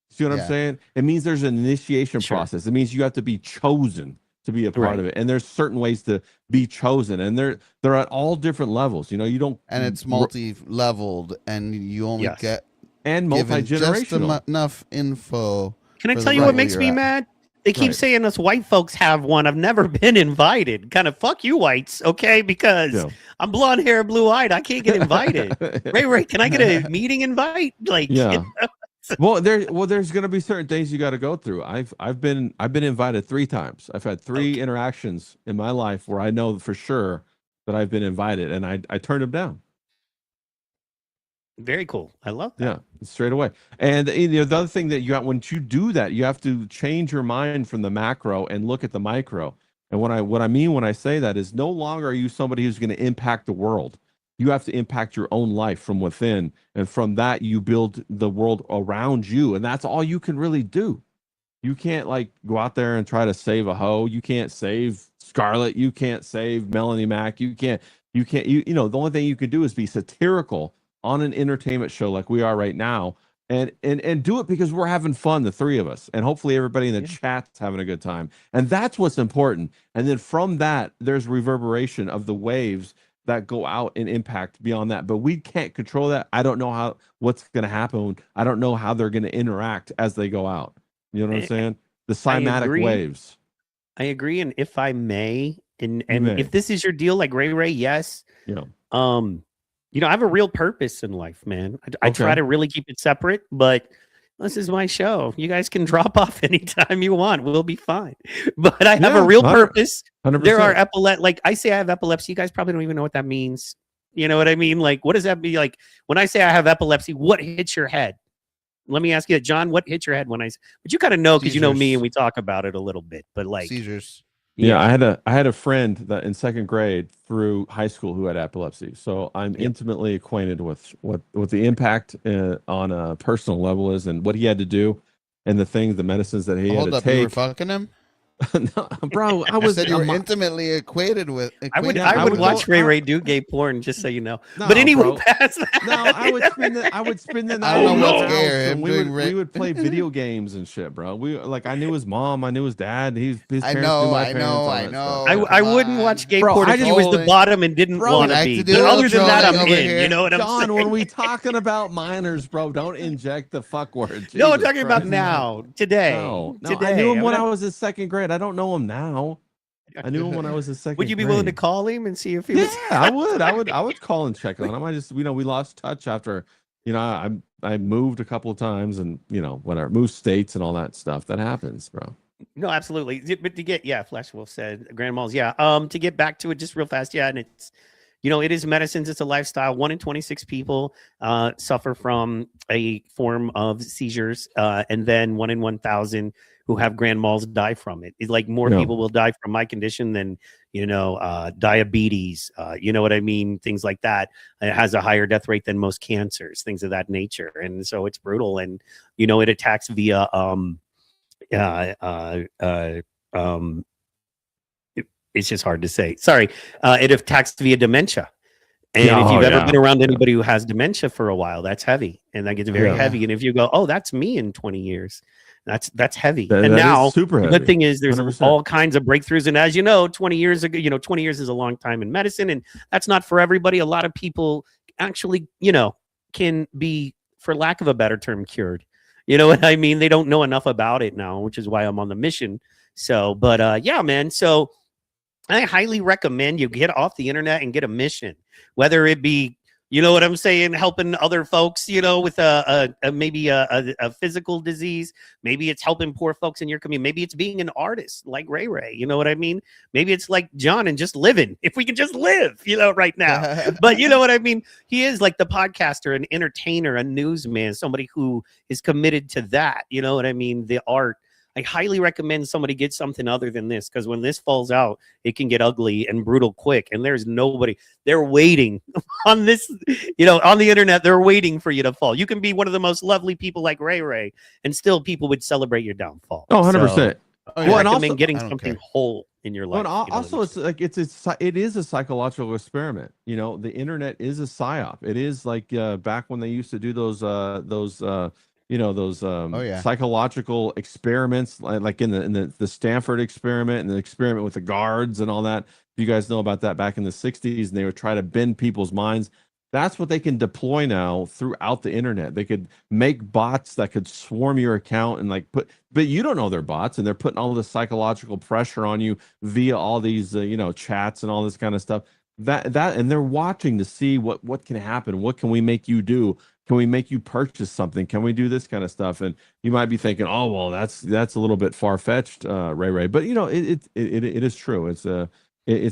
See what Yeah. I'm saying? It means there's an initiation Sure. process. It means you have to be chosen to be a part Right. of it. And there's certain ways to be chosen. And they're at all different levels. You don't And it's multi-leveled, and you only Yes. get and given just multi-generational. enough info. Can I for the tell you what level makes you're me at. mad? They keep Right. saying us white folks have one. I've never been invited. Kind of fuck you whites, okay? Because Yeah. I'm blonde hair, blue eyed. I can't get invited. Ray, can I get a meeting invite? Like, Yeah. Well, there's going to be certain things you got to go through. I've been invited 3 times. I've had 3 interactions in my life where I know for sure that I've been invited, and I turned them down. Very cool. I love that. Yeah, straight away. And the other thing that you got, once you do that, you have to change your mind from the macro and look at the micro. And what I mean when I say that is no longer are you somebody who's going to impact the world. You have to impact your own life from within. And from that, you build the world around you. And that's all you can really do. You can't like go out there and try to save a hoe. You can't save Scarlett. You can't save Melanie Mack. You the only thing you can do is be satirical on an entertainment show like we are right now. And do it because we're having fun, the 3 of us. And hopefully everybody in the chat's having a good time. And that's what's important. And then from that, there's reverberation of the waves that go out and impact beyond that. But we can't control that. I don't know what's going to happen. I don't know how they're going to interact as they go out. You know what I'm saying? The cymatic agree. waves. I agree. And if I may, and may. if this is your deal, like Ray, yes. Yeah. I have a real purpose in life, man. I try Okay. to really keep it separate, but this is my show. You guys can drop off anytime you want. We'll be fine. But I have a Yeah, real 100%. purpose. 100%. There are like I say I have epilepsy. You guys probably don't even know what that means. You know what I mean? Like, what does that be? Like, when I say I have epilepsy, what hits your head? Let me ask you, John, what hits your head when but you kind of know because you know me Seizures. and we talk about it a little bit. But like, Seizures. Yeah, I had a friend that in 2nd grade through high school who had epilepsy. So I'm intimately acquainted with what the impact on a personal level is and what he had to do and the medicines that he had Hold to up, you were take. fucking him? No, bro, I I was said you were I'm- intimately acquainted with. I would Yeah, I would would watch go- Ray I- Ray do gay porn, just so you know. No, But anyway, bro. past that. No, I would spend the night I don't in know his what's house, gayer, him and doing we would play video games and shit, bro. We like I knew his mom, I knew his dad, his I parents know, knew my I parents. know, all I that know. stuff. I Come wouldn't on. watch gay Bro, porn I if he just- was the bottom and didn't Bro, want to like be. to do But a little other than that, I'm trolling over in. here. You know what I'm John, saying? when we talking about minors, bro, don't inject the fuck word. No, I'm Jesus talking about Christ. now, today. No, today. I knew him I'm when not- I was in second grade. I don't know him now. I knew him when I was in second. Would you be willing to grade. call him and see if he Yeah, was? I would call and check on him. I just, we lost touch after, I moved a couple of times and whatever, moved states and all that stuff. That happens, bro. No, absolutely. But to get, Flash Wolf said, Grand Malls, to get back to it just real fast, and it's, it is medicines. It's a lifestyle. 1 in 26 people suffer from a form of seizures, and then 1 in 1,000 who have grand malls die from it. It's like more people will die from my condition than diabetes. You know what I mean? Things like that. It has a higher death rate than most cancers, things of that nature, and so it's brutal. And it attacks via it's just hard to say. Sorry, it attacks via dementia. And if you've ever been around anybody who has dementia for a while, that's heavy, and that gets very heavy. And if you go, "Oh, that's me in 20 years," that's heavy. That now, is super the heavy. good thing is there's 100%. all kinds of breakthroughs. And as you know, 20 years ago, 20 years is a long time in medicine, and that's not for everybody. A lot of people actually, can be, for lack of a better term, cured. You know what I mean? They don't know enough about it now, which is why I'm on the mission. So, but yeah, man. So I highly recommend you get off the internet and get a mission, whether it be, you know what I'm saying, helping other folks, with maybe a physical disease. Maybe it's helping poor folks in your community. Maybe it's being an artist like Ray Ray. You know what I mean? Maybe it's like John and just living. If we could just live, right now. But you know what I mean? He is like the podcaster, an entertainer, a newsman, somebody who is committed to that. You know what I mean? The art. I highly recommend somebody get something other than this, because when this falls out, it can get ugly and brutal quick. And there's nobody. They're waiting on this, on the internet. They're waiting for you to fall. You can be one of the most lovely people like Ray Ray, and still people would celebrate your downfall. Oh, 100%. So, Oh, I yeah. and recommend also- getting I don't something care. whole in your life. Well, you know also, what it's like it is a psychological experiment. The internet is a psyop. It is like back when they used to do those yeah. psychological experiments, like in the Stanford experiment and the experiment with the guards and all that. You guys know about that back in the 60s, and they would try to bend people's minds. That's what they can deploy now throughout the internet. They could make bots that could swarm your account and but you don't know they're bots, and they're putting all this psychological pressure on you via all these chats and all this kind of stuff. And they're watching to see what can happen. What can we make you do? Can we make you purchase something? Can we do this kind of stuff? And you might be thinking, oh well, that's a little bit far fetched, Ray. But it is true. It's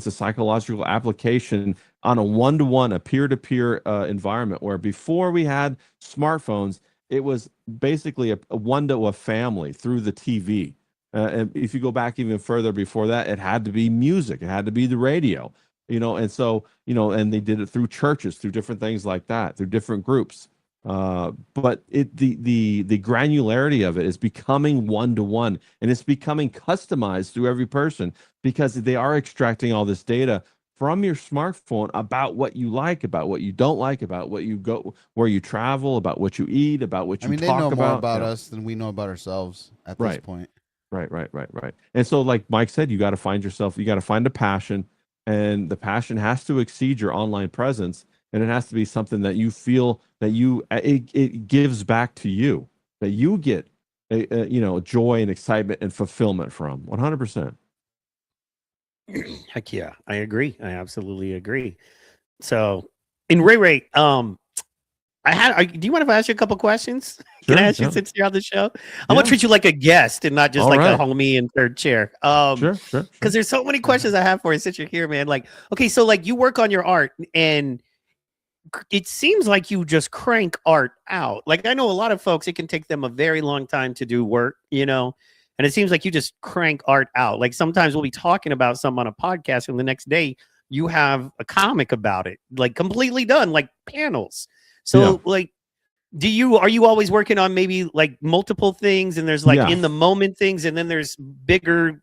a psychological application on a one-to-one, a peer-to-peer environment, where before we had smartphones, it was basically a one to a family through the TV. And if you go back even further before that, it had to be music. It had to be the radio. And so, and they did it through churches, through different things like that, through different groups. But the granularity of it is becoming one-to-one, and it's becoming customized through every person, because they are extracting all this data from your smartphone about what you like, about what you don't like, about what you go, where you travel, about what you eat, about what you I mean, they talk know more about Yeah. us than we know about ourselves at this Right. point. Right. And so, like Mike said, you got to find yourself, you got to find a passion, and the passion has to exceed your online presence, and it has to be something that you feel that it gives back to you, that you get joy and excitement and fulfillment from. 100%. Heck yeah, I agree. I absolutely agree. So, in Ray, do you mind if I ask you a couple questions? Can I ask you since you're on the show? I'm gonna treat you like a guest and not just All like right. a homie in third chair. Sure. Because there's so many questions I have for you since you're here, man. Like, okay, so like you work on your art, and it seems like you just crank art out. Like, I know a lot of folks, it can take them a very long time to do work, and it seems like you just crank art out. Like, sometimes we'll be talking about something on a podcast, and the next day you have a comic about it, like completely done, like panels. So like, are you always working on maybe like multiple things, and there's like Yeah. in the moment things, and then there's bigger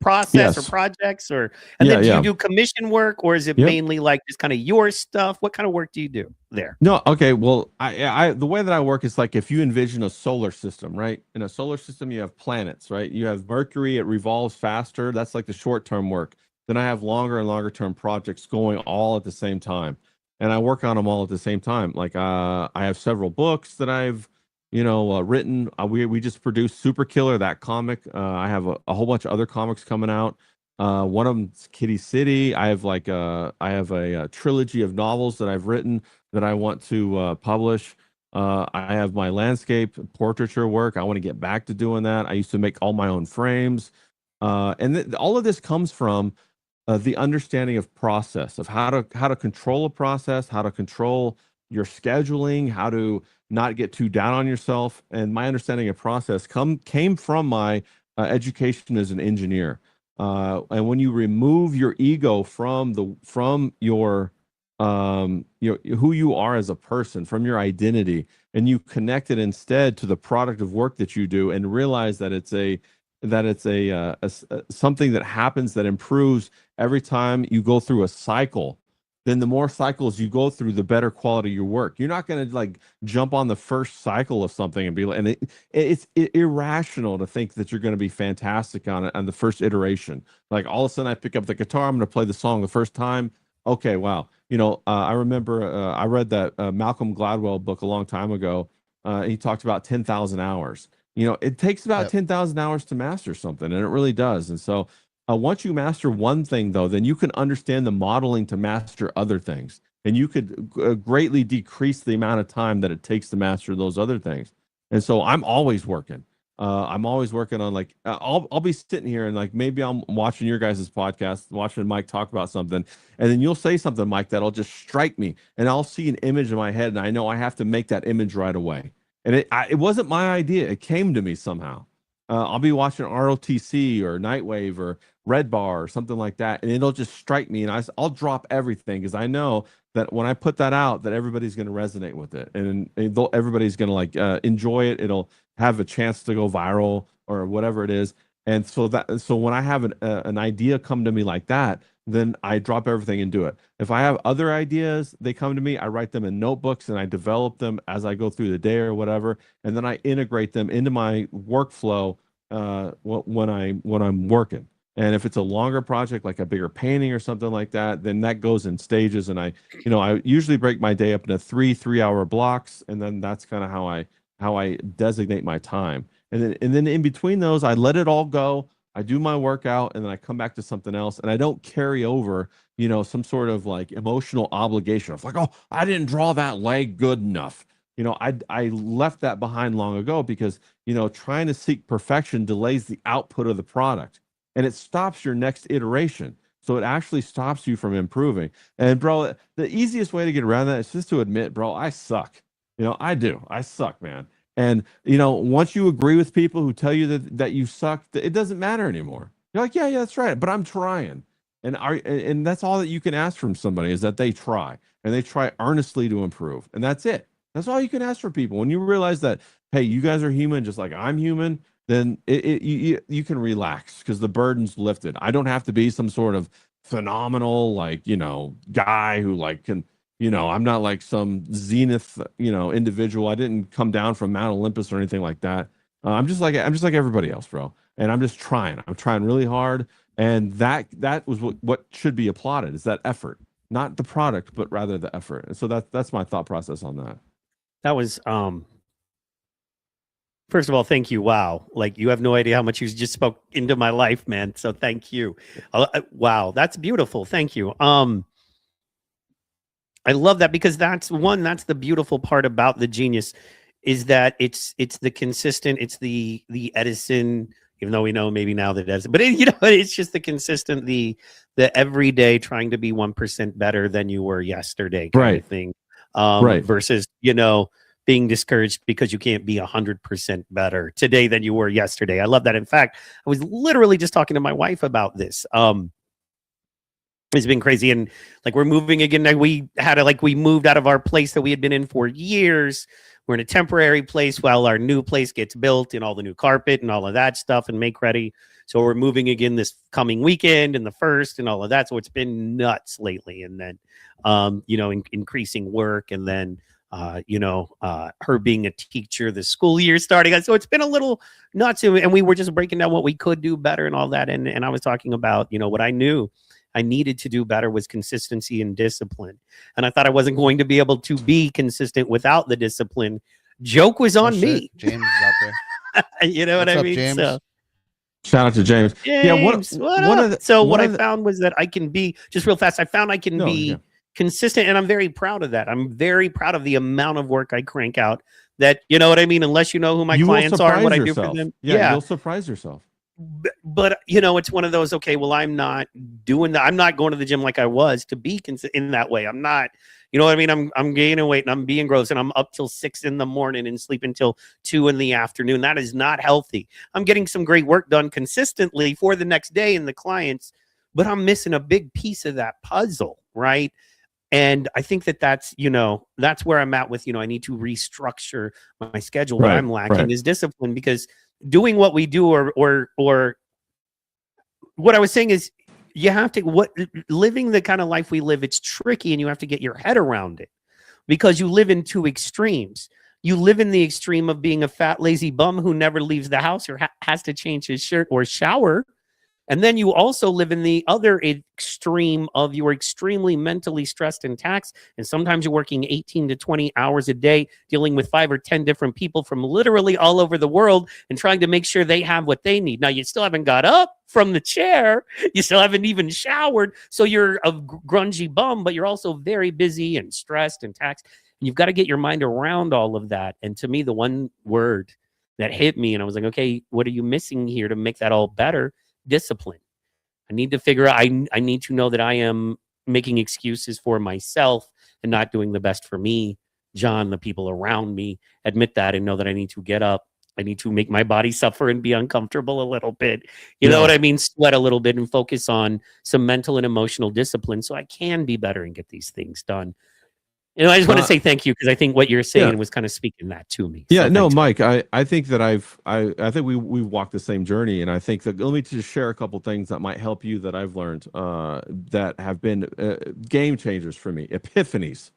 process or Yes. projects, or and Yeah, then do yeah. you do commission work, or is it Yep. mainly like just kind of your stuff? What kind of work do you do there? No, okay. Well, the way that I work is like if you envision a solar system, right? In a solar system, you have planets, right? You have Mercury, it revolves faster. That's like the short-term work. Then I have longer and longer term projects going all at the same time. And I work on them all at the same time. Like I have several books that I've, written. We just produced Super Killer, that comic. I have a whole bunch of other comics coming out. One of them's Kitty City. I have a trilogy of novels that I've written that I want to publish. I have my landscape portraiture work. I want to get back to doing that. I used to make all my own frames. And all of this comes from the understanding of process, of how to control a process, how to control your scheduling, how to not get too down on yourself. And my understanding of process came from my education as an engineer. And when you remove your ego from your who you are as a person, from your identity, and you connect it instead to the product of work that you do, and realize that it's something that happens that improves every time you go through a cycle. Then the more cycles you go through, the better quality your work. You're not going to like jump on the first cycle of something and be like, and it's irrational to think that you're going to be fantastic on it on the first iteration. Like all of a sudden I pick up the guitar, I'm going to play the song the first time. Okay, wow. I remember I read that Malcolm Gladwell book a long time ago. He talked about 10,000 hours. It takes about Yep. 10,000 hours to master something, and it really does. And so once you master one thing, though, then you can understand the modeling to master other things. And you could greatly decrease the amount of time that it takes to master those other things. And so I'm always working. I'm always working on like I'll be sitting here and like maybe I'm watching your guys' podcast, watching Mike talk about something, and then you'll say something, Mike, that'll just strike me, and I'll see an image in my head, and I know I have to make that image right away. And it wasn't my idea; it came to me somehow. I'll be watching ROTC or Nightwave or Red Bar or something like that, and it'll just strike me, and I'll drop everything because I know that when I put that out, that everybody's going to resonate with it, and everybody's going to like enjoy it. It'll have a chance to go viral or whatever it is. And so when I have an idea come to me like that, then I drop everything and do it. If I have other ideas, they come to me, I write them in notebooks and I develop them as I go through the day or whatever, and then I integrate them into my workflow when I'm working. And if it's a longer project, like a bigger painting or something like that, then that goes in stages. And I usually break my day up into 3-hour blocks, and then that's kind of how I designate my time. And then in between those, I let it all go. I do my workout, and then I come back to something else, and I don't carry over, some sort of like emotional obligation of like, oh, I didn't draw that leg good enough. I left that behind long ago because, trying to seek perfection delays the output of the product, and it stops your next iteration. So it actually stops you from improving. And bro, the easiest way to get around that is just to admit, bro, I suck. I do. I suck, man. And once you agree with people who tell you that you suck, it doesn't matter anymore. You're like, yeah, that's right, but I'm trying. And that's all that you can ask from somebody is that they try, and they try earnestly to improve. And that's it. That's all you can ask for people. When you realize that, hey, you guys are human just like I'm human, then you can relax because the burden's lifted. I don't have to be some sort of phenomenal guy who like can. I'm not like some zenith, individual. I didn't come down from Mount Olympus or anything like that. I'm just like everybody else, bro. And I'm just trying. I'm trying really hard. And that was what should be applauded is that effort, not the product, but rather the effort. And so that's my thought process on that. That was first of all, thank you. Wow. Like you have no idea how much you just spoke into my life, man. So thank you. Wow. That's beautiful. Thank you. I love that because that's the beautiful part about the genius is that it's the consistent, it's the Edison, even though we know maybe now that Edison, but it's just the consistent, the everyday trying to be 1% better than you were yesterday kind of thing. Versus, being discouraged because you can't be 100% better today than you were yesterday. I love that. In fact, I was literally just talking to my wife about this. It's been crazy. And like we're moving again. We moved out of our place that we had been in for years. We're in a temporary place while our new place gets built and all the new carpet and all of that stuff and make ready. So we're moving again this coming weekend and the first and all of that. So it's been nuts lately. And then, increasing work, and then, her being a teacher, the school year starting. So it's been a little nuts. And we were just breaking down what we could do better and all that. And I was talking about, what I knew I needed to do better was consistency and discipline. And I thought I wasn't going to be able to be consistent without the discipline. Joke was on me. James is out there. You know what What's I up, mean? James? So, Shout out to James. James, what one up? of the- So one what I of the- found was that I can be, just real fast, I found I can No, be yeah. consistent, and I'm very proud of that. I'm very proud of the amount of work I crank out that, you know what I mean? Unless you know who my You will clients are and what I do surprise for them. yourself. Yeah, you'll surprise yourself. But it's one of those, okay, well, I'm not doing that. I'm not going to the gym like I was to be in that way. I'm not, you know what I mean? I'm gaining weight and I'm being gross and I'm up till 6 a.m. and sleep until 2 p.m. That is not healthy. I'm getting some great work done consistently for the next day and the clients, but I'm missing a big piece of that puzzle, right? And I think that's where I'm at with, I need to restructure my schedule. What Right, I'm lacking right. is discipline, because doing what we do or what I was saying is you have to living the kind of life we live, it's tricky, and you have to get your head around it because you live in two extremes. You live in the extreme of being a fat, lazy bum who never leaves the house or has to change his shirt or shower. And then you also live in the other extreme of you're extremely mentally stressed and taxed. And sometimes you're working 18 to 20 hours a day, dealing with 5 or 10 different people from literally all over the world and trying to make sure they have what they need. Now, you still haven't got up from the chair. You still haven't even showered. So you're a grungy bum, but you're also very busy and stressed and taxed. And you've got to get your mind around all of that. And to me, the one word that hit me, and I was like, okay, what are you missing here to make that all better? Discipline. I need to figure out, I need to know that I am making excuses for myself and not doing the best for me, John, the people around me. Admit that and know that I need to get up. I need to make my body suffer and be uncomfortable a little bit. You know what I mean? Sweat a little bit and focus on some mental and emotional discipline so I can be better and get these things done. I just want to say thank you, because I think what you're saying was kind of speaking that to me. Yeah, So no, thanks. Mike, I think that I think we've walked the same journey, and I think that let me just share a couple things that might help you that I've learned that have been game changers for me, epiphanies,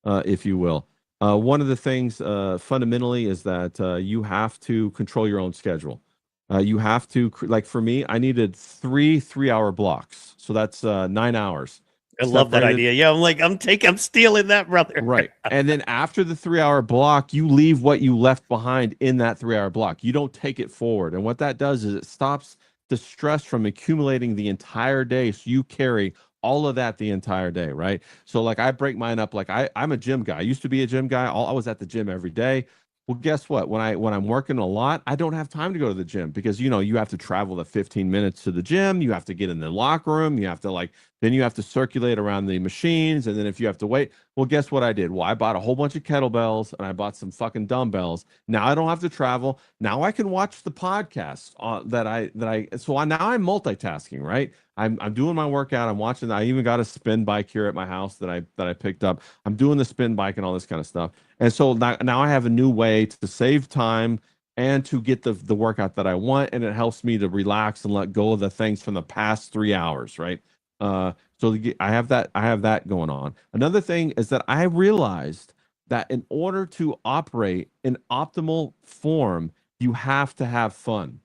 if you will. One of the things fundamentally is that you have to control your own schedule. You have to, like for me, I needed 3-hour blocks, so that's 9 hours. I love that idea. Yeah, I'm stealing that, brother. Right. And then after the 3-hour block, you leave what you left behind in that 3-hour block. You don't take it forward. And what that does is it stops the stress from accumulating the entire day. So you carry all of that the entire day, right? So like I break mine up, like I'm a gym guy. I used to be a gym guy. I was at the gym every day. Well, guess what? When I'm working a lot, I don't have time to go to the gym because you have to travel the 15 minutes to the gym. You have to get in the locker room. You have to then you have to circulate around the machines. And then if you have to wait, well, guess what I did? Well, I bought a whole bunch of kettlebells and I bought some fucking dumbbells. Now I don't have to travel. Now I can watch the podcast now I'm multitasking, right? I'm doing my workout. I'm watching. I even got a spin bike here at my house that I picked up. I'm doing the spin bike and all this kind of stuff. And so now I have a new way to save time and to get the workout that I want, and it helps me to relax and let go of the things from the past 3 hours, right? So I have that going on. Another thing is that I realized that in order to operate in optimal form, you have to have fun.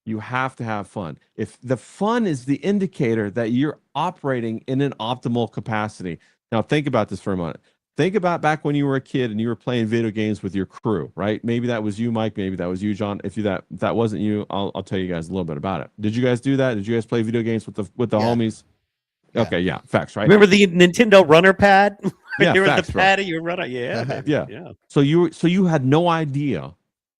You have to have fun. If the fun is the indicator that you're operating in an optimal capacity. Now think about this for a moment. Think about back when you were a kid and you were playing video games with your crew, right? Maybe that was you, Mike. Maybe that was you, John. If that wasn't you, I'll tell you guys a little bit about it. Did you guys do that? Did you guys play video games with the homies? Yeah. Okay, yeah, facts, right? Remember the Nintendo runner pad? Yeah, you were facts, the bro. pad and you run it. Yeah. Yeah. So you had no idea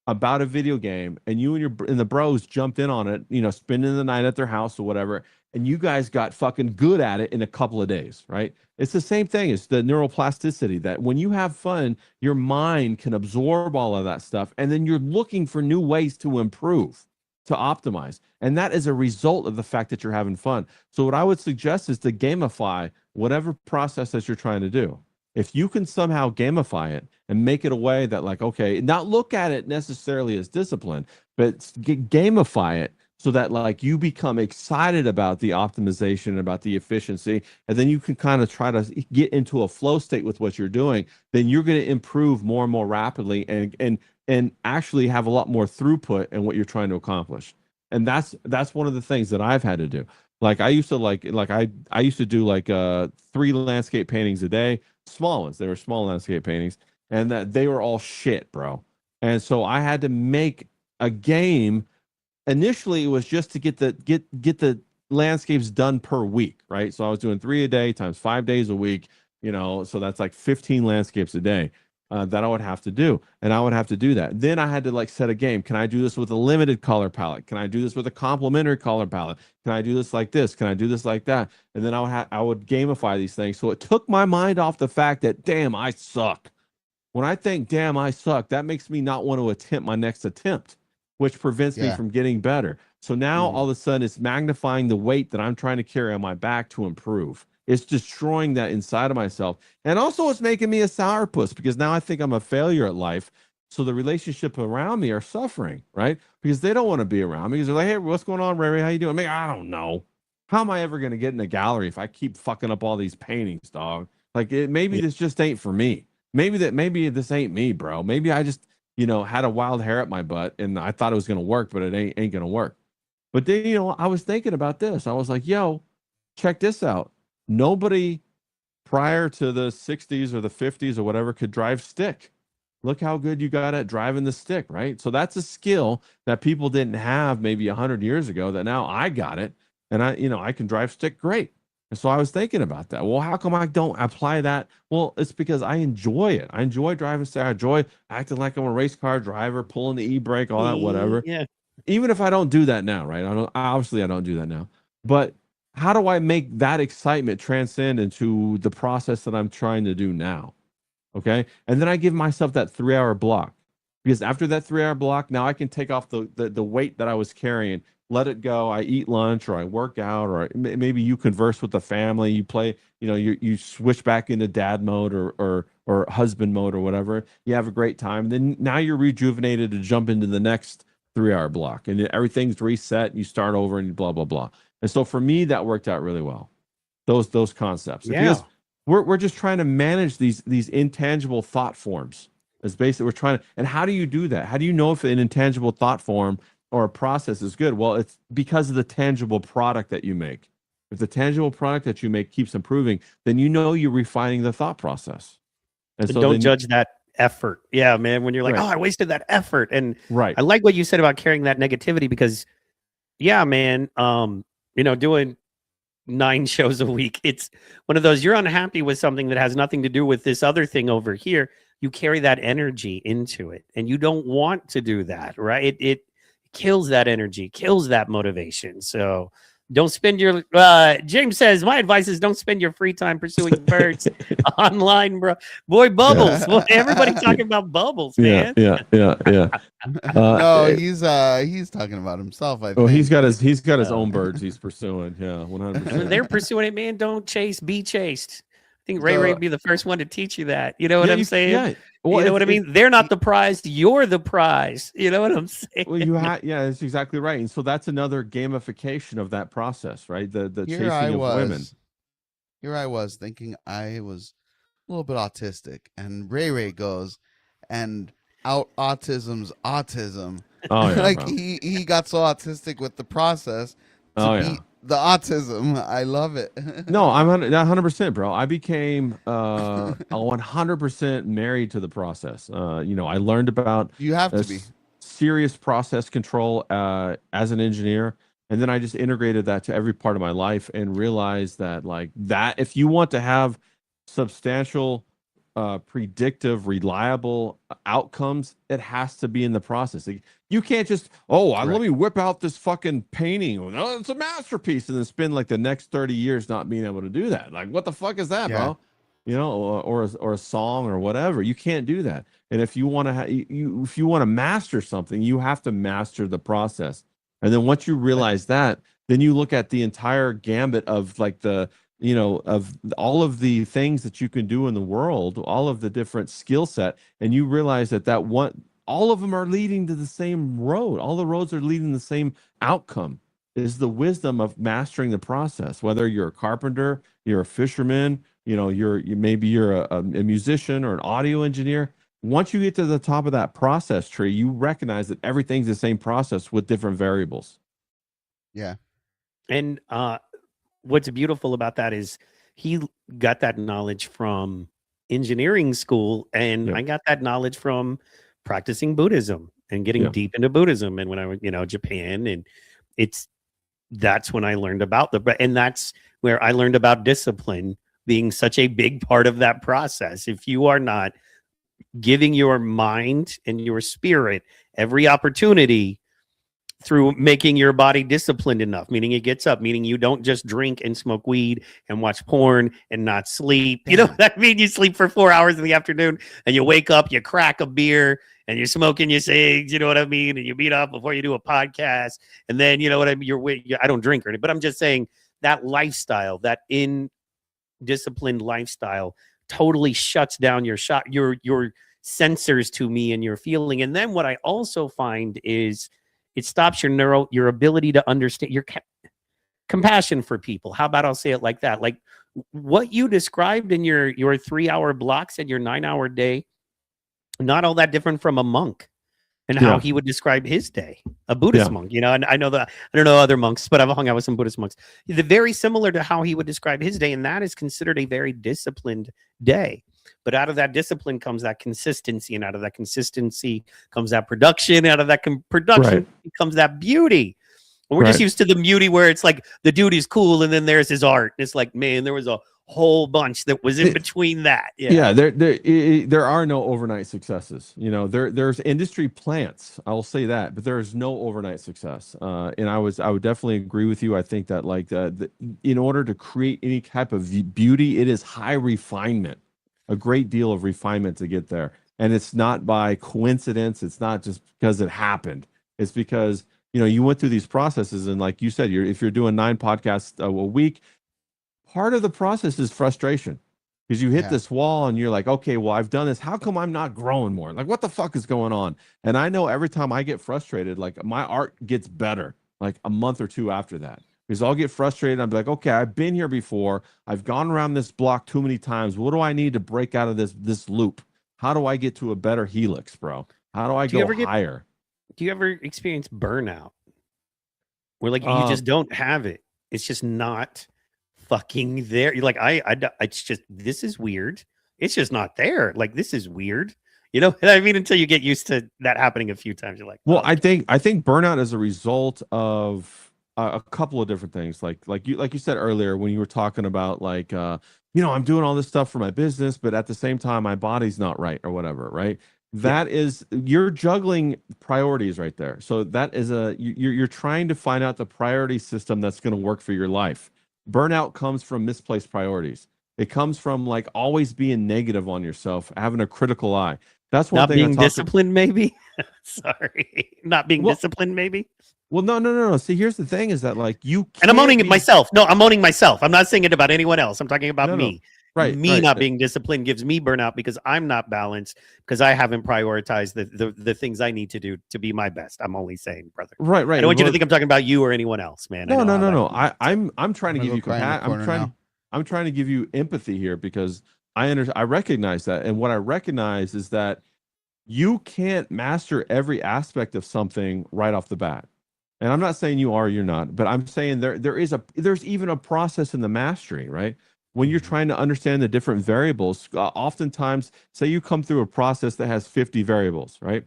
about a video game, and you and the bros jumped in on it, spending the night at their house or whatever, and you guys got fucking good at it in a couple of days, right? It's the same thing as the neuroplasticity, that when you have fun, your mind can absorb all of that stuff, and then you're looking for new ways to improve. to optimize. And that is a result of the fact that you're having fun. So what I would suggest is to gamify whatever process that you're trying to do. If you can somehow gamify it and make it a way that, like, okay, not look at it necessarily as discipline, but gamify it so that, like, you become excited about the optimization, about the efficiency, and then you can kind of try to get into a flow state with what you're doing, then you're going to improve more and more rapidly and actually have a lot more throughput in what you're trying to accomplish. And that's one of the things that I've had to do. Like I used to I used to do like 3 landscape paintings a day, small ones. They were small landscape paintings, and that they were all shit, bro. And so I had to make a game. Initially, it was just to get the landscapes done per week, right? So I was doing 3 a day times 5 days a week, so that's like 15 landscapes a day that I would have to do, and I would have to do that. Then I had to like set a game. Can I do this with a limited color palette? Can I do this with a complementary color palette? Can I do this like this? Can I do this like that? And then I would gamify these things. So it took my mind off the fact that, damn, I suck. When I think, damn, I suck, that makes me not want to attempt my next attempt, which prevents me from getting better. So now all of a sudden it's magnifying the weight that I'm trying to carry on my back to improve. It's destroying that inside of myself. And also it's making me a sourpuss because now I think I'm a failure at life. So the relationship around me are suffering, right? Because they don't want to be around me because they're like, hey, what's going on, Ray? How you doing? I mean, I don't know. How am I ever going to get in a gallery if I keep fucking up all these paintings, dog? Like maybe this just ain't for me. Maybe this ain't me, bro. Maybe I just, had a wild hair at my butt and I thought it was going to work, but it ain't going to work. But then, I was thinking about this. I was like, yo, check this out. Nobody prior to the 60s or the 50s or whatever could drive stick. Look how good you got at driving the stick, right? So that's a skill that people didn't have maybe 100 years ago that now I got it. And I can drive stick great. And so I was thinking about that. Well, how come I don't apply that? Well, it's because I enjoy it. I enjoy driving stick. I enjoy acting like I'm a race car driver, pulling the e-brake, all that, whatever. Yeah. Even if I don't do that now, right? Obviously I don't do that now. But how do I make that excitement transcend into the process that I'm trying to do now? Okay. And then I give myself that 3-hour block, because after that 3-hour block, now I can take off the weight that I was carrying, let it go. I eat lunch or I work out, or maybe you converse with the family, you play, you switch back into dad mode or husband mode or whatever. You have a great time. Then now you're rejuvenated to jump into the next 3-hour block and everything's reset. And you start over and blah, blah, blah. And so for me, that worked out really well. Those concepts. Yeah. Because we're just trying to manage these intangible thought forms. It's basically we're trying to, and how do you do that? How do you know if an intangible thought form or a process is good? Well, it's because of the tangible product that you make. If the tangible product that you make keeps improving, then you're refining the thought process. And so don't judge that effort. Yeah, man. When you're like, Right. oh, I wasted that effort. And right. I like what you said about carrying that negativity because, yeah, man, doing 9 shows a week, it's one of those, you're unhappy with something that has nothing to do with this other thing over here. You carry that energy into it and you don't want to do that, right? It kills that energy, kills that motivation. So don't spend your, James says, my advice is don't spend your free time pursuing birds online, bro. Boy, Bubbles. Well, everybody talking about Bubbles, man. Yeah. No, he's talking about himself. I think. Oh, he's got his own birds he's pursuing. Yeah, 100%. They're pursuing it, man. Don't chase, be chased. I think Ray would be the first one to teach you that. You know what I'm saying? Yeah. Well, you know what I mean? They're not the prize. You're the prize. You know what I'm saying? Well, that's exactly right. And so that's another gamification of that process, right? The chasing of women. Here I was thinking I was a little bit autistic, and Ray goes and out autism's autism. Oh yeah, like bro. he got so autistic with the process to beat the autism. I love it. No, I'm 100%, bro. I became 100% married to the process. I learned about You have to be. serious process control as an engineer, and then I just integrated that to every part of my life and realized that if you want to have substantial predictive, reliable outcomes, it has to be in the process. Like, you can't just, let me whip out this fucking painting. Oh, it's a masterpiece. And then spend like the next 30 years not being able to do that. Like, what the fuck is that, bro? Or a song or whatever. You can't do that. And if you want to if you want to master something, you have to master the process. And then once you realize that, then you look at the entire gambit of like the, of all of the things that you can do in the world, all of the different skill set, and you realize all of them are leading to the same road. All the roads are leading to the same outcome. Is the wisdom of mastering the process. Whether you're a carpenter, you're a fisherman, maybe you're a musician or an audio engineer. Once you get to the top of that process tree, you recognize that everything's the same process with different variables. Yeah. And what's beautiful about that is he got that knowledge from engineering school, and I got that knowledge from practicing Buddhism and getting deep into Buddhism. And when I went, Japan, and that's when I learned about and that's where I learned about discipline being such a big part of that process. If you are not giving your mind and your spirit every opportunity through making your body disciplined enough, meaning it gets up, meaning you don't just drink and smoke weed and watch porn and not sleep. You know what I mean? You sleep for 4 hours in the afternoon and you wake up, you crack a beer and you're smoking your cigs, you know what I mean? And you meet up before you do a podcast. And then, you know what I mean? I don't drink or anything, but I'm just saying that lifestyle, that disciplined lifestyle totally shuts down your sensors to me and your feeling. And then what I also find is it stops your ability to understand your compassion for people. How about I'll say it like that? Like what you described in your 3-hour blocks and your 9-hour day, not all that different from a monk and how he would describe his day, a Buddhist monk, and I don't know other monks, but I've hung out with some Buddhist monks. They're very similar to how he would describe his day. And that is considered a very disciplined day. But out of that discipline comes that consistency, and out of that consistency comes that production. Out of that production comes that beauty. And we're just used to the beauty where it's like the dude is cool, and then there's his art. It's like, man, there was a whole bunch that was in between that. There are no overnight successes. There's industry plants, I'll say that, but there is no overnight success. And I would definitely agree with you. I think that in order to create any type of beauty, it is high refinement. A great deal of refinement to get there. And it's not by coincidence. It's not just because it happened. It's because, you went through these processes. And like you said, if you're doing 9 podcasts a week, part of the process is frustration because you hit this wall and you're like, okay, well, I've done this. How come I'm not growing more? Like, what the fuck is going on? And I know every time I get frustrated, like my art gets better, like a month or 2 after that. Because I'll get frustrated. I'm like, okay, I've been here before. I've gone around this block too many times. What do I need to break out of this loop? How do I get to a better helix, bro? How do I go higher? Do you ever experience burnout? Where like you just don't have it. It's just not fucking there. You're like, it's just, this is weird. It's just not there. Like, this is weird. You know what I mean? Until you get used to that happening a few times, you're like, well, I think burnout is a result of a couple of different things, like you said earlier when you were talking about I'm doing all this stuff for my business, but at the same time my body's not right or whatever, right? That is, you're juggling priorities right there. So that is you're trying to find out the priority system that's going to work for your life. Burnout comes from misplaced priorities. It comes from like always being negative on yourself, having a critical eye. That's one thing. Not being disciplined, maybe. Sorry, not being disciplined, maybe. Well, no. See, here's the thing: is that like you and I'm owning it myself. No, I'm owning myself. I'm not saying it about anyone else. I'm talking about me. Right. Me not being disciplined gives me burnout because I'm not balanced because I haven't prioritized the things I need to do to be my best. I'm only saying, brother. Right. I don't want you to think I'm talking about you or anyone else, man. No. I'm trying to give you I'm trying to give you empathy here because I recognize that, and what I recognize is that you can't master every aspect of something right off the bat. And I'm not saying you are, you're not, but I'm saying there's even a process in the mastery, right? When you're trying to understand the different variables, oftentimes, say you come through a process that has 50 variables, right?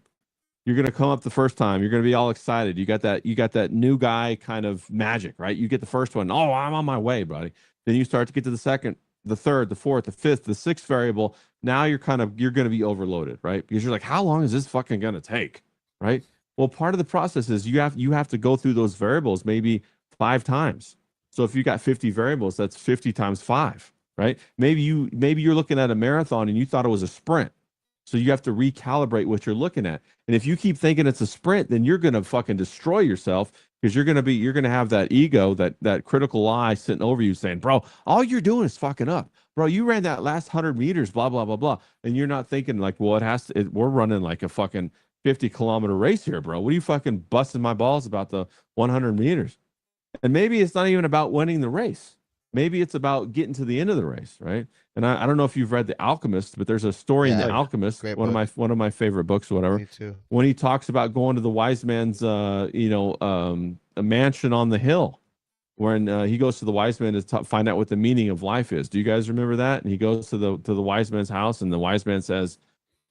You're going to come up the first time, you're going to be all excited. You got that new guy kind of magic, right? You get the first one, oh, I'm on my way, buddy. Then you start to get to the second, the third, the fourth, the fifth, the sixth variable. Now you're going to be overloaded, right? Because you're like, how long is this fucking going to take, right? Well, part of the process is you have to go through those variables maybe 5 times. So if you got 50 variables, that's 50 times 5, right? Maybe you're looking at a marathon and you thought it was a sprint. So you have to recalibrate what you're looking at. And if you keep thinking it's a sprint, then you're going to fucking destroy yourself, because you're going to have that ego, that critical eye sitting over you saying, bro, all you're doing is fucking up. Bro, you ran that last 100 meters, blah, blah, blah, blah. And you're not thinking like, well, we're running like a fucking 50-kilometer race here, bro. What are you fucking busting my balls about the 100 meters? And maybe it's not even about winning the race. Maybe it's about getting to the end of the race, right? And I don't know if you've read The Alchemist, but there's a story in The Alchemist, Great one of my favorite books or whatever. Me too. When he talks about going to the wise man's a mansion on the hill, when he goes to the wise man to find out what the meaning of life is. Do you guys remember that? And he goes to the wise man's house, and the wise man says,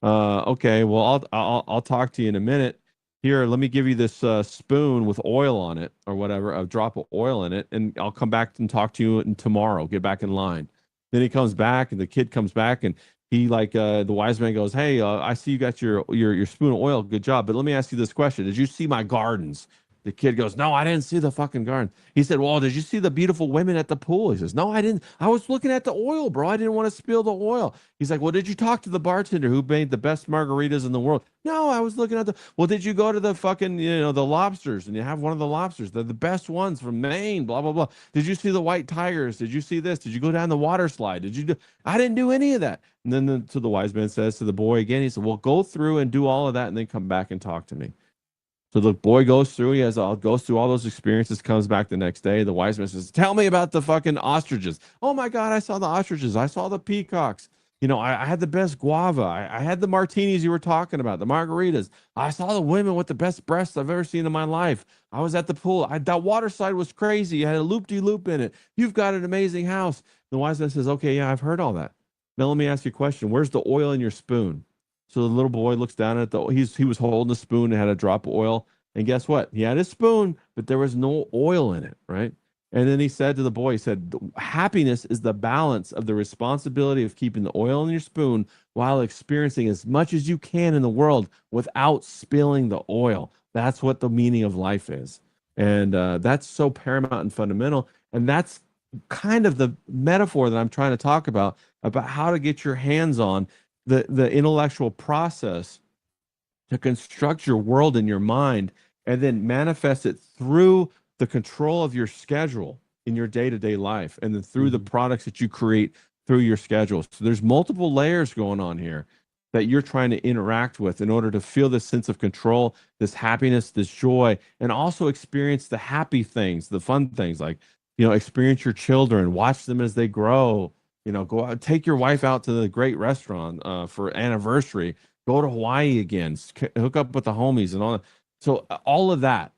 okay, well, I'll talk to you in a minute. Here, let me give you this spoon with oil on it or whatever, a drop of oil in it, and I'll come back and talk to you tomorrow. Get back in line. Then he comes back, and the kid comes back, and he the wise man goes, hey, I see you got your spoon of oil. Good job. But let me ask you this question. Did you see my gardens? The kid goes, no, I didn't see the fucking garden. He said, well, did you see the beautiful women at the pool? He says, no, I didn't. I was looking at the oil, bro. I didn't want to spill the oil. He's like, well, did you talk to the bartender who made the best margaritas in the world? No, I was looking at well, did you go to the fucking, the lobsters, and you have one of the lobsters? They're the best ones from Maine, blah, blah, blah. Did you see the white tigers? Did you see this? Did you go down the water slide? I didn't do any of that. And then the wise man says to the boy again, he said, well, go through and do all of that and then come back and talk to me. So the boy goes through, goes through all those experiences, comes back the next day. The wise man says, tell me about the fucking ostriches. Oh my God, I saw the ostriches. I saw the peacocks. I had the best guava. I had the martinis you were talking about, the margaritas. I saw the women with the best breasts I've ever seen in my life. I was at the pool. That water slide was crazy. It had a loop-de-loop in it. You've got an amazing house. The wise man says, okay, yeah, I've heard all that. Now let me ask you a question. Where's the oil in your spoon? So the little boy looks down at he was holding a spoon and had a drop of oil. And guess what? He had a spoon, but there was no oil in it, right? And then he said to the boy, he said, happiness is the balance of the responsibility of keeping the oil in your spoon while experiencing as much as you can in the world without spilling the oil. That's what the meaning of life is. And that's so paramount and fundamental. And that's kind of the metaphor that I'm trying to talk about how to get your hands on the intellectual process to construct your world in your mind and then manifest it through the control of your schedule in your day-to-day life, and then through the products that you create through your schedule. So there's multiple layers going on here that you're trying to interact with in order to feel this sense of control, this happiness, this joy, and also experience the happy things, the fun things, like, experience your children, watch them as they grow. Go out, take your wife out to the great restaurant for anniversary. Go to Hawaii again. Hook up with the homies and all that. So all of that,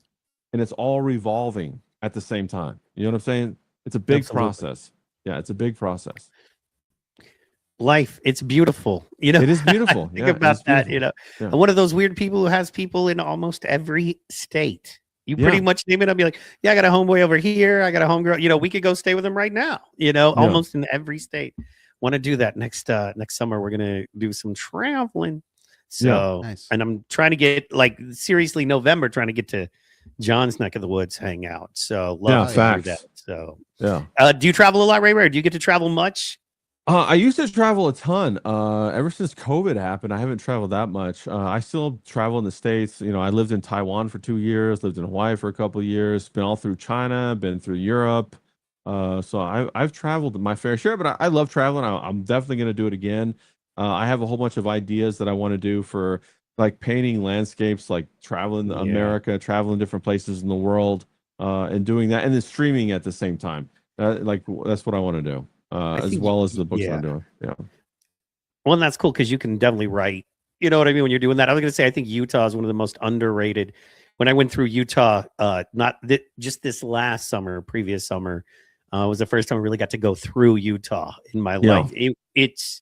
and it's all revolving at the same time. You know what I'm saying? It's a big process. Yeah, it's a big process. Life, it's beautiful. It is beautiful. Think about that. Yeah. I'm one of those weird people who has people in almost every state. You pretty much name it. I'll be like, yeah, I got a homeboy over here. I got a homegirl. We could go stay with them right now. Almost in every state. Want to do that next summer. We're gonna do some traveling. So, nice. And I'm trying to get seriously November, trying to get to John's neck of the woods, hang out. So love to do that. So do you travel a lot, Ray? Do you get to travel much? I used to travel a ton. Ever since COVID happened, I haven't traveled that much. I still travel in the States. I lived in Taiwan for 2 years, lived in Hawaii for a couple of years, been all through China, been through Europe. So I've traveled my fair share, but I love traveling. I'm definitely going to do it again. I have a whole bunch of ideas that I want to do for painting landscapes, traveling America, traveling different places in the world, and doing that, and then streaming at the same time. That's what I want to do. As well as the books I'm doing. Yeah. Well, and that's cool because you can definitely write. You know what I mean? When you're doing that, I was going to say, I think Utah is one of the most underrated. When I went through Utah, just this last summer, previous summer, was the first time I really got to go through Utah in my life. It's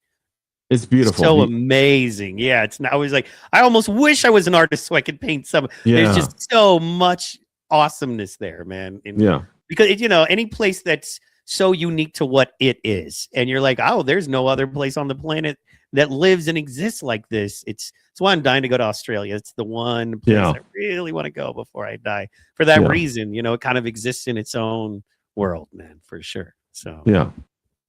beautiful. So amazing. Yeah. I was like, I almost wish I was an artist so I could paint some. Yeah. There's just so much awesomeness there, man. Because, any place that's so unique to what it is, and you're like, oh, there's no other place on the planet that lives and exists like this. It's why I'm dying to go to Australia. It's the one place I really want to go before I die. For that reason, it kind of exists in its own world, man, for sure. So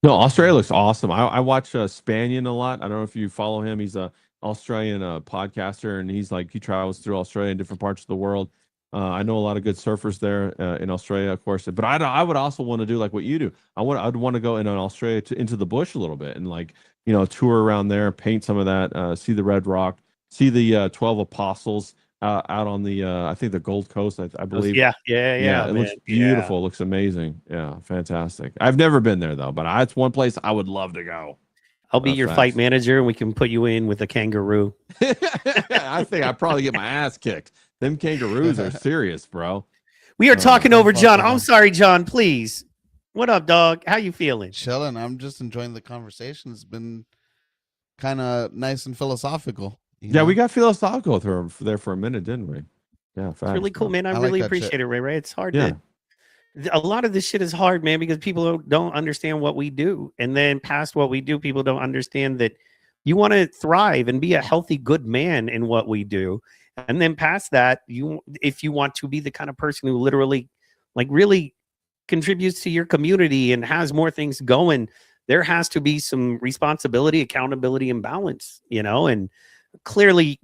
no, Australia looks awesome. I watch Spanian a lot. I don't know if you follow him. He's Australian podcaster, and he travels through Australia and different parts of the world. I know a lot of good surfers there in Australia, of course. But I would also want to do like what you do. I'd want to go in Australia into the bush a little bit and tour around there, paint some of that, see the Red Rock, see the 12 Apostles out on the I think the Gold Coast, I believe. Yeah. It looks beautiful. It looks amazing. Yeah, fantastic. I've never been there though, but it's one place I would love to go. I'll be your fight manager, and we can put you in with a kangaroo. I think I'd probably get my ass kicked. Them kangaroos are serious, bro. We are talking over John. I'm sorry, John. Please. What up, dog? How you feeling? Chilling. I'm just enjoying the conversation. It's been kind of nice and philosophical. Yeah, we got philosophical there for a minute, didn't we? Yeah, it's really cool, man. I really appreciate it, Ray. It's hard to. A lot of this shit is hard, man, because people don't understand what we do, and then past what we do, people don't understand that you want to thrive and be a healthy, good man in what we do. And then past that, if you want to be the kind of person who literally, really contributes to your community and has more things going, there has to be some responsibility, accountability, and balance, and clearly,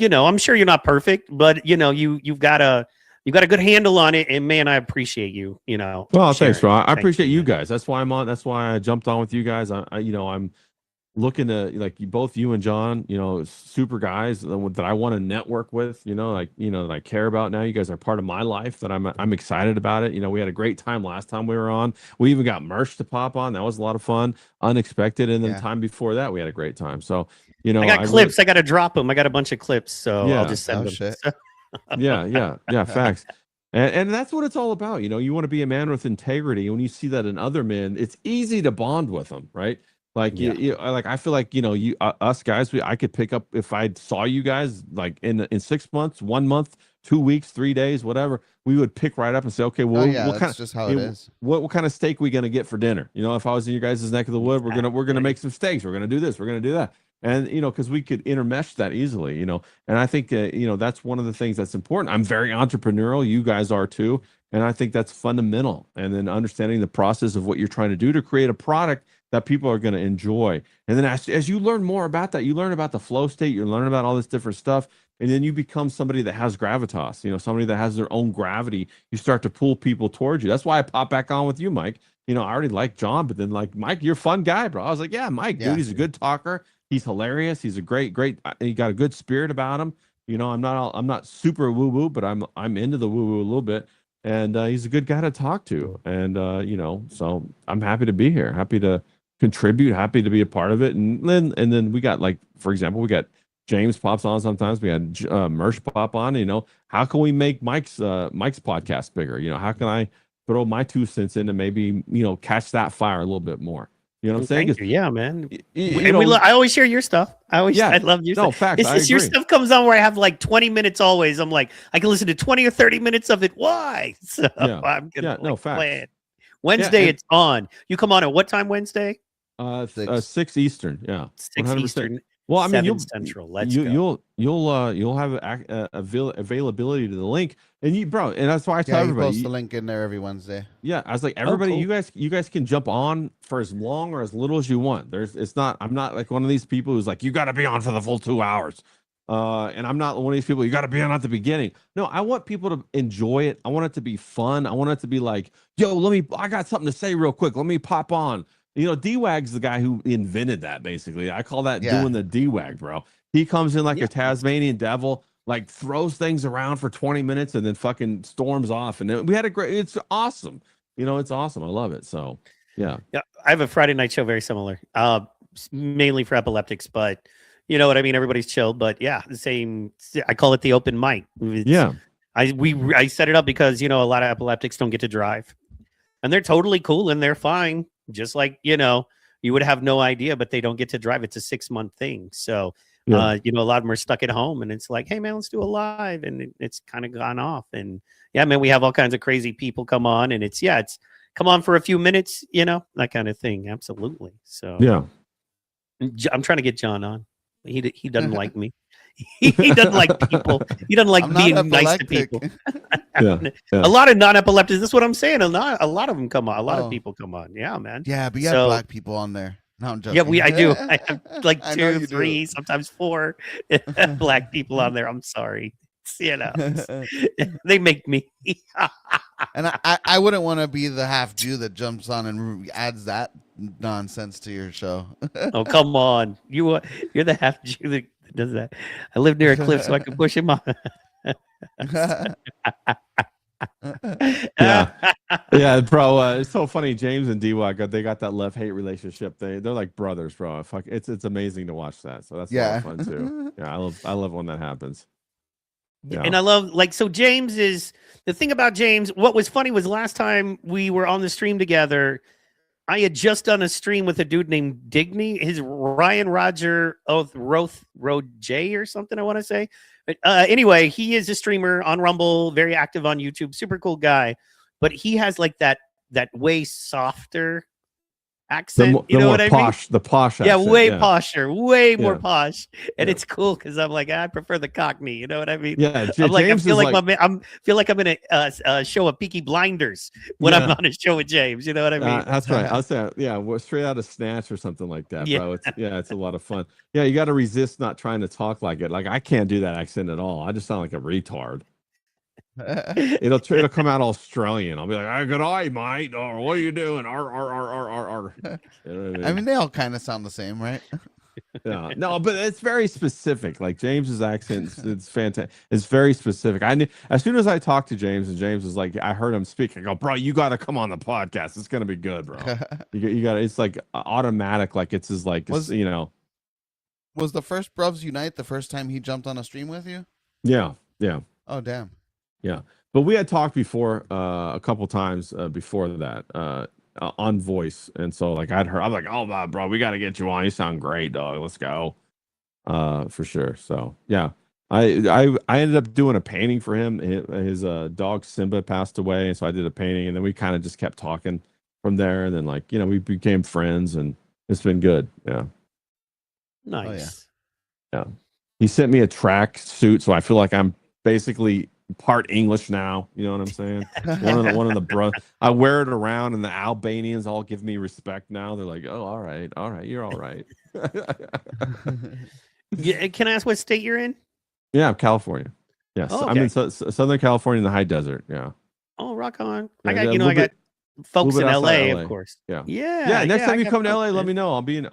I'm sure you're not perfect, but you've got a good handle on it, and man, I appreciate you. Well, thanks, bro. I appreciate you guys. That's why I'm on. That's why I jumped on with you guys. I'm looking to both you and John, super guys that I want to network with, that I care about now. You guys are part of my life that I'm excited about it. We had a great time last time we were on. We even got merch to pop on. That was a lot of fun, unexpected. And then the time before that, we had a great time. So, I got clips. I got to drop them. I got a bunch of clips. So I'll just send them. Shit. Yeah. Facts. And that's what it's all about. You want to be a man with integrity. When you see that in other men, it's easy to bond with them, right? I feel like us guys, I could pick up if I saw you guys in 6 months, 1 month, 2 weeks, 3 days, whatever. We would pick right up and say, okay, well, what kind of just how it is. What kind of steak we gonna get for dinner? If I was in your guys' neck of the wood, we're gonna make some steaks. We're gonna do this. We're gonna do that. And because we could intermesh that easily. And I think that's one of the things that's important. I'm very entrepreneurial. You guys are too, and I think that's fundamental. And then understanding the process of what you're trying to do to create a product that people are going to enjoy. And then as you learn more about that, you learn about the flow state, you learn about all this different stuff. And then you become somebody that has gravitas, somebody that has their own gravity. You start to pull people towards you. That's why I pop back on with you, Mike. I already like John, but then Mike, you're a fun guy, bro. I was like, yeah, Mike, dude, he's a good talker. He's hilarious. He's a great, he got a good spirit about him. I'm not super woo woo, but I'm into the woo woo a little bit. And he's a good guy to talk to. And, so I'm happy to be here, happy to contribute, happy to be a part of it. And then we got for example, we got James pops on sometimes. We had Mersh pop on. How can we make Mike's podcast bigger? How can I throw my 2 cents in and maybe catch that fire a little bit more? You know what I'm saying? Thank you. Yeah, man. I always share your stuff. I love your stuff. Facts. It's just your stuff comes on where I have 20 minutes always. I'm like, I can listen to 20 or 30 minutes of it. Why? So I'm gonna play it. Wednesday it's on. You come on at what time Wednesday? 6 Eastern. Yeah. 6 100%. Eastern. Well, I mean, 7 Central. Let's go. You'll have availability to the link, and bro, and that's why I tell everybody. Post the link in there every Wednesday. Yeah, I was like, everybody, cool. you guys can jump on for as long or as little as you want. I'm not like one of these people who's like, you got to be on for the full 2 hours. And I'm not one of these people, you got to be on at the beginning. No, I want people to enjoy it. I want it to be fun. I want it to be like, yo, I got something to say real quick. Let me pop on. D-Wag's the guy who invented that, basically. I call that doing the D-Wag, bro. He comes in like a Tasmanian devil, throws things around for 20 minutes and then fucking storms off. And we had it's awesome. It's awesome. I love it. So, yeah. I have a Friday night show very similar, mainly for epileptics, but you know what I mean? Everybody's chilled, but yeah, the same. I call it the open mic. I set it up because, a lot of epileptics don't get to drive. And they're totally cool and they're fine. Just like, you would have no idea, but they don't get to drive. It's a 6-month thing. So, a lot of them are stuck at home and it's like, hey, man, let's do a live. And it's kind of gone off. And yeah, man, we have all kinds of crazy people come on and it's come on for a few minutes, that kind of thing. Absolutely. So, yeah, I'm trying to get John on. He doesn't like me. He doesn't like people. He doesn't like being nice to people. A lot of non-epileptics. That's what I'm saying. A lot of them come on. A lot of people come on. Yeah, man. Yeah, but you have black people on there. No, I'm joking. Yeah, I do. I have like I know 2, you 3, do. sometimes 4 black people on there. I'm sorry. They make me. And I wouldn't want to be the half Jew that jumps on and adds that nonsense to your show. Oh, come on. You're the half Jew that does that. I live near a cliff so I can push him on. Yeah. Yeah, bro. It's so funny. James and D-Wag, they got that love-hate relationship. They're like brothers, bro. Fuck, it's amazing to watch that. So that's a lot of fun too. Yeah, I love when that happens. Yeah. And I love so James is the thing about James. What was funny was last time we were on the stream together, I had just done a stream with a dude named Digny, his Ryan Roger Roth J or something, I want to say. But anyway, he is a streamer on Rumble, very active on YouTube, super cool guy. But he has like that way softer accent. You know what I mean? The posh Yeah, accent, way posher, way more Yeah. posh, and Yeah. it's cool because I'm like I prefer the Cockney. You know what I mean? Yeah, I'm like James I feel is like feel like I'm in a show of Peaky Blinders when I'm Yeah. on a show with James. You know what I mean? That's right. I'll say, yeah, we're straight out of Snatch or something like that, Yeah. bro. It's a lot of fun. Yeah, you got to resist not trying to talk like it. Like I can't do that accent at all. I just sound like a retard. It'll come out Australian. I'll be like, "Hey, good eye, mate," or "What are you doing?" Ar. You know what I mean, they all kind of sound the same, right? yeah, no, but it's very specific. Like James's accent, it's fantastic. It's very specific. I knew as soon as I talked to James, and James was like, I heard him speak. I go, bro, you got to come on the podcast. It's gonna be good, bro. You got. It's like automatic. Like it's his like. Was the first Bruvs Unite the first time he jumped on a stream with you? Yeah. Oh, damn. Yeah, but we had talked before a couple times before that on voice, and so like I'm like, oh, bro, we got to get you on. You sound great, dog. Let's go, for sure. So yeah, I ended up doing a painting for him. His dog Simba passed away, and so I did a painting, and then we kind of just kept talking from there, and then like we became friends, and it's been good. Yeah, Nice. yeah. He sent me a track suit, so I feel like I'm basically part English now. You know what I'm saying? one of the bro. I wear it around, and the Albanians all give me respect now. They're like, "Oh, all right, you're all right." Yeah, can I ask what state you're in? Yeah, California. Yes, Oh, I'm in okay. Southern California in the high desert. Yeah. Oh, rock on. Yeah, I got yeah, I got folks in little bit outside LA, LA. of course. Yeah. Yeah. Next time I you got come to LA, folks let in- me know. I'll be in.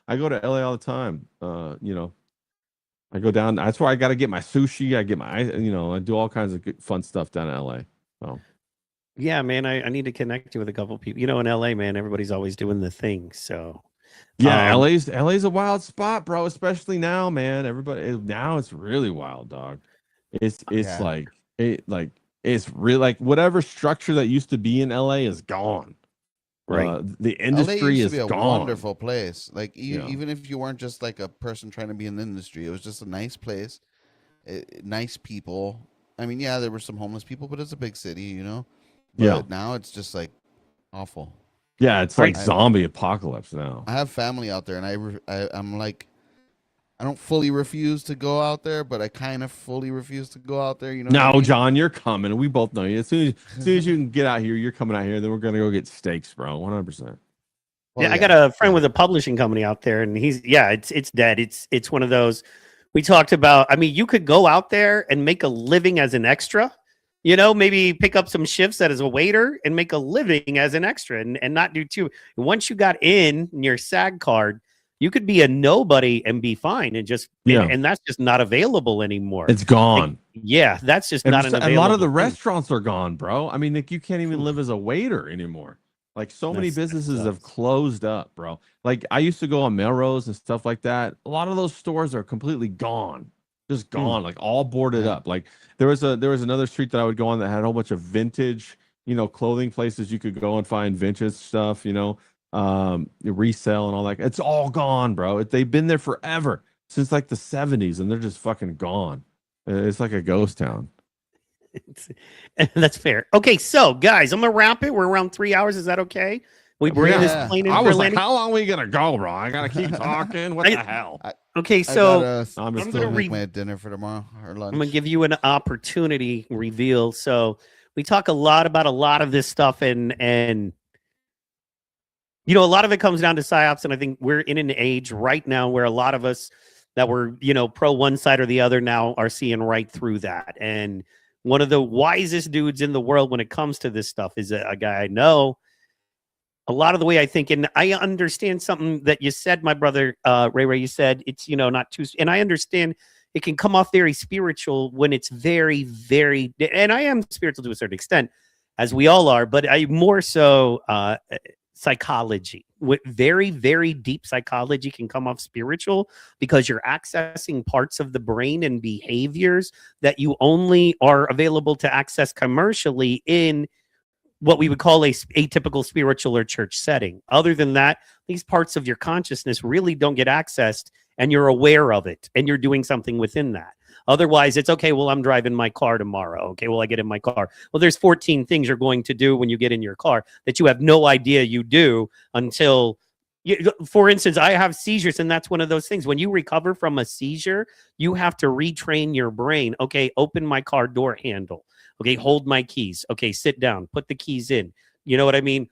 I go to LA all the time. I go down. That's where I got to get my sushi. I get my, I do all kinds of good, fun stuff down in LA. So Yeah, man, I need to connect you with a couple people. In LA, man, everybody's always doing the thing. So yeah, LA's a wild spot, bro. Especially now, man. Now it's really wild, dog. It's Yeah. it's really like whatever structure that used to be in LA is gone. Right. The LA industry used to is be a gone. wonderful place. Like Yeah. even if you weren't just like a person trying to be in the industry, it was just a nice place, nice people. I mean, yeah, there were some homeless people, but it's a big city, But Yeah. now it's just like awful. Yeah, it's like Right. zombie apocalypse now. I have family out there, and I'm like, I don't fully refuse to go out there, but I kind of fully refuse to go out there. You know? what I No, mean? John, you're coming. We both know you. As soon as you can get out here, you're coming out here. Then we're gonna go get steaks, bro. 100%. Well, yeah, I got a friend with a publishing company out there, and it's dead. It's one of those we talked about. I mean, you could go out there and make a living as an extra. Maybe pick up some shifts as a waiter and make a living as an extra, and not do too. Once you got in your SAG card, you could be a nobody and be fine, and just and that's just not available anymore. It's gone. Yeah, that's just And not an a available. lot of the thing. restaurants are gone, bro. I mean, like you can't even live as a waiter anymore. Like so many That businesses have sucks. closed up, bro. Like I used to go on Melrose and stuff like that. A lot of those stores are completely gone. Just gone, like all boarded up. Like there was another street that I would go on that had a whole bunch of vintage, clothing places you could go and find vintage stuff, resell and all that. It's all gone, bro. They've been there forever since like the 70s, and they're just fucking gone. It's like a ghost town. That's fair. Okay, so guys, I'm gonna wrap it. We're around 3 hours. Is that okay? We bring Yeah. this plane in I for was like, landing? how long are we gonna go, bro? I gotta keep talking. What the hell? Okay, I so gotta I'm I'm still gonna make read. my dinner for tomorrow or lunch. I'm gonna give you an opportunity reveal. So we talk a lot about a lot of this stuff, and You know, a lot of it comes down to psyops, and I think we're in an age right now where a lot of us that were, you know, pro one side or the other now are seeing right through that. And one of the wisest dudes in the world when it comes to this stuff is a guy I know. A lot of the way I think, and I understand something that you said, my brother Ray, you said it's, you know, not too, and I understand it can come off very spiritual when it's very, very, and I am spiritual to a certain extent, as we all are, but I more so psychology. With very, very deep psychology can come off spiritual because you're accessing parts of the brain and behaviors that you only are available to access commercially in what we would call a atypical spiritual or church setting. Other than that, these parts of your consciousness really don't get accessed, and you're aware of it and you're doing something within that. Otherwise, it's okay, well, I'm driving my car tomorrow. Okay, well, I get in my car. Well, there's 14 things you're going to do when you get in your car that you have no idea you do until, for instance, I have seizures, and that's one of those things. When you recover from a seizure, you have to retrain your brain. Okay, open my car door handle. Okay, hold my keys. Okay, sit down, put the keys in. You know what I mean?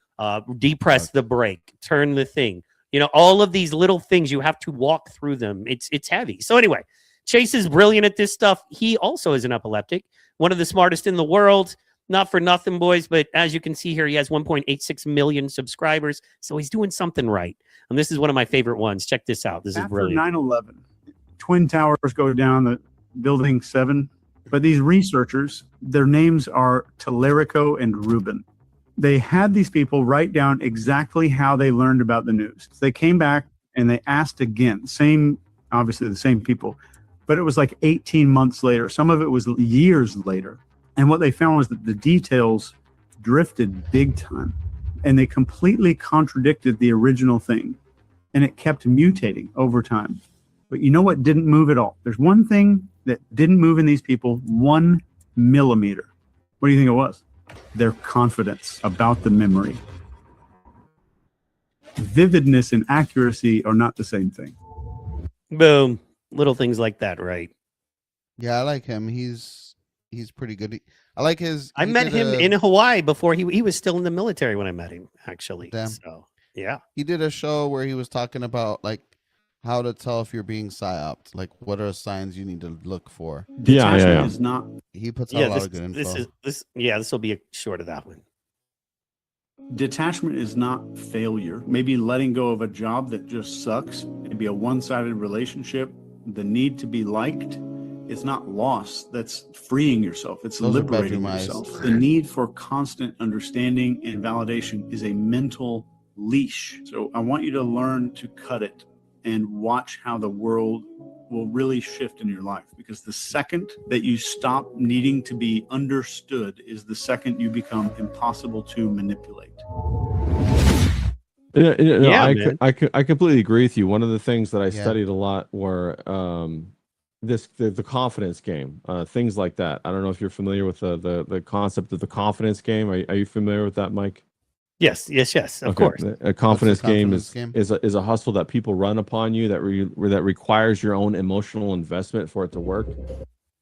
Depress the brake, turn the thing. You know, all of these little things, you have to walk through them. It's heavy. So anyway, Chase is brilliant at this stuff. He also is an epileptic, one of the smartest in the world. Not for nothing, boys, but as you can see here, he has 1.86 million subscribers, so he's doing something right. And this is one of my favorite ones. Check this out. This is brilliant. After 9/11, Twin Towers go down, the building 7, but these researchers, their names are Tallarico and Rubin. They had these people write down exactly how they learned about the news. They came back and they asked again, obviously the same people, but it was like 18 months later. Some of it was years later. And what they found was that the details drifted big time, and they completely contradicted the original thing, and it kept mutating over time. But you know what didn't move at all? There's one thing that didn't move in these people 1 millimeter. What do you think it was? Their confidence about the memory. Vividness and accuracy are not the same thing. Boom. Little things like that, right? Yeah, I like him. He's pretty good. I like his. I met him in Hawaii before he was still in the military when I met him, actually. Damn. So yeah, he did a show where he was talking about like how to tell if you're being psyoped, like what are signs you need to look for. Detachment is not. He puts out a lot of good info. This will be a short of that one. Detachment is not failure. Maybe letting go of a job that just sucks. Maybe a one-sided relationship. The need to be liked. It's not loss. That's freeing yourself. It's liberating yourself. The need for constant understanding and validation is a mental leash. So I want you to learn to cut it and watch how the world will really shift in your life. Because the second that you stop needing to be understood is the second you become impossible to manipulate. I completely agree with you. One of the things that I studied a lot were the confidence game, things like that. I don't know if you're familiar with the concept of the confidence game. Are you familiar with that, Mike? Yes, of course. A confidence game is a hustle that people run upon you that requires your own emotional investment for it to work.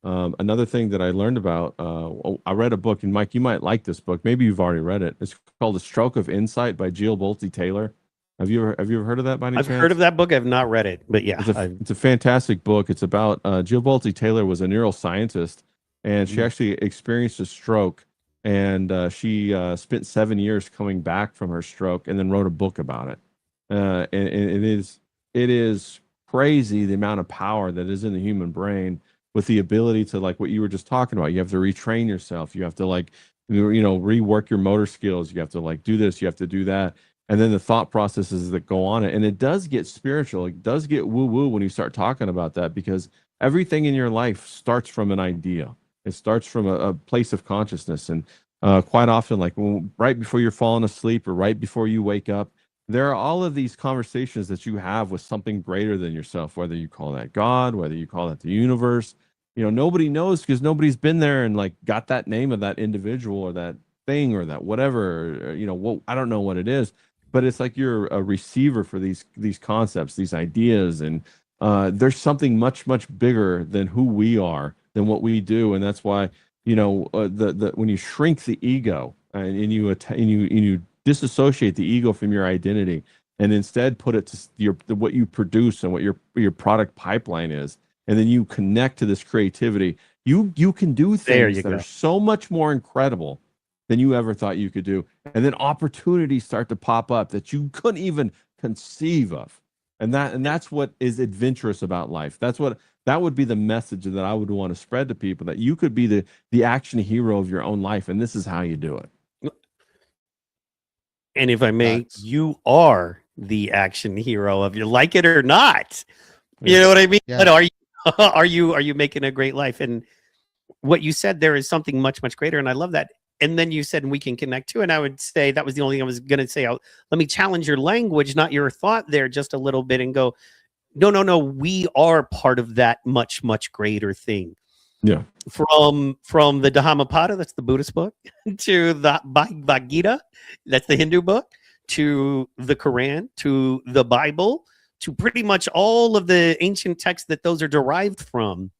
Another thing that I learned about, I read a book, and Mike, you might like this book. Maybe you've already read it. It's called The Stroke of Insight by Jill Bolte Taylor. Have you ever heard of that by any chance? I've heard of that book. I've not read it, but yeah. It's a fantastic book. It's about Jill Bolte Taylor was a neuroscientist, and she actually experienced a stroke, and she spent 7 years coming back from her stroke, and then wrote a book about it. And it is crazy the amount of power that is in the human brain, with the ability to, like what you were just talking about. You have to retrain yourself. You have to rework your motor skills. You have to do this. You have to do that. And then the thought processes that go on it. And it does get spiritual. It does get woo-woo when you start talking about that, because everything in your life starts from an idea. It starts from a place of consciousness. And quite often, right before you're falling asleep or right before you wake up, there are all of these conversations that you have with something greater than yourself, whether you call that God, whether you call that the universe. Nobody knows, because nobody's been there and got that name of that individual or that thing or that whatever, I don't know what it is, but it's like you're a receiver for these concepts, these ideas. And there's something much, much bigger than who we are, than what we do. And that's why, when you shrink the ego and you disassociate the ego from your identity and instead put it to what you produce and what your product pipeline is, and then you connect to this creativity, you can do There things you that go. are so much more incredible than you ever thought you could do. And then opportunities start to pop up that you couldn't even conceive of. And that's what is adventurous about life. That would be the message that I would want to spread to people, that you could be the action hero of your own life, and this is how you do it. And if I may, Facts. you are the action hero of your, like it or not. You know what I mean? Yeah. But are you making a great life? And what you said there is something much, much greater. And I love that. And then you said, and we can connect to, and I would say that was the only thing I was going to say. Let me challenge your language, not your thought there, just a little bit, and go, no, we are part of that much, much greater thing. Yeah. From the Dhammapada, that's the Buddhist book, to the Bhagavad Gita, that's the Hindu book, to the Quran, to the Bible, to pretty much all of the ancient texts that those are derived from,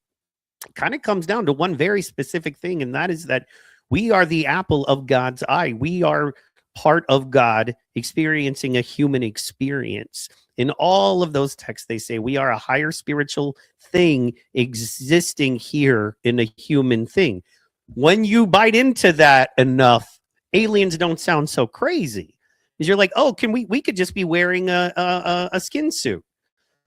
kind of comes down to one very specific thing, and that is that we are the apple of God's eye. We are part of God experiencing a human experience. In all of those texts, they say we are a higher spiritual thing existing here in a human thing. When you bite into that enough, aliens don't sound so crazy. Because you're like, oh, we could just be wearing a skin suit.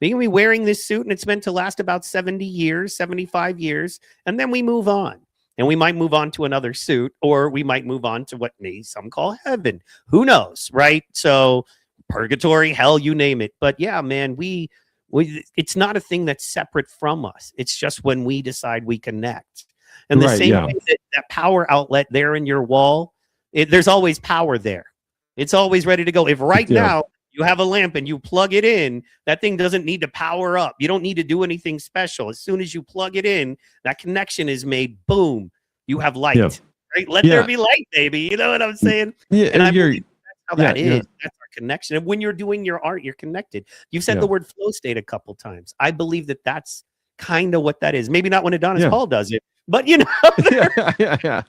We can be wearing this suit, and it's meant to last about 70 years, 75 years, and then we move on. And we might move on to another suit, or we might move on to what some call heaven. Who knows, right? So purgatory, hell, you name it. But yeah, man, we it's not a thing that's separate from us. It's just when we decide we connect. And the same way that power outlet there in your wall, there's always power there. It's always ready to go. If right now you have a lamp and you plug it in, that thing doesn't need to power up. You don't need to do anything special. As soon as you plug it in, that connection is made. Boom, you have light. Right? Let there be light, baby. You know what I'm saying? Yeah, and I believe that's how that is. yeah. That's our connection. And when you're doing your art, you're connected. You've said the word flow state a couple times. I believe that that's kind of what that is. Maybe not when Adonis Hall does it, but you know. Yeah.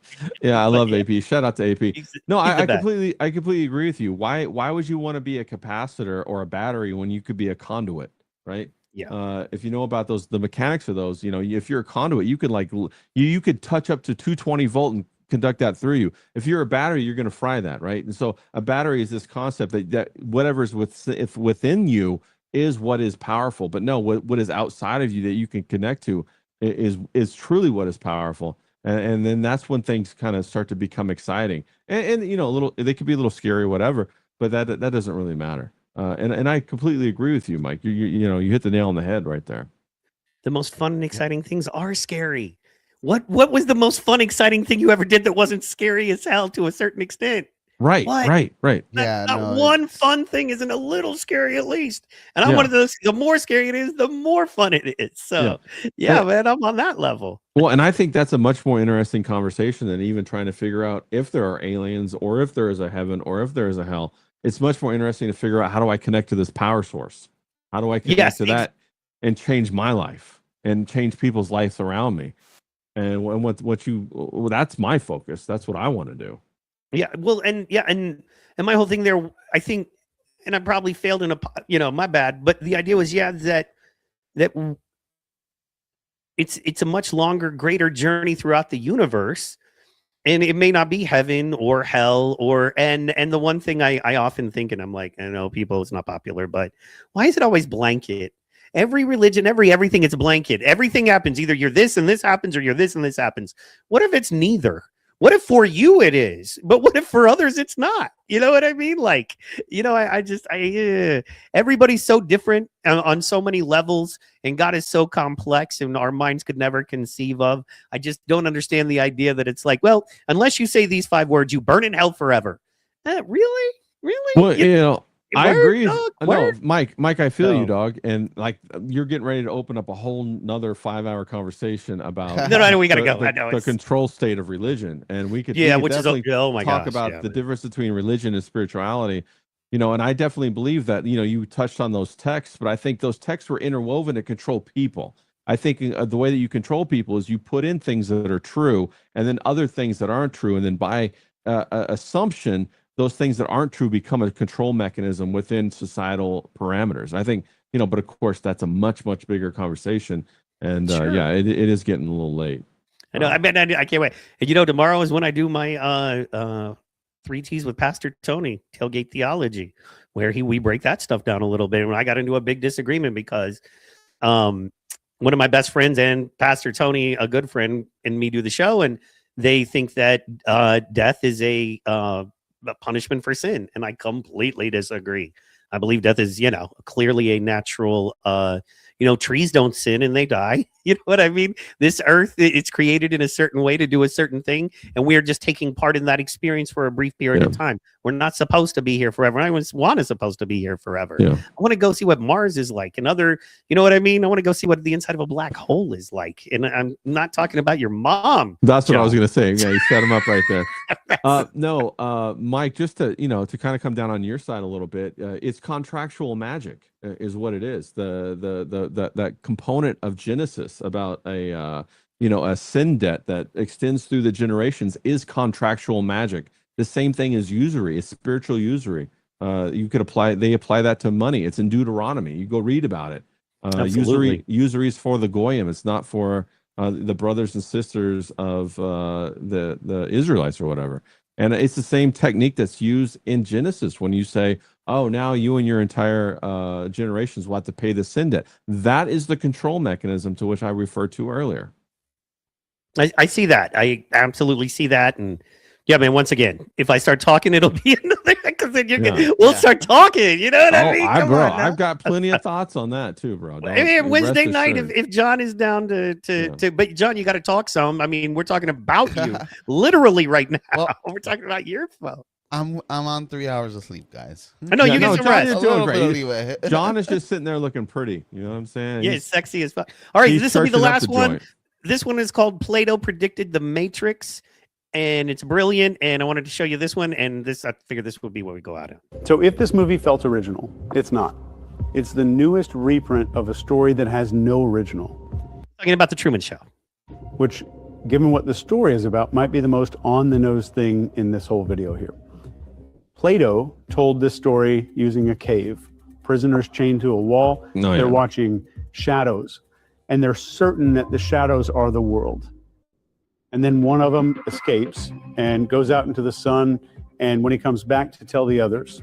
I love AP. Shout out to AP. No, I best. completely agree with you. Why would you want to be a capacitor or a battery when you could be a conduit, right? Yeah. If you know about the mechanics of those, if you're a conduit, you could you could touch up to 220 volt and conduct that through you. If you're a battery, you're going to fry that, right? And so a battery is this concept that whatever's within you is what is powerful. But no, what is outside of you that you can connect to is truly what is powerful. And then that's when things kind of start to become exciting. And they could be a little scary or whatever, but that doesn't really matter. And I completely agree with you, Mike. You hit the nail on the head right there. The most fun and exciting things are scary. What was the most fun, exciting thing you ever did that wasn't scary as hell to a certain extent? Right. Yeah, one fun thing isn't a little scary at least. And I'm one of those, the more scary it is, the more fun it is. So man, I'm on that level. Well, and I think that's a much more interesting conversation than even trying to figure out if there are aliens or if there is a heaven or if there is a hell. It's much more interesting to figure out, how do I connect to this power source? How do I connect to that and change my life and change people's lives around me? And that's my focus. That's what I want to do. Yeah, well, and my whole thing there, I think, and I probably failed in my bad, but the idea was, that it's a much longer, greater journey throughout the universe, and it may not be heaven or hell and the one thing I often think, and I'm like, I know people, it's not popular, but why is it always blanket? Every religion, everything, it's blanket. Everything happens. Either you're this and this happens, or you're this and this happens. What if it's neither? What if for you it is, but what if for others it's not? You know what I mean? Like, everybody's so different on so many levels, and God is so complex, and our minds could never conceive of. I just don't understand the idea that it's like, well, unless you say these 5 words, you burn in hell forever. Really? Well, I agree. Dog, no, Mike, I feel you, dog. And like, you're getting ready to open up a whole nother 5-hour conversation about no, we gotta go. I know the control state of religion, and we could which is talk about the difference between religion and spirituality. And I definitely believe that. You touched on those texts, but I think those texts were interwoven to control people. I think the way that you control people is you put in things that are true, and then other things that aren't true, and then by assumption, those things that aren't true become a control mechanism within societal parameters. I think, but of course that's a much, much bigger conversation. And Sure. yeah, it is getting a little late. I know. I can't wait. And tomorrow is when I do my 3 T's with Pastor Tony, Tailgate Theology, where we break that stuff down a little bit. And I got into a big disagreement because one of my best friends and Pastor Tony, a good friend, and me do the show, and they think that death is a punishment for sin, and I completely disagree. I believe death is, clearly a natural. Trees don't sin and they die. You know what I mean? This earth, it's created in a certain way to do a certain thing, and we are just taking part in that experience for a brief period of time. We're not supposed to be here forever. I want is supposed to be here forever. Yeah. I want to go see what Mars is like and other, you know what I mean? I want to go see what the inside of a black hole is like. And I'm not talking about your mom. That's what Joe. I was going to say. Yeah, you set him up right there. No, Mike, just to kind of come down on your side a little bit, it's contractual magic is what it is. That component of Genesis about a sin debt that extends through the generations is contractual magic. The same thing as usury, it's spiritual usury. They apply that to money. It's in Deuteronomy. You go read about it. Usury is for the goyim. It's not for the brothers and sisters of the Israelites or whatever. And it's the same technique that's used in Genesis when you say, oh, now you and your entire generations will have to pay the sin debt. That is the control mechanism to which I referred to earlier. I see that. I absolutely see that. And yeah, man, once again, if I start talking, it'll be another, because then we'll start talking. You know what I mean? I've got plenty of thoughts on that too, bro. Wednesday night, if John is down to, but John, you got to talk some. I mean, we're talking about you literally right now. Well, we're talking about your phone. I'm on 3 hours of sleep, guys. I know you get some John rest. is A doing little bit of great. leeway. John is just sitting there looking pretty. You know what I'm saying? Yeah, it's sexy as fuck. All right, he's this will be the churching up last the one. joint. This one is called Plato Predicted the Matrix, and it's brilliant. And I wanted to show you this one, and I figured this would be what we go out of. So if this movie felt original, it's not. It's the newest reprint of a story that has no original, Talking about the Truman Show. which, given what the story is about, might be the most on-the-nose thing in this whole video here. Plato told this story using a cave. Prisoners chained to a wall. They're watching shadows, and they're certain that the shadows are the world. And then one of them escapes and goes out into the sun, and when he comes back to tell the others,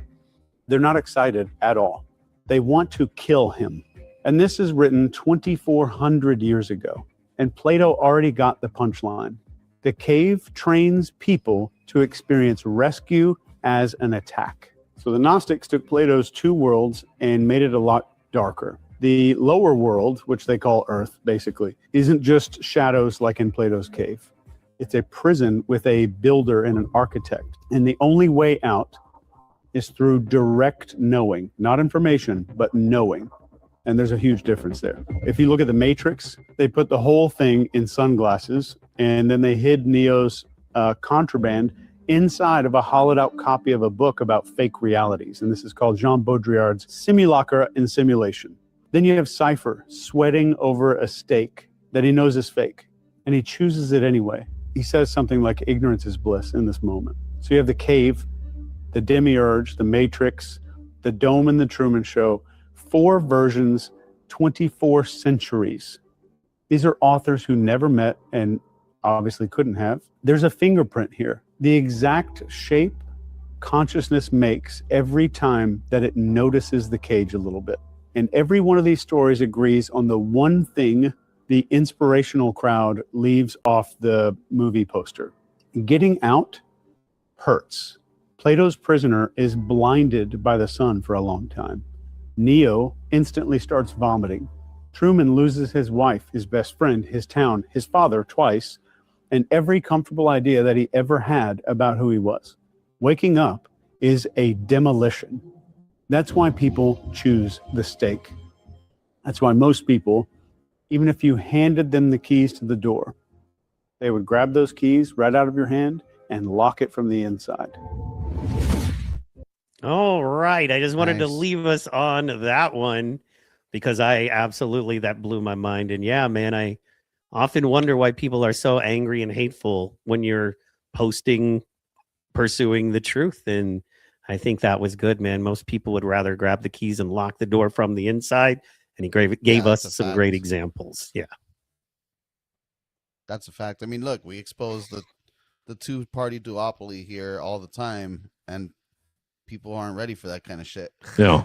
they're not excited at all. They want to kill him. And this is written 2,400 years ago, and Plato already got the punchline. The cave trains people to experience rescue as an attack. So the Gnostics took Plato's 2 worlds and made it a lot darker. The lower world, which they call Earth, basically, isn't just shadows like in Plato's cave. It's a prison with a builder and an architect. And the only way out is through direct knowing, not information, but knowing. And there's a huge difference there. If you look at the Matrix, they put the whole thing in sunglasses, and then they hid Neo's contraband inside of a hollowed out copy of a book about fake realities. And this is called Jean Baudrillard's Simulacra and Simulation. Then you have Cypher sweating over a steak that he knows is fake, and he chooses it anyway. He says something like ignorance is bliss in this moment. So you have the cave, the Demiurge, the Matrix, the Dome, and the Truman Show. 4 versions, 24 centuries. These are authors who never met and obviously couldn't have. There's a fingerprint here. The exact shape consciousness makes every time that it notices the cage a little bit. And every one of these stories agrees on the one thing the inspirational crowd leaves off the movie poster. Getting out hurts. Plato's prisoner is blinded by the sun for a long time. Neo instantly starts vomiting. Truman loses his wife, his best friend, his town, his father twice, and every comfortable idea that he ever had about who he was. Waking up is a demolition. That's why people choose the steak. That's why most people, even if you handed them the keys to the door, they would grab those keys right out of your hand and lock it from the inside. All right. I just wanted to Nice. leave us on that one because that blew my mind. And yeah, man, I often wonder why people are so angry and hateful when you're posting pursuing the truth. And I think that was good, man. Most people would rather grab the keys and lock the door from the inside. And he gave us that's a some fact. great examples. Yeah. That's a fact. I mean, look, we expose the two-party duopoly here all the time, and people aren't ready for that kind of shit. Yeah.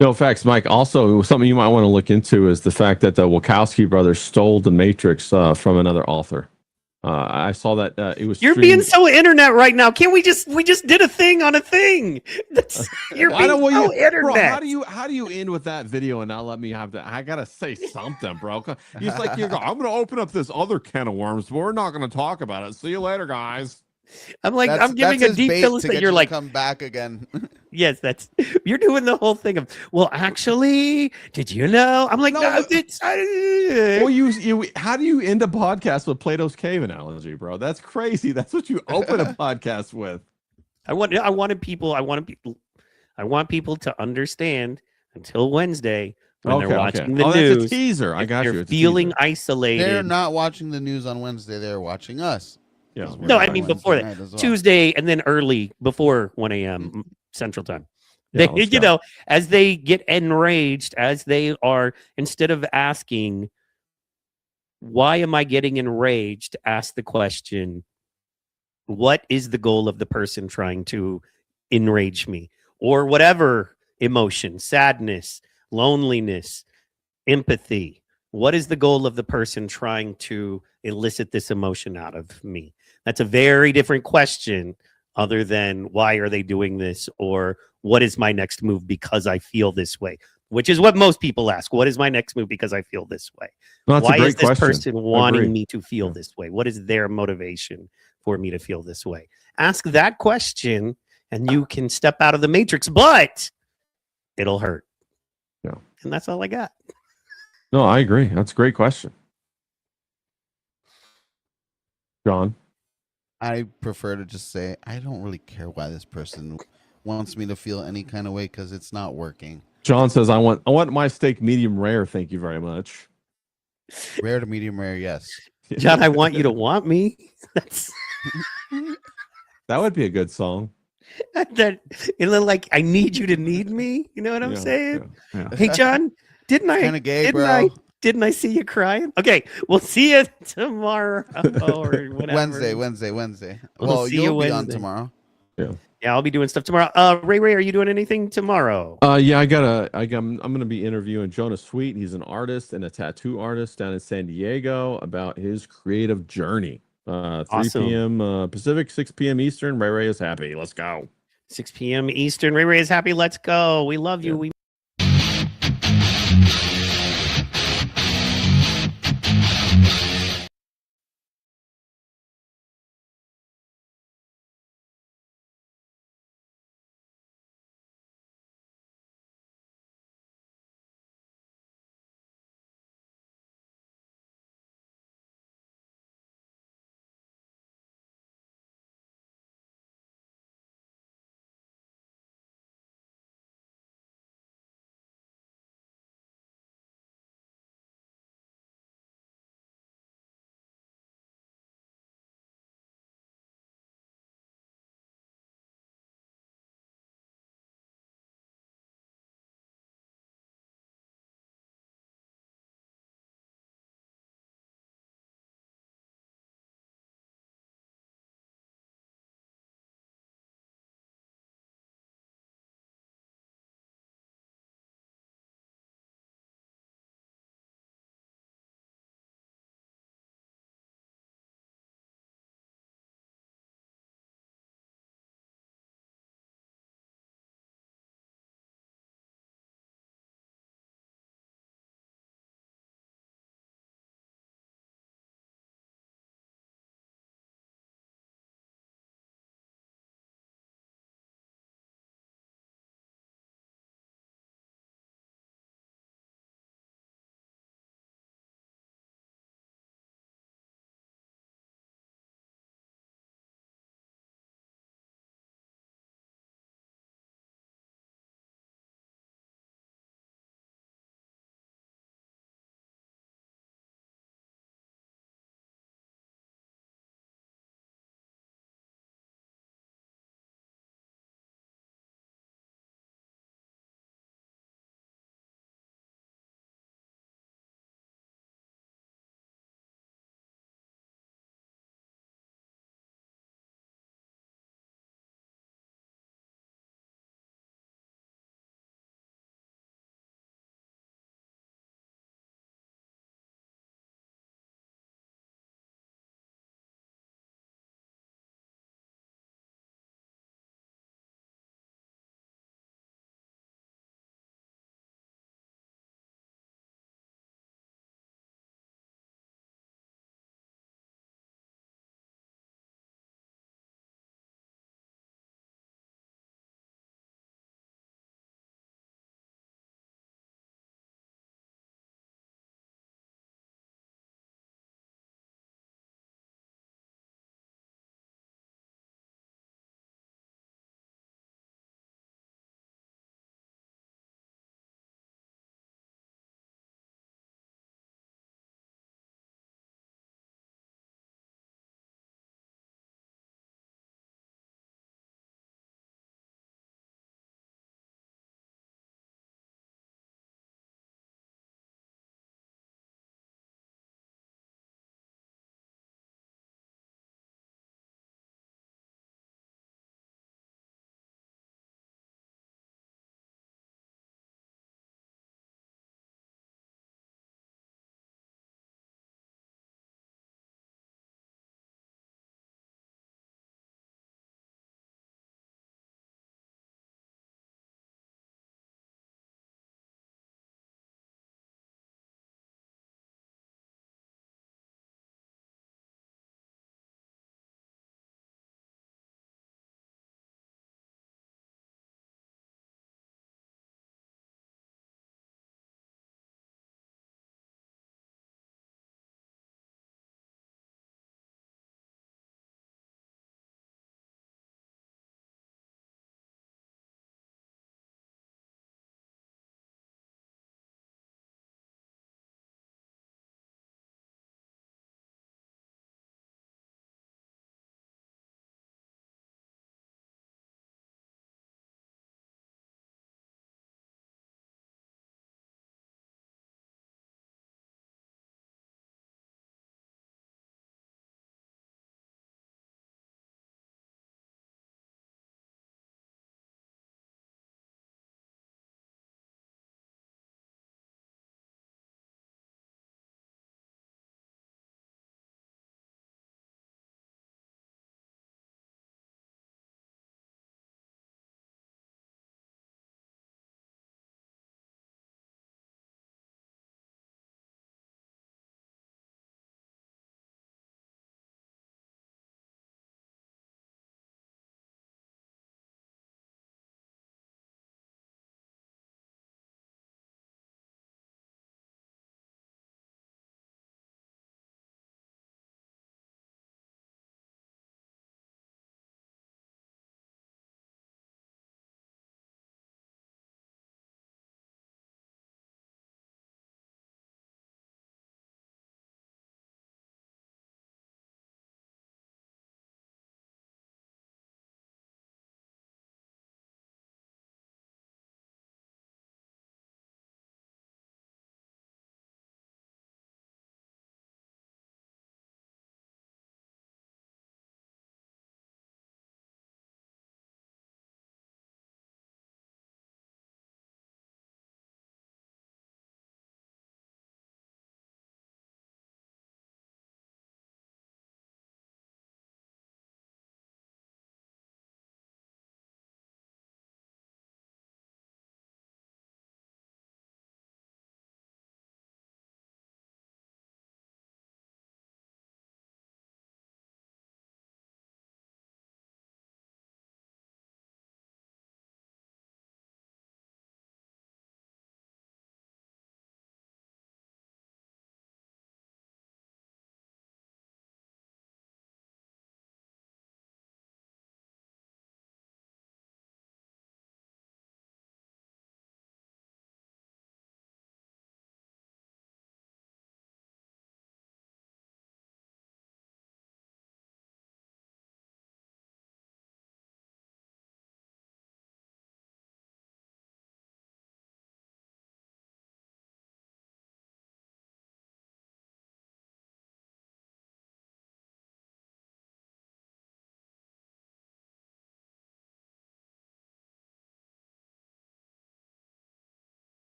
No, facts, Mike. Also, something you might want to look into is the fact that the Wachowski brothers stole The Matrix from another author. I saw that it was. You're being so internet right now. Can't we just did a thing on a thing? You're being so internet. Bro, how do you end with that video and not let me have that? I gotta say something, bro. He's like, I'm gonna open up this other can of worms, but we're not gonna talk about it. See you later, guys. I'm like, I'm giving a deep philosophy. You're like, come back again. Yes, you're doing the whole thing of, well, actually, did you know? I'm like, no, it's. Well, how do you end a podcast with Plato's Cave analogy, bro? That's crazy. That's what you open a podcast with. I want people to understand until Wednesday when they're watching the news. That's a teaser. I got you. They're feeling isolated. They're not watching the news on Wednesday. They're watching us. Yeah. No, I mean before that, well. Tuesday, and then early before 1 a.m. Central Time. Yeah, As they get enraged, as they are, instead of asking, why am I getting enraged? Ask the question, what is the goal of the person trying to enrage me? Or whatever emotion, sadness, loneliness, empathy. What is the goal of the person trying to elicit this emotion out of me? That's a very different question other than why are they doing this or what is my next move because I feel this way, which is what most people ask. What is my next move because I feel this way? No, why is this question. person wanting me to feel this way? What is their motivation for me to feel this way? Ask that question and you can step out of the matrix, but it'll hurt. Yeah. And that's all I got. No, I agree. That's a great question. John? I prefer to just say, I don't really care why this person wants me to feel any kind of way because it's not working. John says, I want my steak medium rare. Thank you very much. Rare to medium rare, yes. John, I want you to want me. That's that would be a good song. That like I need you to need me. You know what I'm saying? Yeah. Hey, John, didn't I? Kind of gay, bro. Didn't I see you crying? Okay, we'll see you tomorrow or whatever. Wednesday. We'll see you you'll be on Wednesday. tomorrow. Yeah, I'll be doing stuff tomorrow. Ray, are you doing anything tomorrow? Yeah, I'm gonna be interviewing Jonas Sweet. He's an artist and a tattoo artist down in San Diego about his creative journey. 3 Awesome. p.m. Pacific, 6 p.m. Eastern. Ray is happy. Let's go. 6 p.m. Eastern. Ray is happy. Let's go. We love you. Yeah. We